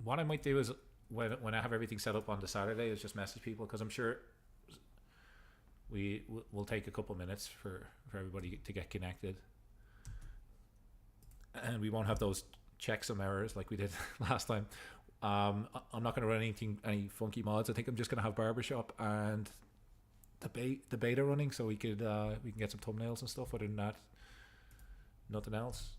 What I might do is when I have everything set up on the Saturday is just message people, because I'm sure we'll take a couple minutes for everybody to get connected, and we won't have those checksum errors like we did last time. I'm not going to run any funky mods. I think I'm just going to have barbershop and the beta running, so we can get some thumbnails and stuff. Other than that, nothing else.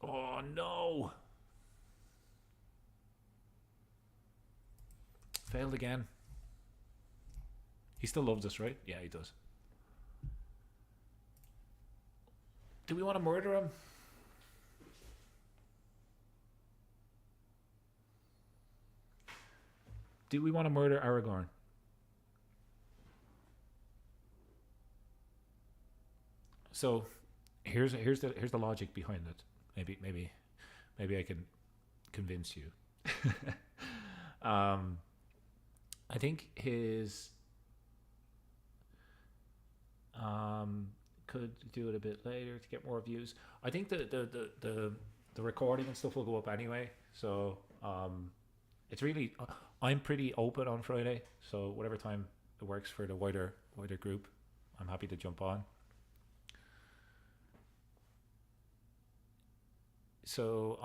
Oh no! Failed again. He still loves us, right? Yeah, he does. Do we want to murder him? Do we want to murder Aragorn? So here's the logic behind it. Maybe I can convince you. I think his could do it a bit later to get more views. I think the recording and stuff will go up anyway. So it's really I'm pretty open on Friday. So whatever time it works for the wider group, I'm happy to jump on. So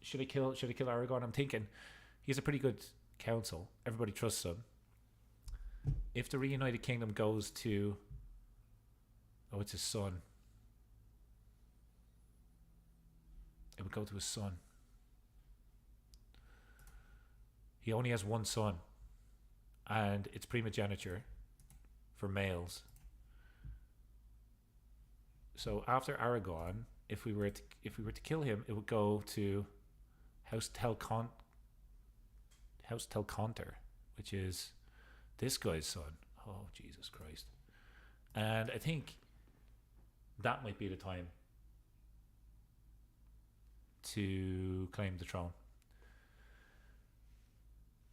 should I kill Aragorn? I'm thinking he's a pretty good council. Everybody trusts him. If the reunited kingdom goes to, it's his son. It would go to his son. He only has one son, and it's primogeniture for males. So after Aragorn, if we were to kill him, it would go to House Telconter, which is this guy's son. Oh, Jesus Christ. And I think that might be the time to claim the throne.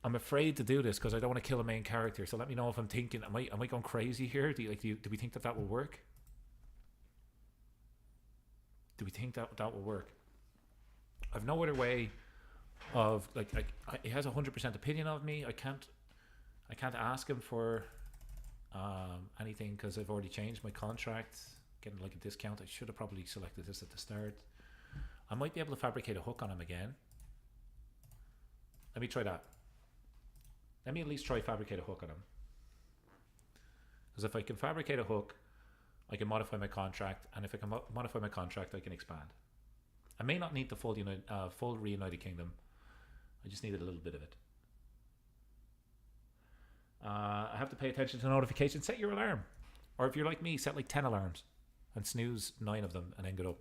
I'm afraid to do this because I don't want to kill a main character. So let me know if I'm thinking, am I going crazy here? Do we think that will work? Do we think that will work? I've no other way of he has 100% opinion of me. I can't ask him for anything because I've already changed my contract, getting like a discount. I should have probably selected this at the start. I might be able to fabricate a hook on him again. Let me try that. Let me at least try fabricate a hook on him. Because if I can fabricate a hook, I can modify my contract, and if I can modify my contract, I can expand. I may not need the full reunited kingdom. I just needed a little bit of it. I have to pay attention to notifications. Set your alarm. Or if you're like me, set like 10 alarms and snooze 9 of them and then get up.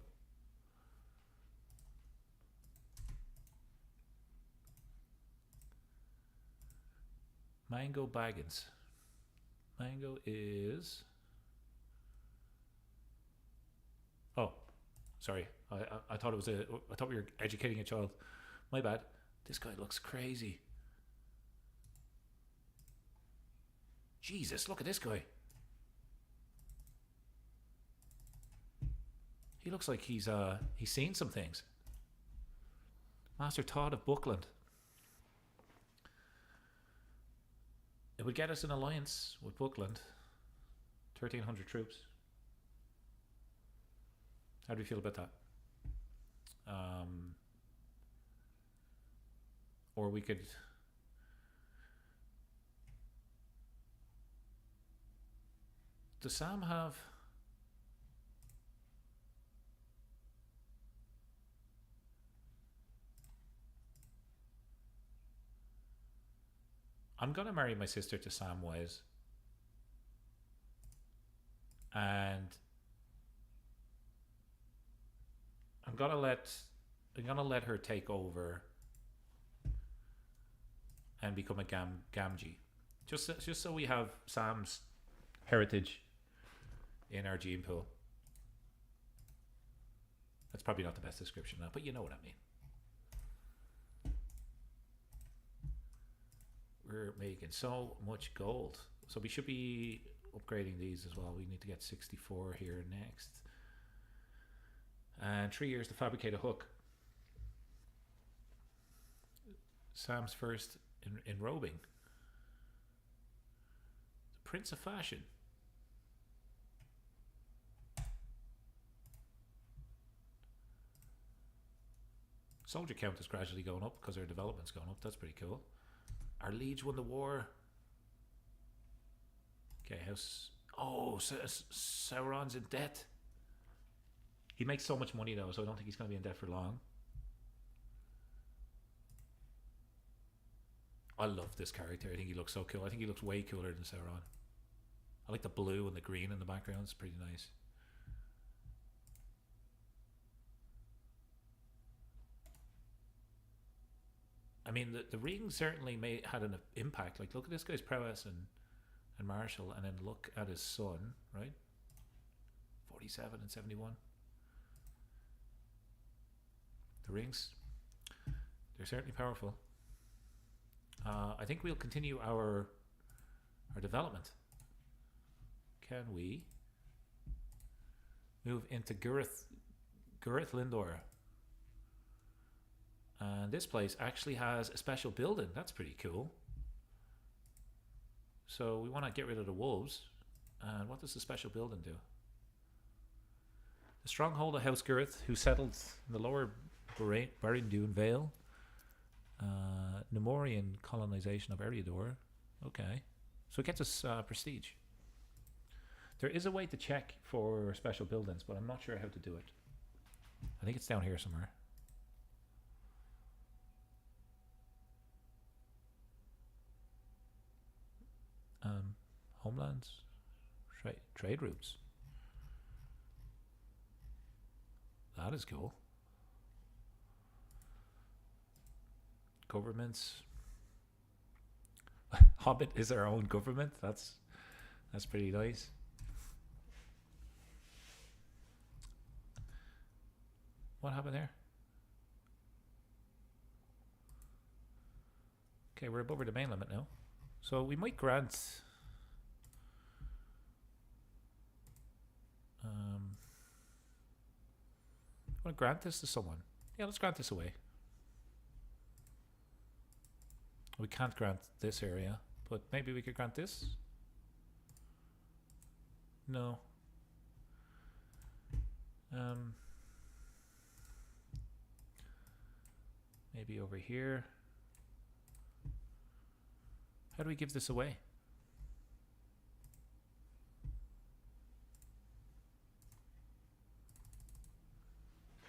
Mango Baggins. Mango is... Oh, Sorry, I thought it was I thought we were educating a child. My bad. This guy looks crazy. Jesus, look at this guy. He looks like he's seen some things. Master Todd of Buckland. It would get us an alliance with Buckland. 1,300 troops. How do you feel about that? Or we could... Does Sam have... I'm going to marry my sister to Samwise. And I'm gonna let her take over and become a Gamgee. Just so we have Sam's heritage in our gene pool. That's probably not the best description now, but you know what I mean. We're making so much gold. So we should be upgrading these as well. We need to get 64 here next. And 3 years to fabricate a hook. Sam's first in robing. The Prince of Fashion. Soldier count is gradually going up because our development's going up. That's pretty cool. Our liege won the war. Okay, how's... Oh, Sauron's in debt. He makes so much money though, so I don't think he's going to be in debt for long. I love this character. I think he looks so cool. I think he looks way cooler than Sauron. I like the blue and the green in the background. It's pretty nice. I mean, the ring certainly had an impact. Like, look at this guy's prowess and martial, and then look at his son, right? 47 and 71. The rings, they're certainly powerful. I think we'll continue our development. Can we move into Gurith Lindor? And this place actually has a special building. That's pretty cool. So we want to get rid of the wolves. And what does the special building do? The stronghold of House Gurith, who settled in the lower Barindune Vale. Nemorian colonization of Eriador. Okay. So it gets us prestige. There is a way to check for special buildings, but I'm not sure how to do it. I think it's down here somewhere. Homelands, trade routes. That is cool. Governments. Hobbit is our own government. That's pretty nice. What happened there? Okay, we're above the domain limit now. So we might grant... want to grant this to someone? Yeah, let's grant this away. We can't grant this area, but maybe we could grant this? No. Maybe over here. How do we give this away?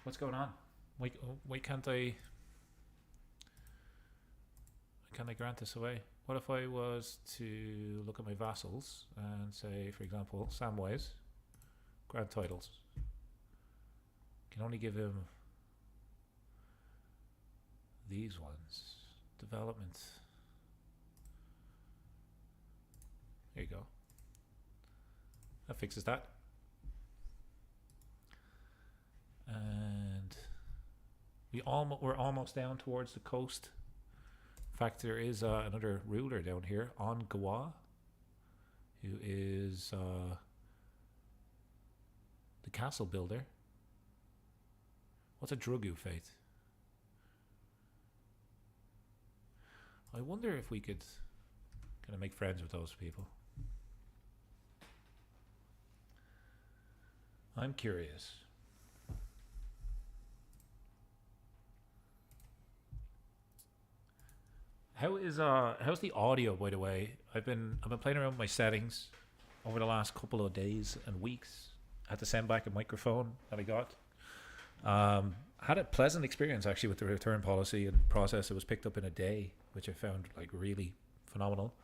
What's going on? Why can't I grant this away? What if I was to look at my vassals and say, for example, Samwise, grant titles. Can only give him these ones. Development. There you go. That fixes that. And we're almost down towards the coast. In fact, there is another ruler down here on Gawa, who is the castle builder. What's a Drugu faith? I wonder if we could kind of make friends with those people. I'm curious. How's the audio, by the way? I've been playing around with my settings over the last couple of days and weeks. I had to send back a microphone that I got. Had a pleasant experience actually with the return policy and process. It was picked up in a day, which I found like really phenomenal.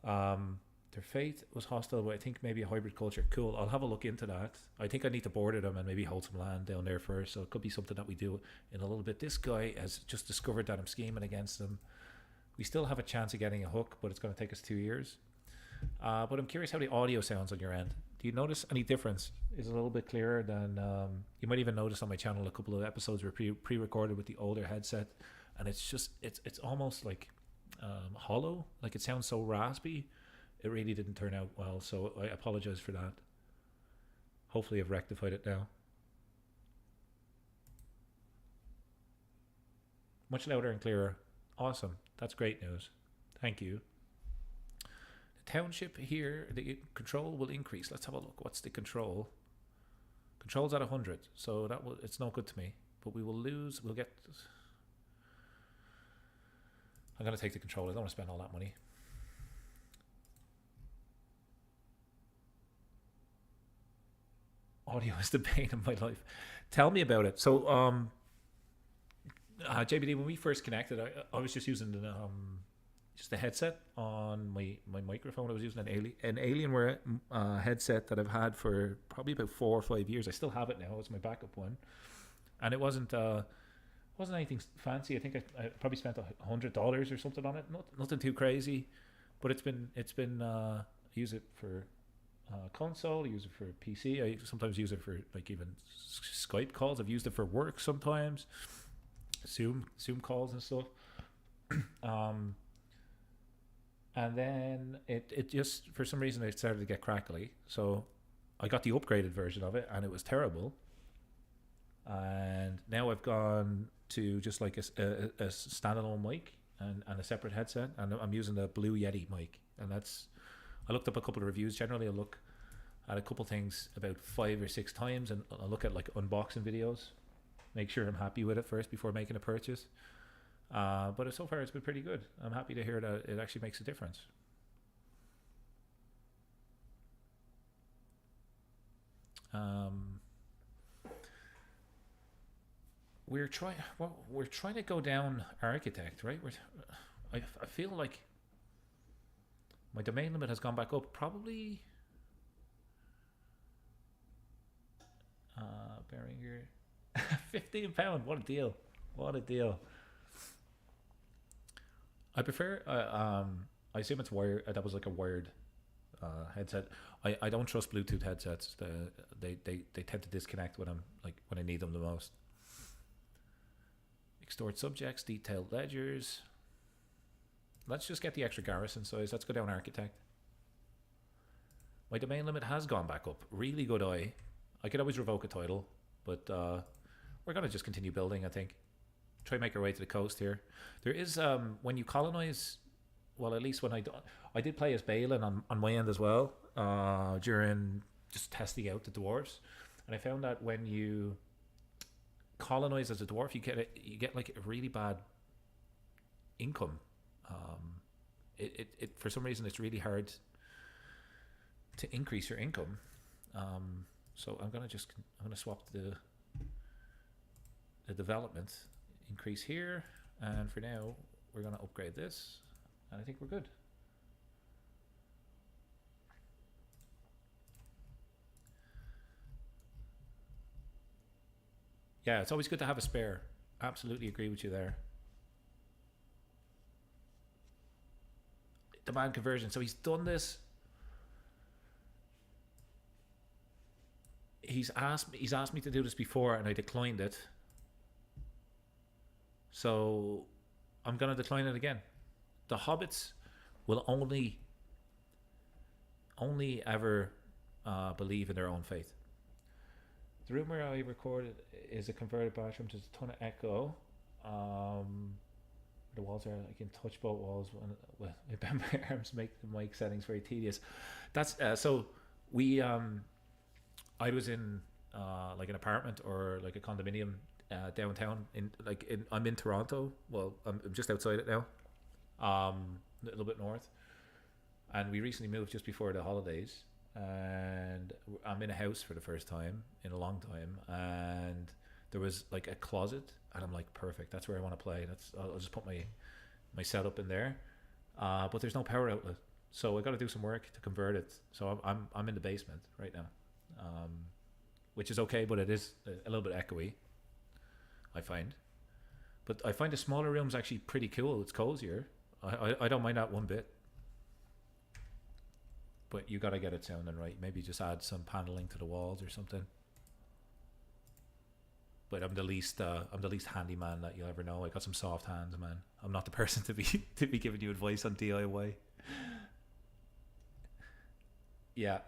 Their faith was hostile, but I think maybe a hybrid culture. Cool. I'll have a look into that. I think I need to border them and maybe hold some land down there first. So it could be something that we do in a little bit. This guy has just discovered that I'm scheming against him. We still have a chance of getting a hook, but it's going to take us 2 years. But I'm curious how the audio sounds on your end. Do you notice any difference? Is it a little bit clearer than you might even notice on my channel? A couple of episodes were pre-recorded with the older headset, and it's just it's almost like hollow. Like it sounds so raspy. It really didn't turn out well, so I apologize for that. Hopefully I've rectified it now. Much louder and clearer. Awesome. That's great news. Thank you. The township here, the control will increase. Let's have a look. What's the control? Control's at 100, so it's no good to me. But we will lose. We'll get. I'm going to take the control. I don't want to spend all that money. Audio is the pain of my life. Tell me about it. So, JBD, when we first connected, I was just using just the headset on my microphone. I was using an Alienware headset that I've had for probably about 4 or 5 years. I still have it now. It's my backup one, and it wasn't anything fancy. I think I probably spent $100 or something on it. Nothing too crazy, but it's been I use it for console. I use it for PC. I sometimes use it for like even Skype calls. I've used it for work sometimes. Zoom calls and stuff. And then it just, for some reason, it started to get crackly. So I got the upgraded version of it, and it was terrible. And now I've gone to just like a standalone mic and a separate headset, and I'm using the Blue Yeti mic. And I looked up a couple of reviews. Generally, I look at a couple things about 5 or 6 times, and I look at like unboxing videos. Make sure I'm happy with it first before making a purchase. But so far it's been pretty good. I'm happy to hear that it actually makes a difference. We're trying to go down architect, right? I feel like my domain limit has gone back up. Probably Beringer. £15. What a deal. What a deal. I prefer I assume it's wired. That was like a wired headset. I don't trust Bluetooth headsets. They tend to disconnect when I need them the most. Extort subjects, detailed ledgers. Let's just get the extra garrison size. Let's go down architect. My domain limit has gone back up. Really good eye. I could always revoke a title, but we're going to just continue building, I think. Try and make our way to the coast here. There is, when you colonize, well, at least when I did play as Balin on my end as well, during just testing out the dwarves. And I found that when you colonize as a dwarf, you get like a really bad income. It for some reason, it's really hard to increase your income. So I'm gonna swap the development, increase here, and for now we're gonna upgrade this, and I think we're good. Yeah, it's always good to have a spare. Absolutely agree with you there. Demand conversion. So he's done this. he's asked me to do this before, and I declined it. So I'm gonna decline it again. The Hobbits will only ever believe in their own faith. The rumor I recorded is a converted bathroom. There's a ton of echo. The walls are, I can touch both walls with my arms, make the mic settings very tedious. That's so we I was in like an apartment or like a condominium downtown I'm in Toronto. Well, I'm just outside it now, a little bit north, and we recently moved just before the holidays, and I'm in a house for the first time in a long time, and there was like a closet, and I'm like, perfect, that's where I want to play. I'll just put my setup in there, but there's no power outlet, so I got to do some work to convert it. So I'm in the basement right now, which is okay, but it is a little bit echoey, I find. But I find the smaller rooms actually pretty cool. It's cozier. I don't mind that one bit. But you got to get it sounding right. Maybe just add some paneling to the walls or something. But I'm the least handyman that you'll ever know. I got some soft hands, man. I'm not the person to be giving you advice on DIY. Yeah.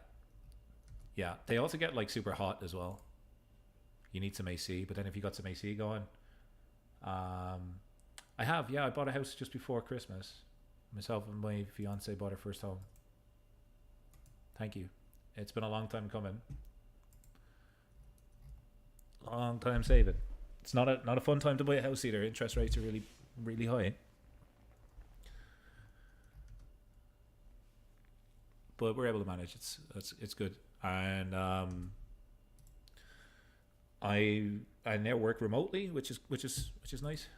They also get like super hot as well. You need some AC, but then if you got some AC going, I bought a house just before Christmas. Myself and my fiance bought our first home. Thank you. It's been a long time coming. Long time saving. It's not a fun time to buy a house either. Interest rates are really, really high. But we're able to manage. It's good. And I now work remotely, which is nice.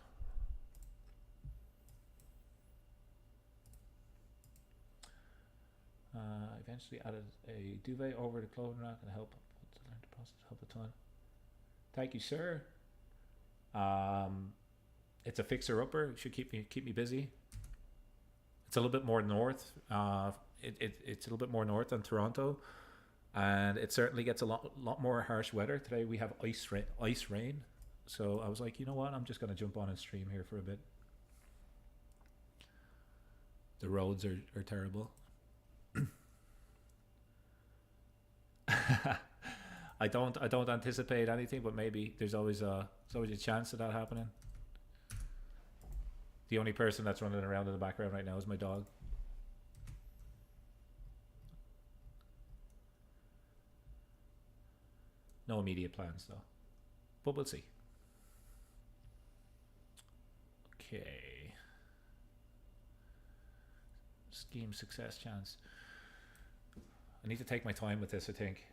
Eventually added a duvet over the clothing rack and help the process help a ton. Thank you, sir. It's a fixer upper. It should keep me busy. It's a little bit more north. It's a little bit more north than Toronto, and it certainly gets a lot more harsh weather. Today we have ice rain. So I was like, you know what? I'm just gonna jump on and stream here for a bit. The roads are terrible. I don't anticipate anything, but maybe there's always a chance of that happening. The only person that's running around in the background right now is my dog. No immediate plans though, but we'll see. Okay. Scheme success chance. I need to take my time with this, I think.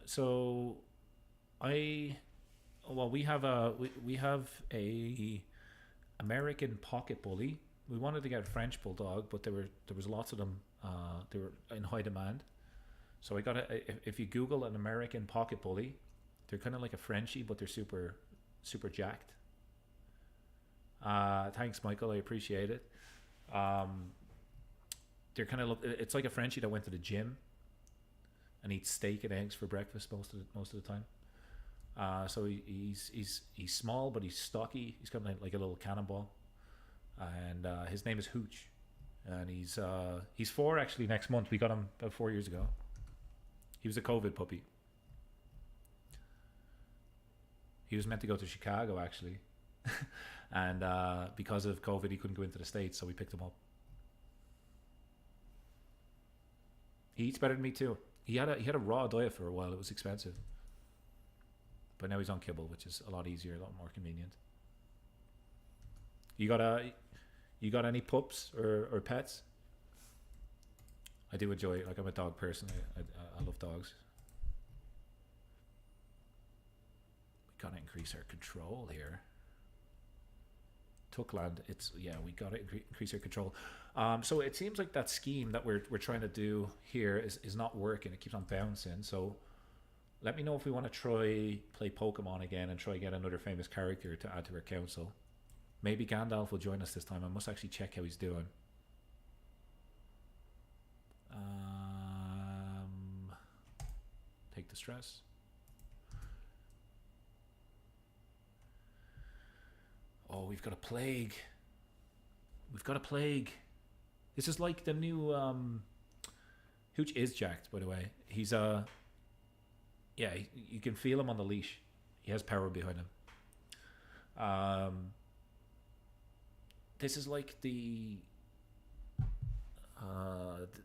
So we have a American pocket bully. We wanted to get a French bulldog, but there was lots of them. They were in high demand. So I got if you Google an American pocket bully, they're kind of like a Frenchie, but they're super jacked. Thanks, Michael. I appreciate it. They're kind of it's like a Frenchie that went to the gym and eats steak and eggs for breakfast most of the time. So he's small, but he's stocky. He's kind of like a little cannonball, and his name is Hooch, and he's 4 actually next month. We got him about 4 years ago. He was a COVID puppy. He was meant to go to Chicago actually. And because of COVID, he couldn't go into the States, so we picked him up. He eats better than me too. He had a raw diet for a while. It was expensive, but now he's on kibble, which is a lot easier, a lot more convenient. You got any pups or pets? I do enjoy it. Like, I'm a dog person. I love dogs. We gotta increase our control here. Tuckland, we gotta increase our control. So it seems like that scheme that we're trying to do here is not working. It keeps on bouncing. So let me know if we want to try play Pokemon again and try get another famous character to add to our council. Maybe Gandalf will join us this time. I must actually check how he's doing. Take the stress. Oh, we've got a plague. We've got a plague. This is like the new Hooch is jacked, by the way. He's yeah, you can feel him on the leash. He has power behind him. This is like the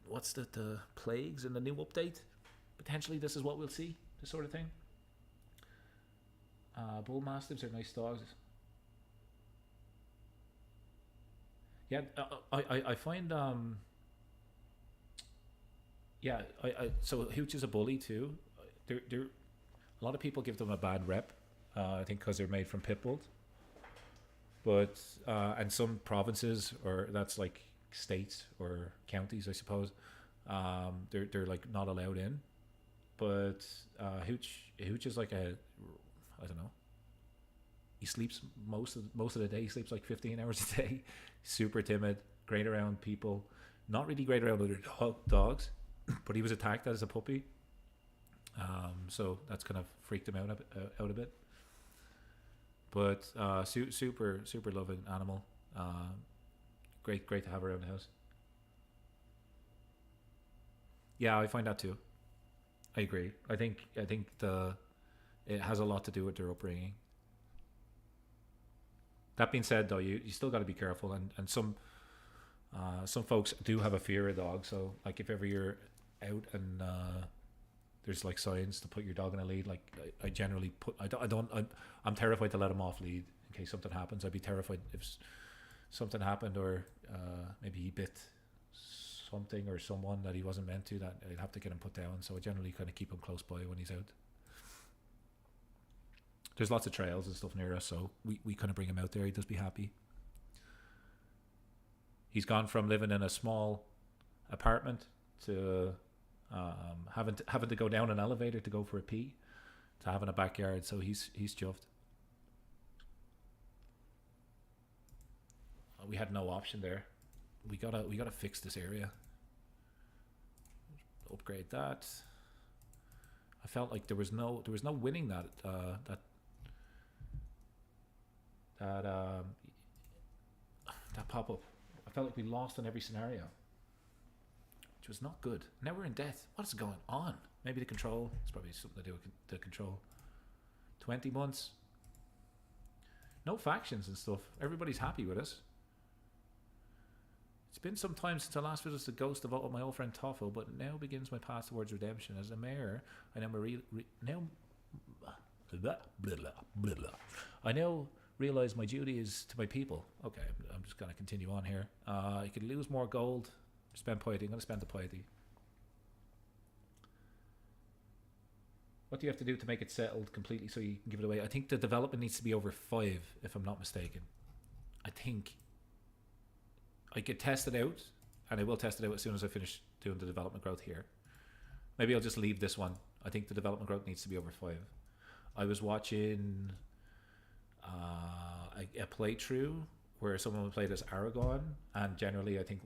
what's the plagues in the new update? Potentially this is what we'll see, this sort of thing. Bull mastiffs are nice dogs. Yeah, I find yeah, so Hooch is a bully too. They're a lot of people give them a bad rep. I think because they're made from pit bulls. But and some provinces, or that's like states or counties, I suppose, they're like not allowed in. But Hooch is like a, I don't know. He sleeps most of the day. He sleeps like 15 hours a day. Super timid, great around people, not really great around other dogs. But he was attacked as a puppy, so that's kind of freaked him out a bit. But super loving animal. Great to have around the house. Yeah, I find that too. I agree. I think it has a lot to do with their upbringing. That being said, though, you still got to be careful, and some folks do have a fear of dogs. So like if ever you're out and there's like signs to put your dog in a lead, like I generally put, I'm terrified to let him off lead in case something happens. I'd be terrified if something happened, or maybe he bit something or someone that he wasn't meant to, that I'd have to get him put down. So I generally kind of keep him close by when he's out. There's lots of trails and stuff near us, so we kind of bring him out there. He does be happy. He's gone from living in a small apartment to having to go down an elevator to go for a pee, to having a backyard. So he's chuffed. We had no option there. We gotta fix this area. Upgrade that. I felt like there was no winning that pop up. I felt like we lost in every scenario, which was not good. Now we're in death. What is going on? Maybe the control. It's probably something to do with the control. 20 months. No factions and stuff. Everybody's happy with us. It's been some time since I last visited the ghost of my old friend Toffo, but now begins my path towards redemption. As a mayor, I now realize my duty is to my people. Okay, I'm just going to continue on here. I could lose more gold. Spend piety. I'm going to spend the piety. What do you have to do to make it settled completely so you can give it away? I think the development needs to be over 5, if I'm not mistaken. I think I could test it out, and I will test it out as soon as I finish doing the development growth here. Maybe I'll just leave this one. I think the development growth needs to be over 5. I was watching a playthrough where someone played as Aragon, and generally I think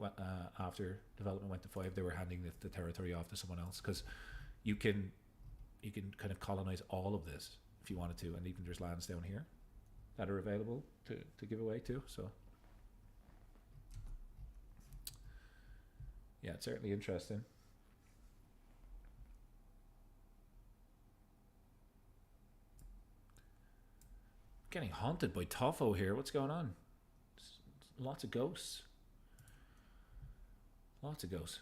after development went to 5, they were handing the territory off to someone else, because you can kind of colonize all of this if you wanted to, and even there's lands down here that are available to give away too. So yeah, it's certainly interesting. Getting haunted by Toffo here. What's going on? Lots of ghosts. Lots of ghosts.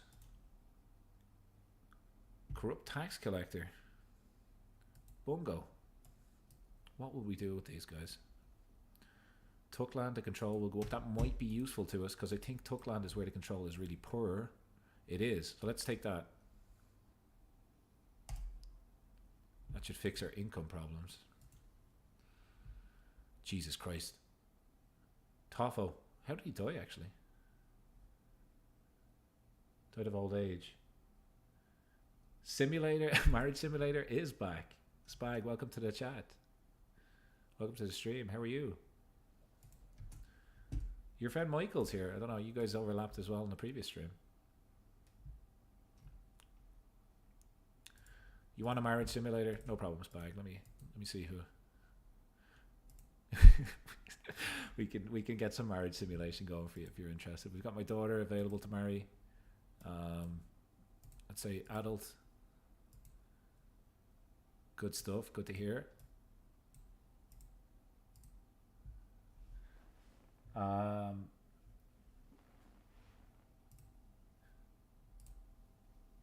Corrupt tax collector. Bungo. What will we do with these guys? Tuckland, the control will go up. That might be useful to us, because I think Tuckland is where the control is really poor. It is. So let's take that. That should fix our income problems. Jesus Christ. Toffo. How did he die, actually? Died of old age. Simulator, Marriage Simulator is back. Spag, welcome to the chat. Welcome to the stream. How are you? Your friend Michael's here. I don't know. You guys overlapped as well in the previous stream. You want a marriage simulator? No problem, Spag. Let me see who. we can get some marriage simulation going for you if you're interested. We've got my daughter available to marry. Let's say adult. Good stuff. Good to hear.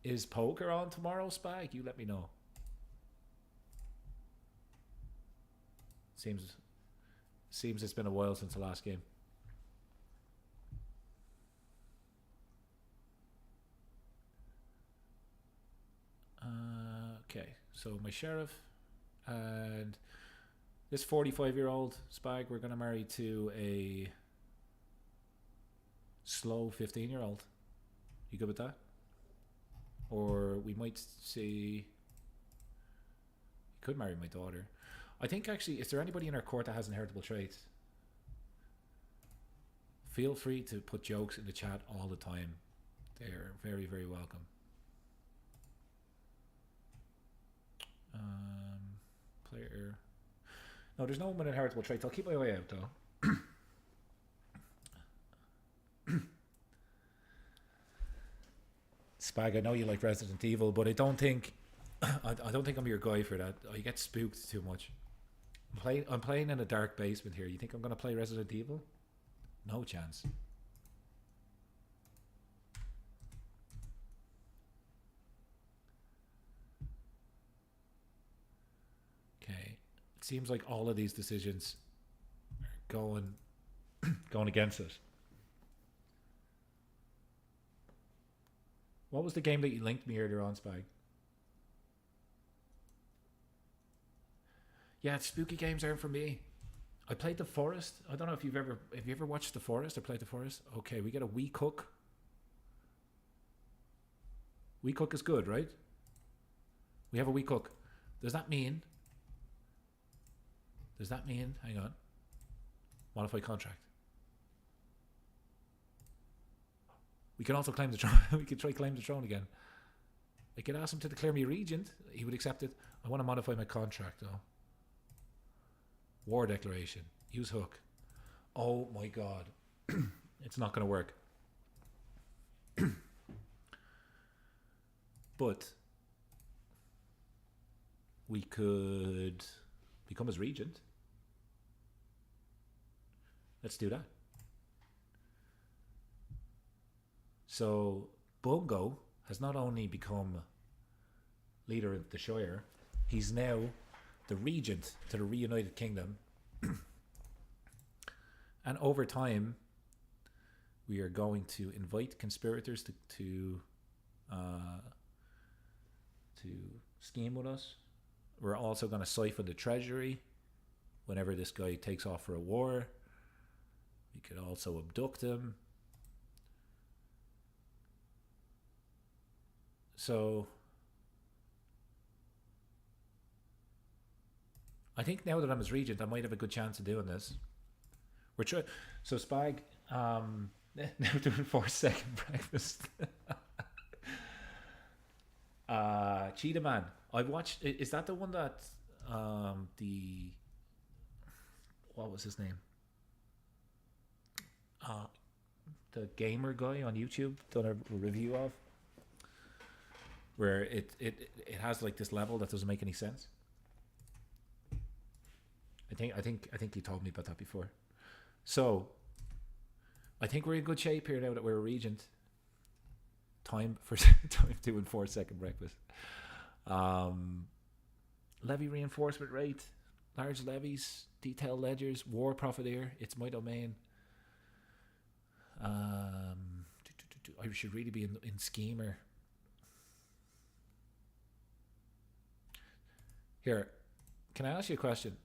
Is poker on tomorrow, Spag? You let me know. Seems it's been a while since the last game. Okay, so my sheriff and this 45-year-old Spag we're going to marry to a slow 15-year-old. You good with that? Or we might see... You could marry my daughter. I think actually, is there anybody in our court that has inheritable traits? Feel free to put jokes in the chat all the time. They're very, very welcome. Player. No, there's no one with inheritable traits. I'll keep my eye out though. Spag, I know you like Resident Evil, but I don't think I'm your guy for that. I get spooked too much. I'm playing in a dark basement here. You think I'm gonna play Resident Evil? No chance. Okay. It seems like all of these decisions are going against us. What was the game that you linked me earlier on, Spag? Yeah, spooky games aren't for me. I played The Forest. I don't know if have you ever watched The Forest or played The Forest? Okay, we get a We Cook. We Cook is good, right? We have a We Cook. Does that mean? Hang on. Modify contract. We can also claim the throne. We could try claim the throne again. I could ask him to declare me regent. He would accept it. I want to modify my contract though. War declaration. Use hook. Oh my god. It's not going to work. But we could become his regent. Let's do that. So Bungo has not only become leader of the Shire, he's now the regent to the reunited kingdom. And over time, we are going to invite conspirators to scheme with us. We're also going to siphon the treasury whenever this guy takes off for a war. We could also abduct him. So I think now that I'm his regent, I might have a good chance of doing this. We're trying. So Spag, now doing 4-second breakfast. Cheetah Man. I've watched. Is that the one that what was his name? The gamer guy on YouTube done a review of, where it has like this level that doesn't make any sense. I think you told me about that before. So I think we're in good shape here now that we're a regent. Time doing 4-second breakfast. Levy reinforcement rate, large levies, detailed ledgers, war profiteer. It's my domain. I should really be in schemer. Here, can I ask you a question?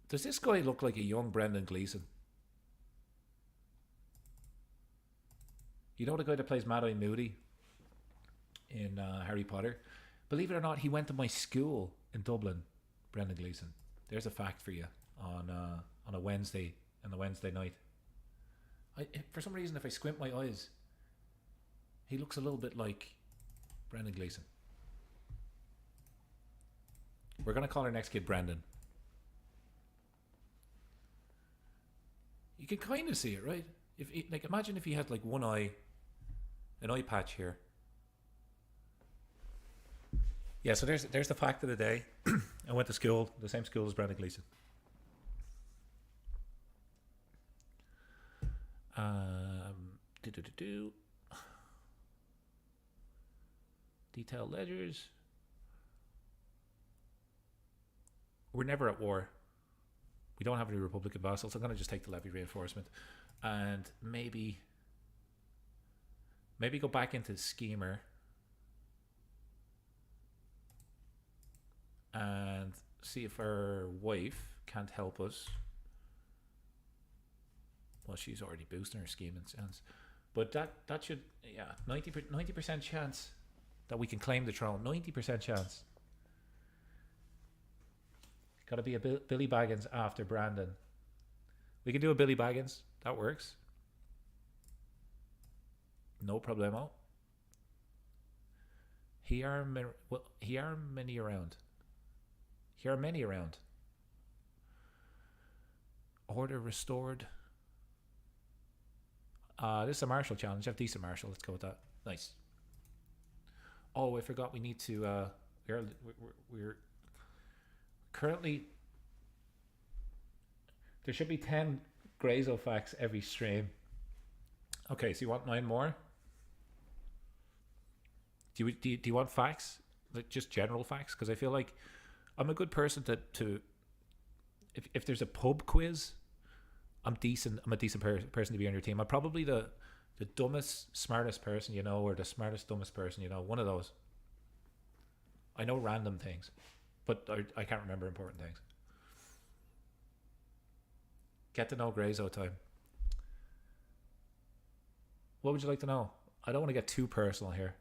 Does this guy look like a young Brendan Gleeson? You know the guy that plays Mad-Eye Moody in Harry Potter? Believe it or not, he went to my school in Dublin, Brendan Gleeson. There's a fact for you on a Wednesday, on the Wednesday night. For some reason, if I squint my eyes, he looks a little bit like Brendan Gleeson. We're going to call our next kid Brendan. You can kind of see it, right? If like, imagine if he had like one eye, an eye patch here. Yeah, so there's the fact of the day. I went to school, the same school as Brendan Gleeson. Detailed ledgers. We're never at war. We don't have any Republican vassals. I'm going to just take the levy reinforcement, and maybe go back into schemer and see if our wife can't help us. Well, she's already boosting her scheme in sense, but that should 90% chance that we can claim the throne. 90% chance. Got to be a Billy Baggins after Brandon. We can do a Billy Baggins. That works. No problemo. Here are many around. Here are many around. Order restored. This is a martial challenge. I have decent martial. Let's go with that. Nice. Oh, I forgot. We need to. We're currently. There should be 10 Grazo facts every stream. Okay, so you want 9 more? Do you want facts? Like just general facts? Because I feel like I'm a good person to if there's a pub quiz, I'm a decent person to be on your team. I'm probably the dumbest, smartest person you know, or the smartest, dumbest person you know. One of those. I know random things, but I can't remember important things. Get to know Grazo time. What would you like to know? I don't want to get too personal here.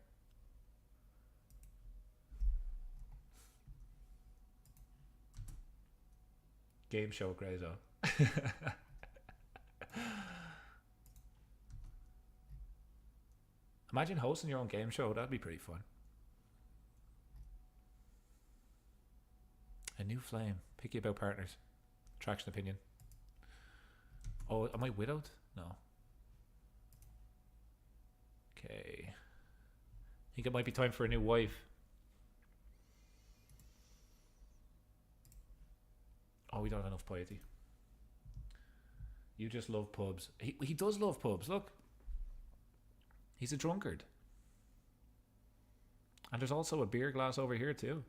Game show Grazo. Imagine hosting your own game show. That'd be pretty fun. A new flame. Picky about partners. Traction opinion. Oh, am I widowed? No. Okay. I think it might be time for a new wife. Oh, we don't have enough piety. You just love pubs. He does love pubs. Look. He's a drunkard. And there's also a beer glass over here too.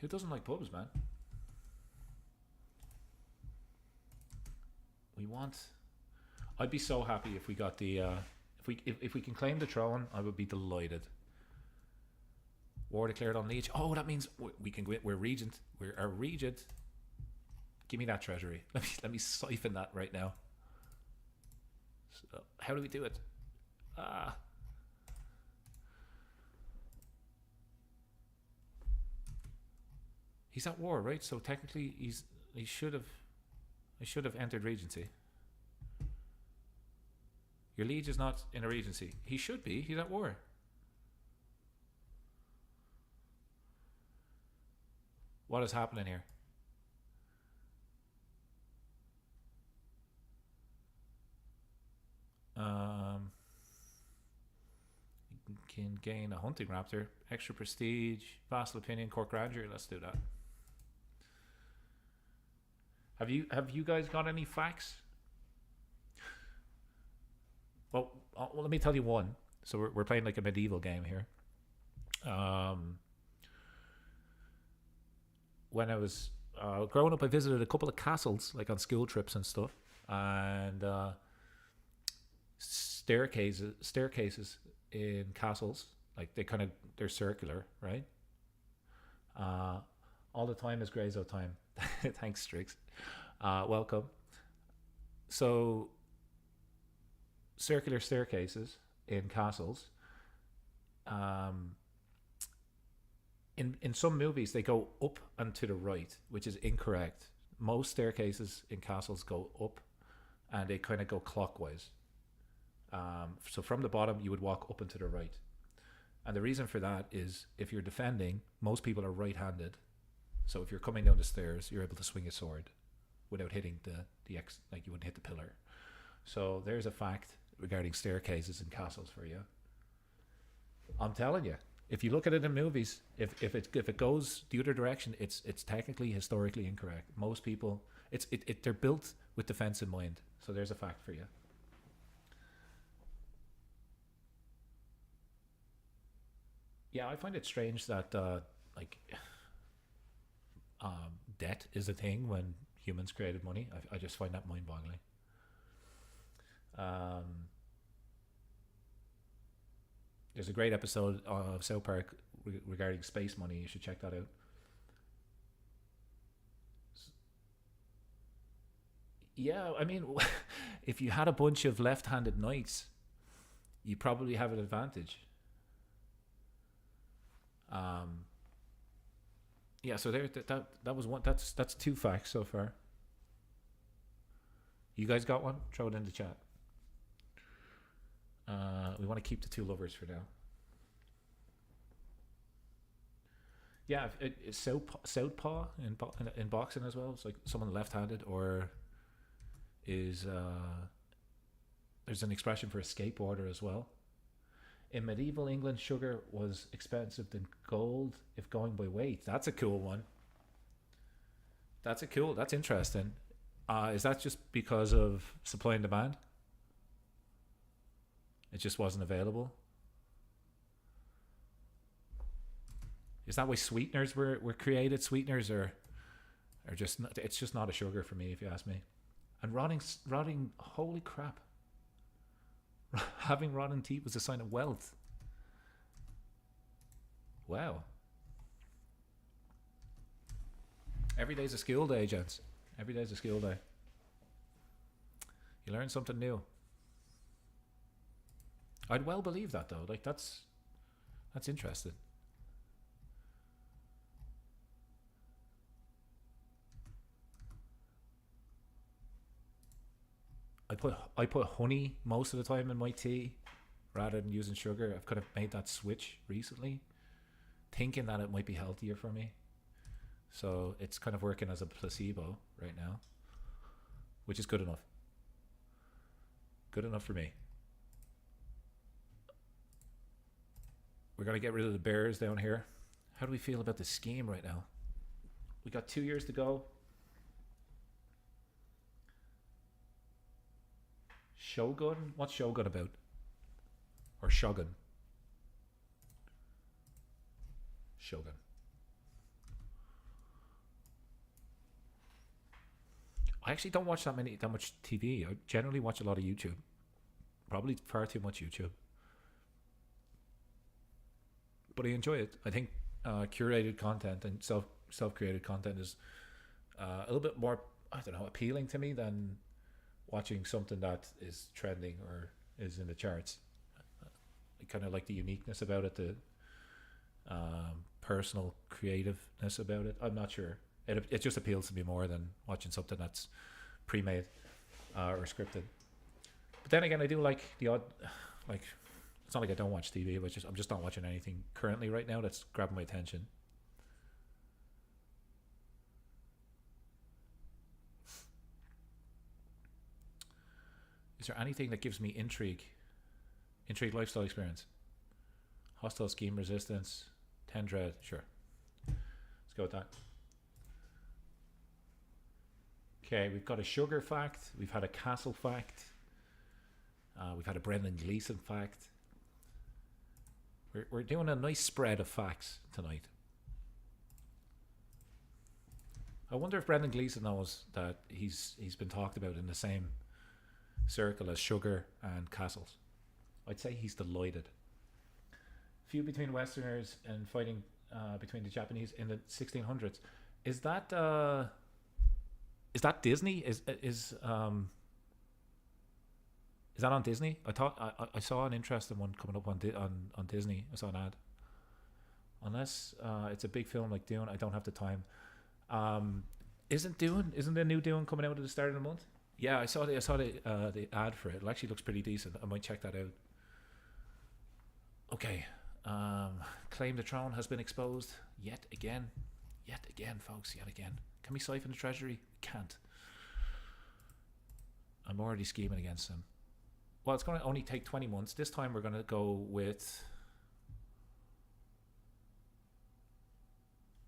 Who doesn't like pubs, man? I'd be so happy if we got the if we can claim the throne. I would be delighted. War declared on Leech. Oh, that means we can go. We're regent. We're a regent. Give me that treasury. Let me siphon that right now. So, how do we do it? He's at war, right? So technically, I should have entered regency. Your liege is not in a regency. He should be. He's at war. What is happening here? You can gain a hunting raptor, extra prestige, vassal opinion, court grandeur. Let's do that. Have you guys got any facts? Well, let me tell you one. So we're playing like a medieval game here. When I was growing up, I visited a couple of castles, like on school trips and stuff, and staircases in castles, like they're circular, right? All the time is Grazo time. Thanks, Strix. Welcome. So, circular staircases in castles. In some movies, they go up and to the right, which is incorrect. Most staircases in castles go up and they kind of go clockwise. So from the bottom, you would walk up and to the right. And the reason for that is if you're defending, most people are right-handed. So if you're coming down the stairs, you're able to swing a sword without hitting like you wouldn't hit the pillar. So there's a fact regarding staircases and castles for you. I'm telling you, if you look at it in movies, if it goes the other direction, it's technically historically incorrect. Most people, they're built with defense in mind. So there's a fact for you. Yeah, I find it strange that debt is a thing when humans created money. I just find that mind-boggling. Um, there's a great episode of South Park regarding space money. You should check that out. Yeah, I mean, if you had a bunch of left-handed knights, you probably have an advantage. Um, yeah, so that was one. That's two facts so far. You guys got one? Throw it in the chat. We want to keep the two lovers for now. Yeah, it's southpaw in boxing as well. It's like someone left-handed, or is there's an expression for a skateboarder as well. In medieval England, sugar was expensive than gold if going by weight. That's a cool one. That's interesting. Is that just because of supply and demand? It just wasn't available. Is that why sweeteners were created? Sweeteners are just not, it's just not a sugar for me, if you ask me. And rotting, holy crap. Having rotten teeth was a sign of wealth. Wow. Every day's a skill day, gents. Every day's a skill day. You learn something new. I'd well believe that though. Like that's interesting. I put honey most of the time in my tea rather than using sugar. I've kind of made that switch recently, thinking that it might be healthier for me. So it's kind of working as a placebo right now, which is good enough. Good enough for me. We're going to get rid of the bears down here. How do we feel about the scheme right now? We got 2 years to go. Shogun? What's Shogun about? Or Shogun? Shogun. I actually don't watch that much TV. I generally watch a lot of YouTube. Probably far too much YouTube. But I enjoy it. I think curated content and self-created content is a little bit more, I don't know, appealing to me than watching something that is trending or is in the charts. I kind of like the uniqueness about it, the personal creativeness about it. I'm not sure. It just appeals to me more than watching something that's pre-made or scripted. But then again, I do like the odd, like, it's not like I don't watch TV, but I'm just not watching anything currently right now that's grabbing my attention. Is there anything that gives me intrigue lifestyle experience? Hostile scheme resistance, 10 dread, sure. Let's go with that. Okay, we've got a sugar fact, we've had a castle fact, we've had a Brendan Gleeson fact. We're doing a nice spread of facts tonight. I wonder if Brendan Gleeson knows that he's been talked about in the same circle as sugar and castles. I'd say he's delighted. Feud between Westerners and fighting between the Japanese in the 1600s. Is that Disney? Is that on Disney? I saw an interesting one coming up on Disney. I saw an ad. Unless it's a big film like Dune, I don't have the time. Isn't the new Dune coming out at the start of the month? Yeah, I saw the ad for it. It actually looks pretty decent. I might check that out. Okay. Claim the throne has been exposed yet again. Yet again, folks. Yet again. Can we siphon the treasury? Can't. I'm already scheming against them. Well, it's going to only take 20 months. This time we're going to go with...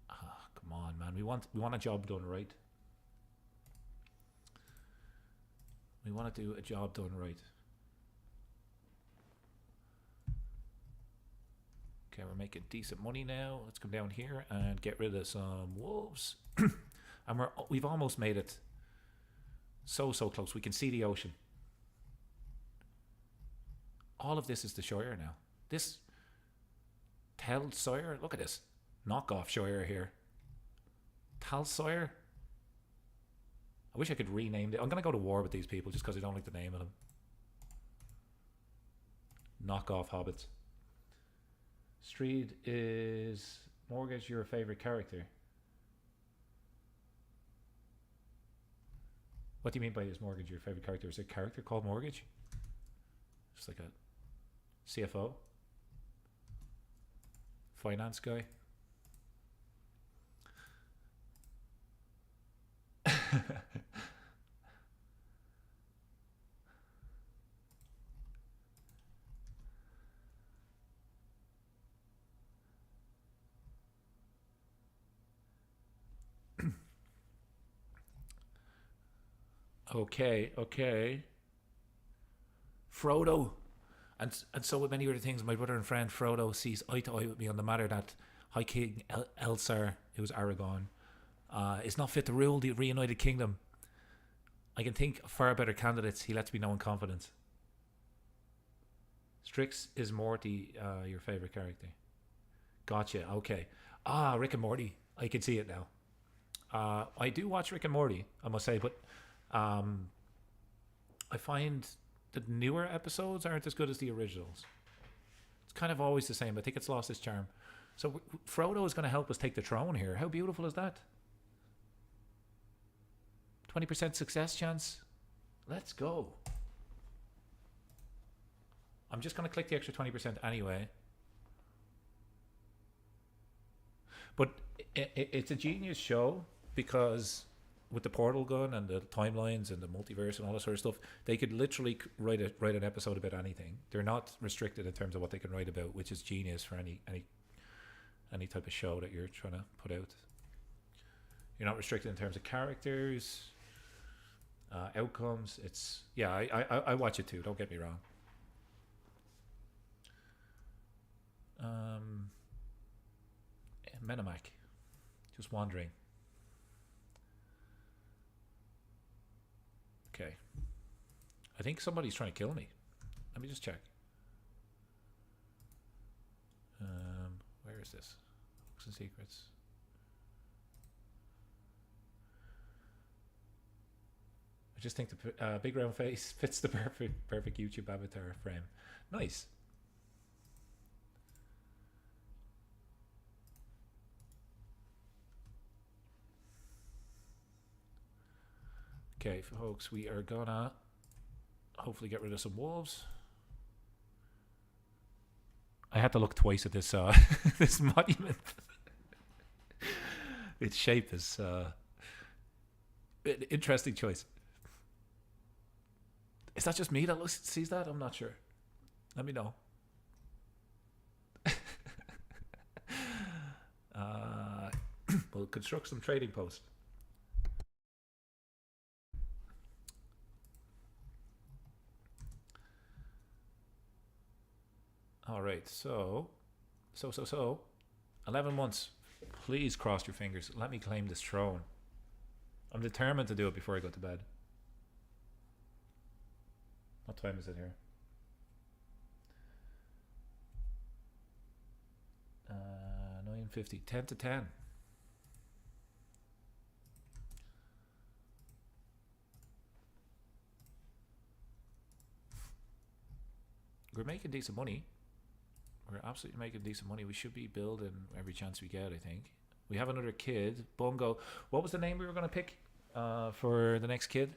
Come on, man. We want a job done right. We want to do a job done right. Okay, we're making decent money now. Let's come down here and get rid of some wolves. And we've almost made it so close. We can see the ocean. All of this is the Shire now. This Tel Shire, look at this. Knockoff Shire here. Tal Shire. I wish I could rename it. I'm going to go to war with these people just because I don't like the name of them. Knockoff Hobbits. Street is Mortgage your favorite character. What do you mean by is Mortgage your favorite character? Is there a character called Mortgage? Just like a CFO? Finance guy? Okay. Frodo. And so with many other things, my brother and friend Frodo sees eye to eye with me on the matter that High King Elsar, who's Aragorn, is not fit to rule the reunited kingdom. I can think of far better candidates. He lets me know in confidence. Strix is Morty your favorite character? Gotcha. Okay. Rick and Morty. I can see it now. I do watch Rick and Morty, I must say, but I find the newer episodes aren't as good as the originals. It's kind of always the same. I think it's lost its charm. So Frodo is going to help us take the throne here. How beautiful is that? 20% success chance. Let's go. I'm just going to click the extra 20% anyway. But it's a genius show because with the portal gun and the timelines and the multiverse and all that sort of stuff, they could literally write an episode about anything. They're not restricted in terms of what they can write about, which is genius for any type of show that you're trying to put out. You're not restricted in terms of characters, outcomes. It's I watch it too. Don't get me wrong. Menomac, just wandering. Okay. I think somebody's trying to kill me. Let me just check. Where is this? Books and Secrets. I just think the big round face fits the perfect YouTube avatar frame. Nice. Okay, folks, we are gonna hopefully get rid of some wolves. I had to look twice at this this monument. Its shape is an interesting choice. Is that just me that sees that? I'm not sure. Let me know. We'll construct some trading posts. All right, so 11 months. Please cross your fingers. Let me claim this throne. I'm determined to do it before I go to bed. What time is it here? 9:50. 10 to 10. We're making decent money. We're absolutely making decent money. We should be building every chance we get, I think. We have another kid. Bungo. What was the name we were going to pick for the next kid?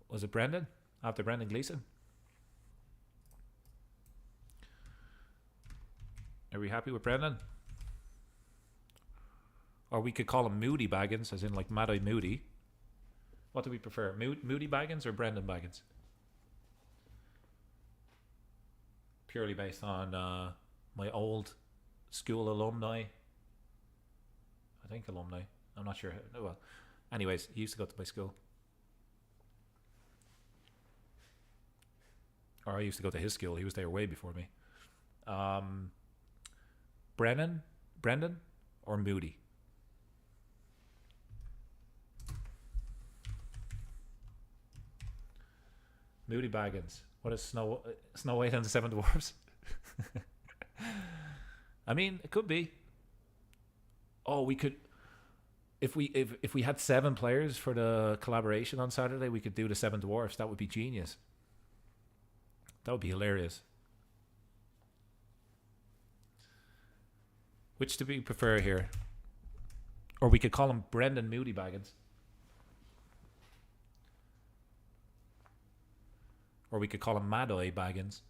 Was it Brendan? After Brendan Gleeson? Are we happy with Brendan? Or we could call him Moody Baggins, as in like Mad Eye Moody. What do we prefer? Moody Baggins or Brendan Baggins? Purely based on my old school alumni. I think alumni. I'm not sure. Well, anyways, he used to go to my school. Or I used to go to his school. He was there way before me. Brendan, or Moody? Moody Baggins. What is Snow White and the Seven Dwarfs? I mean, it could be. Oh, we could. If we had 7 players for the collaboration on Saturday, we could do the Seven Dwarfs. That would be genius. That would be hilarious. Which do we prefer here? Or we could call him Brendan Moody Baggins. Or we could call him Mad Eye Baggins.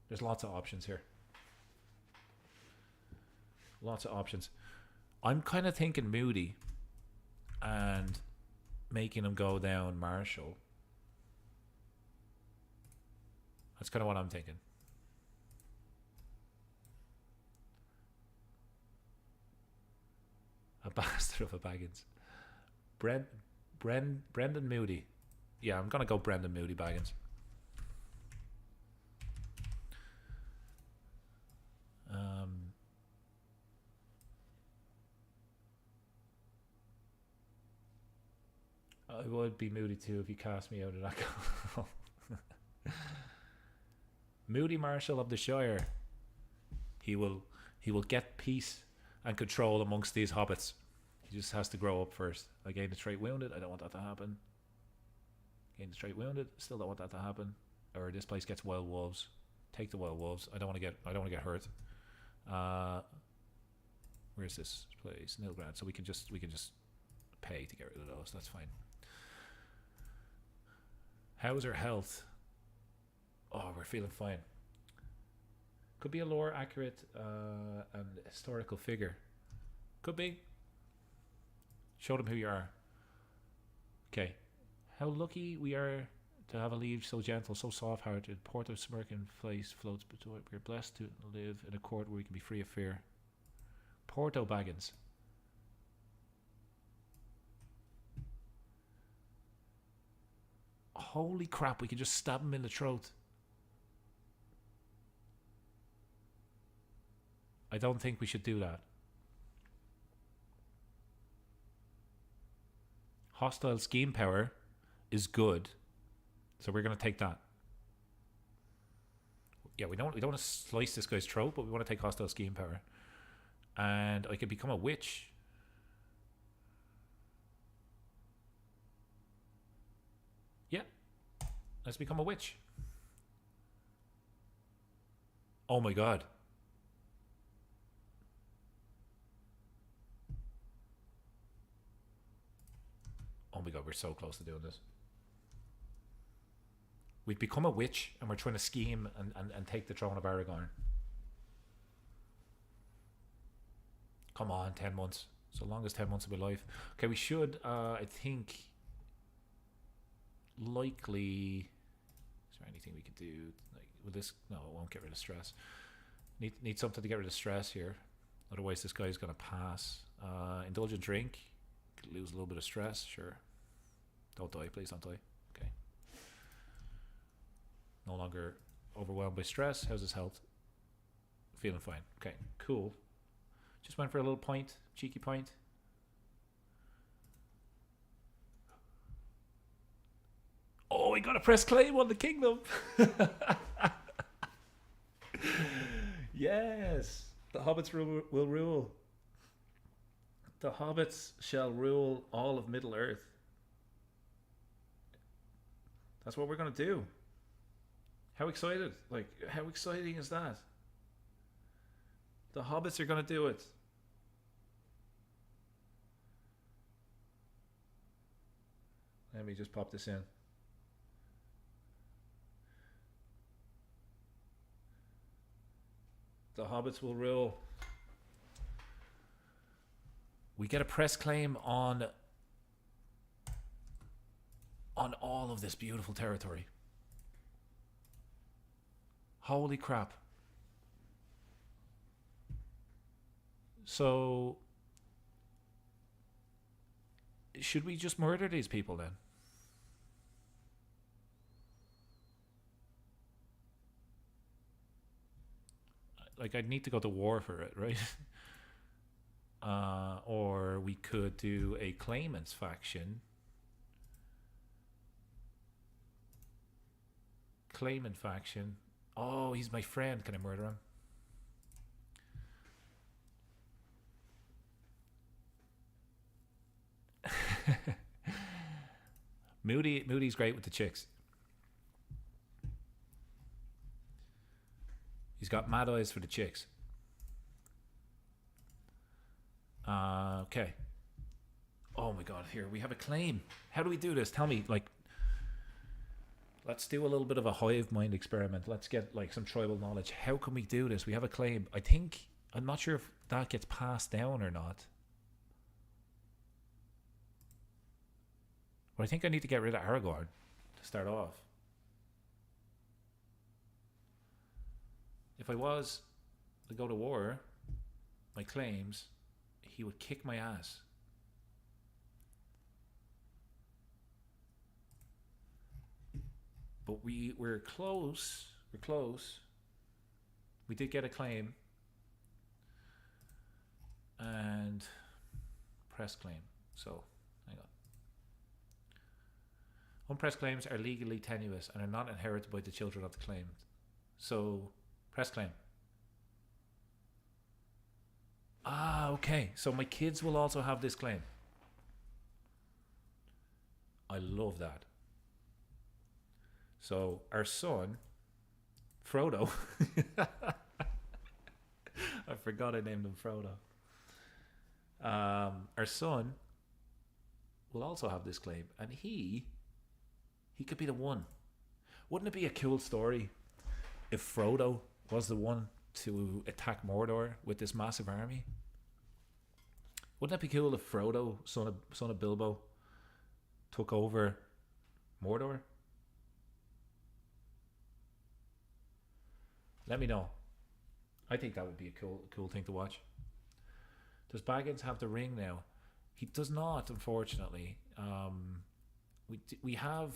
There's lots of options here. Lots of options. I'm kind of thinking Moody and making him go down Marshall. That's kind of what I'm thinking. A bastard of a Baggins. Brendan Moody. Yeah, I'm going to go Brendan Moody Baggins. I would be Moody too if you cast me out of that goal. Moody Marshal of the Shire. He will get peace and control amongst these hobbits. He just has to grow up first. I gained a trait wounded. I don't want that to happen. Gained a trait wounded. Still don't want that to happen. Or this place gets wild wolves. Take the wild wolves. I don't want to get hurt. Where's this place? Nilgrad. So we can just pay to get rid of those. That's fine. How's our health? Oh, we're feeling fine. Could be a lore accurate and historical figure. Could be. Show them who you are. Okay. How lucky we are to have a liege so gentle, so soft-hearted. Port of smirking face floats between. We're blessed to live in a court where we can be free of fear. Porto Baggins. Holy crap, we can just stab him in the throat. I don't think we should do that. Hostile scheme power is good, so we're going to take that. Yeah, we don't want to slice this guy's throat, but we want to take hostile scheme power. And I could become a witch. Yeah, let's become a witch. Oh my god. Oh my god, we're so close to doing this. We've become a witch and we're trying to scheme and take the throne of Aragorn. Come on, 10 months. So long as 10 months of my life. Okay, we should, I think, likely... Is there anything we could do? Like, will this... No, it won't get rid of stress. Need something to get rid of stress here. Otherwise, this guy's going to pass. Indulgent drink. Could lose a little bit of stress, sure. Don't die, please don't die. Okay. No longer overwhelmed by stress. How's his health? Feeling fine. Okay, cool. Just went for a little point, cheeky point. Oh, we got to press claim on the kingdom. Yes, the hobbits will rule. The hobbits shall rule all of Middle Earth. That's what we're going to do. How excited? Like, how exciting is that? The hobbits are going to do it. Let me just pop this in. The Hobbits will rule. We get a press claim on all of this beautiful territory. Holy crap. So should we just murder these people then? Like, I'd need to go to war for it, right? Or we could do a claimants faction. Claimant faction. Oh, he's my friend. Can I murder him? Moody's great with the chicks. He's got mad eyes for the chicks. Okay. Oh my god, here we have a claim. How do we do this? Tell me, like, let's do a little bit of a hive mind experiment. Let's get like some tribal knowledge. How can we do this? We have a claim. I'm not sure if that gets passed down or not. But I think I need to get rid of Aragorn to start off. If I was to go to war, my claims, he would kick my ass. But we're close. We're close. We did get a claim. And press claim. So, hang on. Unpressed claims are legally tenuous and are not inherited by the children of the claimed. So, press claim. Ah, okay. So my kids will also have this claim. I love that. So our son, Frodo. I forgot I named him Frodo. Our son will also have this claim, and he could be the one. Wouldn't it be a cool story if Frodo was the one to attack Mordor with this massive army? Wouldn't that be cool if Frodo, son of Bilbo, took over Mordor? Let me know. I think that would be a cool thing to watch. Does Baggins have the ring now? He does not, unfortunately. We have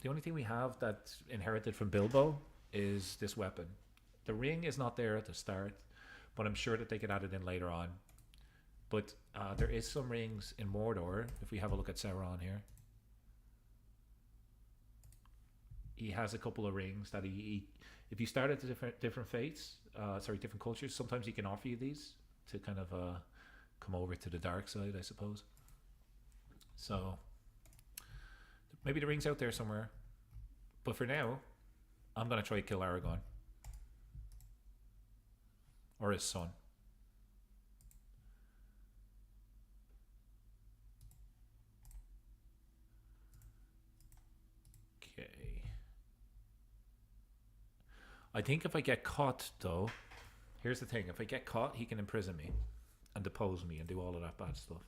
the only thing we have that's inherited from Bilbo is this weapon. The ring is not there at the start, but I'm sure that they could add it in later on. But there is some rings in Mordor. If we have a look at Sauron here, he has a couple of rings that he if you start at the different faiths, different cultures, sometimes he can offer you these to kind of come over to the dark side, I suppose. So maybe the ring's out there somewhere. But for now, I'm going to try to kill Aragorn. Or his son. Okay. I think if I get caught, though, here's the thing. If I get caught, he can imprison me and depose me and do all of that bad stuff.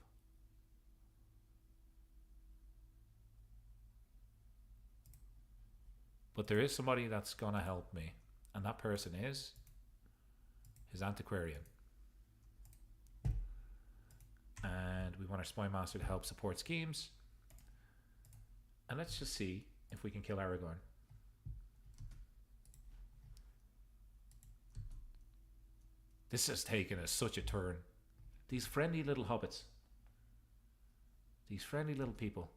But there is somebody that's going to help me. And that person is his antiquarian. And we want our spy master to help support schemes. And let's just see if we can kill Aragorn. This has taken us such a turn. These friendly little hobbits. These friendly little people.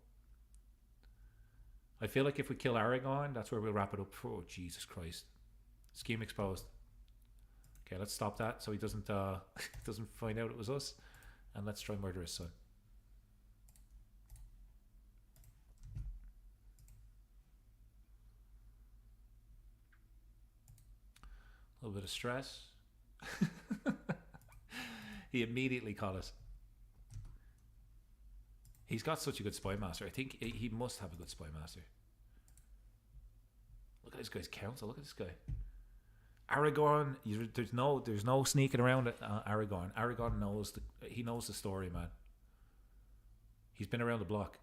I feel like if we kill Aragorn, that's where we'll wrap it up. Oh, Jesus Christ. Scheme exposed. Okay, let's stop that so he doesn't doesn't find out it was us. And let's try murder his son. A little bit of stress. He immediately caught us. He's got such a good spy master. I think he must have a good spy master. Look at this guy's council. Look at this guy. Aragorn, there's no sneaking around it. Aragorn. Aragorn knows he knows the story, man. He's been around the block.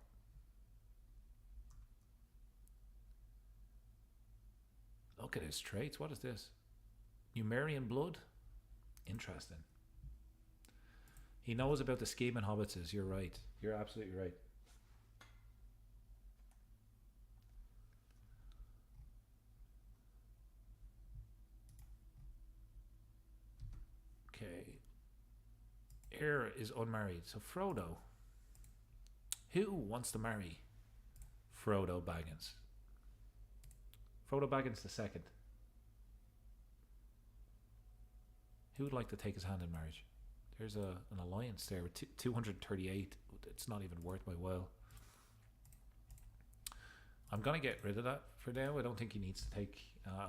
Look at his traits. What is this? Numerian blood? Interesting. He knows about the scheming hobbitses. You're right. You're absolutely right. Okay. Heir is unmarried. So Frodo. Who wants to marry Frodo Baggins? Frodo Baggins the second. Who would like to take his hand in marriage? There's an alliance there with 238. It's not even worth my while. I'm going to get rid of that for now. I don't think he needs to take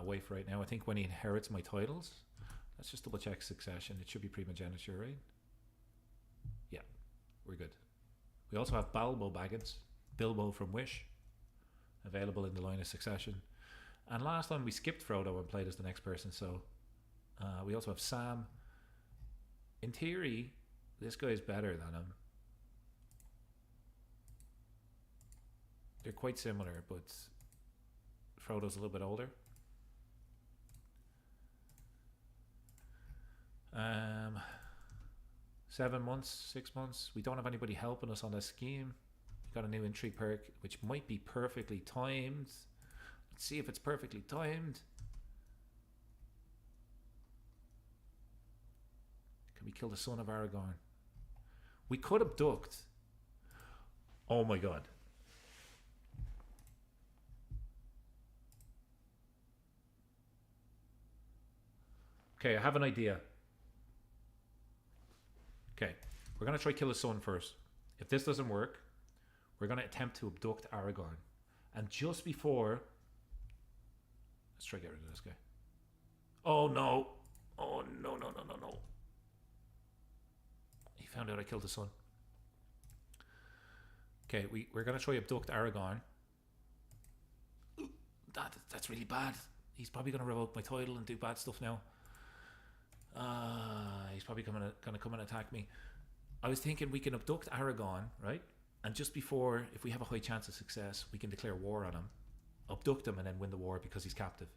away for right now. I think when he inherits my titles, let's just double check succession. It should be primogeniture, right? Yeah, we're good. We also have Bilbo Baggins, Bilbo from Wish, available in the line of succession. And last time we skipped Frodo and played as the next person, so we also have Sam. In theory, this guy's better than him. They're quite similar, but Frodo's a little bit older. 7 months, 6 months. We don't have anybody helping us on this scheme. We got a new intrigue perk, which might be perfectly timed. Let's see if it's perfectly timed. Can we kill the son of Aragorn? We could abduct. Oh my god. Okay, I have an idea. Okay, we're going to try kill his son first. If this doesn't work, we're going to attempt to abduct Aragorn. And just before... Let's try to get rid of this guy. Oh no. Oh no, no, no, no, no. He found out I killed his son. Okay, we're going to try abduct Aragorn. Ooh, that's really bad. He's probably going to revoke my title and do bad stuff now. He's probably going to come and attack me. I was thinking we can abduct Aragorn, right? And just before, if we have a high chance of success, we can declare war on him, abduct him, and then win the war because he's captive.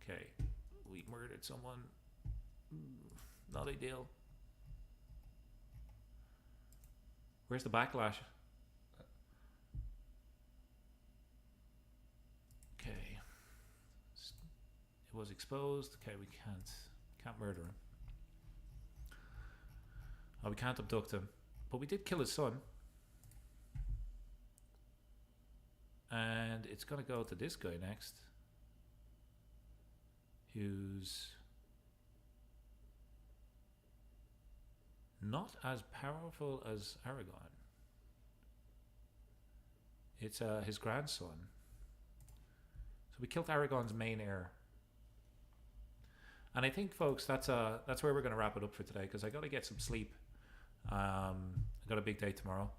Okay, we murdered someone. Not ideal. Where's the backlash? Okay. It was exposed. Okay, we can't murder him. Oh, we can't abduct him. But we did kill his son. And it's going to go to this guy next. Who's not as powerful as Aragorn. It's his grandson. So we killed Aragorn's main heir. And I think, folks, that's where we're going to wrap it up for today, because I got to get some sleep. I got a big day tomorrow.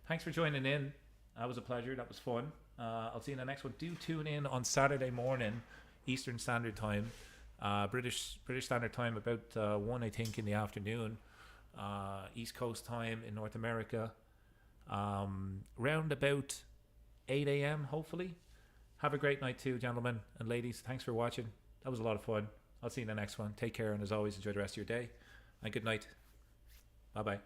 Thanks for joining in. That was a pleasure. That was fun. I'll see you in the next one. Do tune in on Saturday morning, Eastern Standard Time, British Standard Time, about 1, I think, in the afternoon, East Coast time in North America, round about 8 a.m. hopefully. Have a great night too, gentlemen and ladies. Thanks for watching. That was a lot of fun. I'll see you in the next one. Take care, and as always, enjoy the rest of your day, and good night. Bye bye.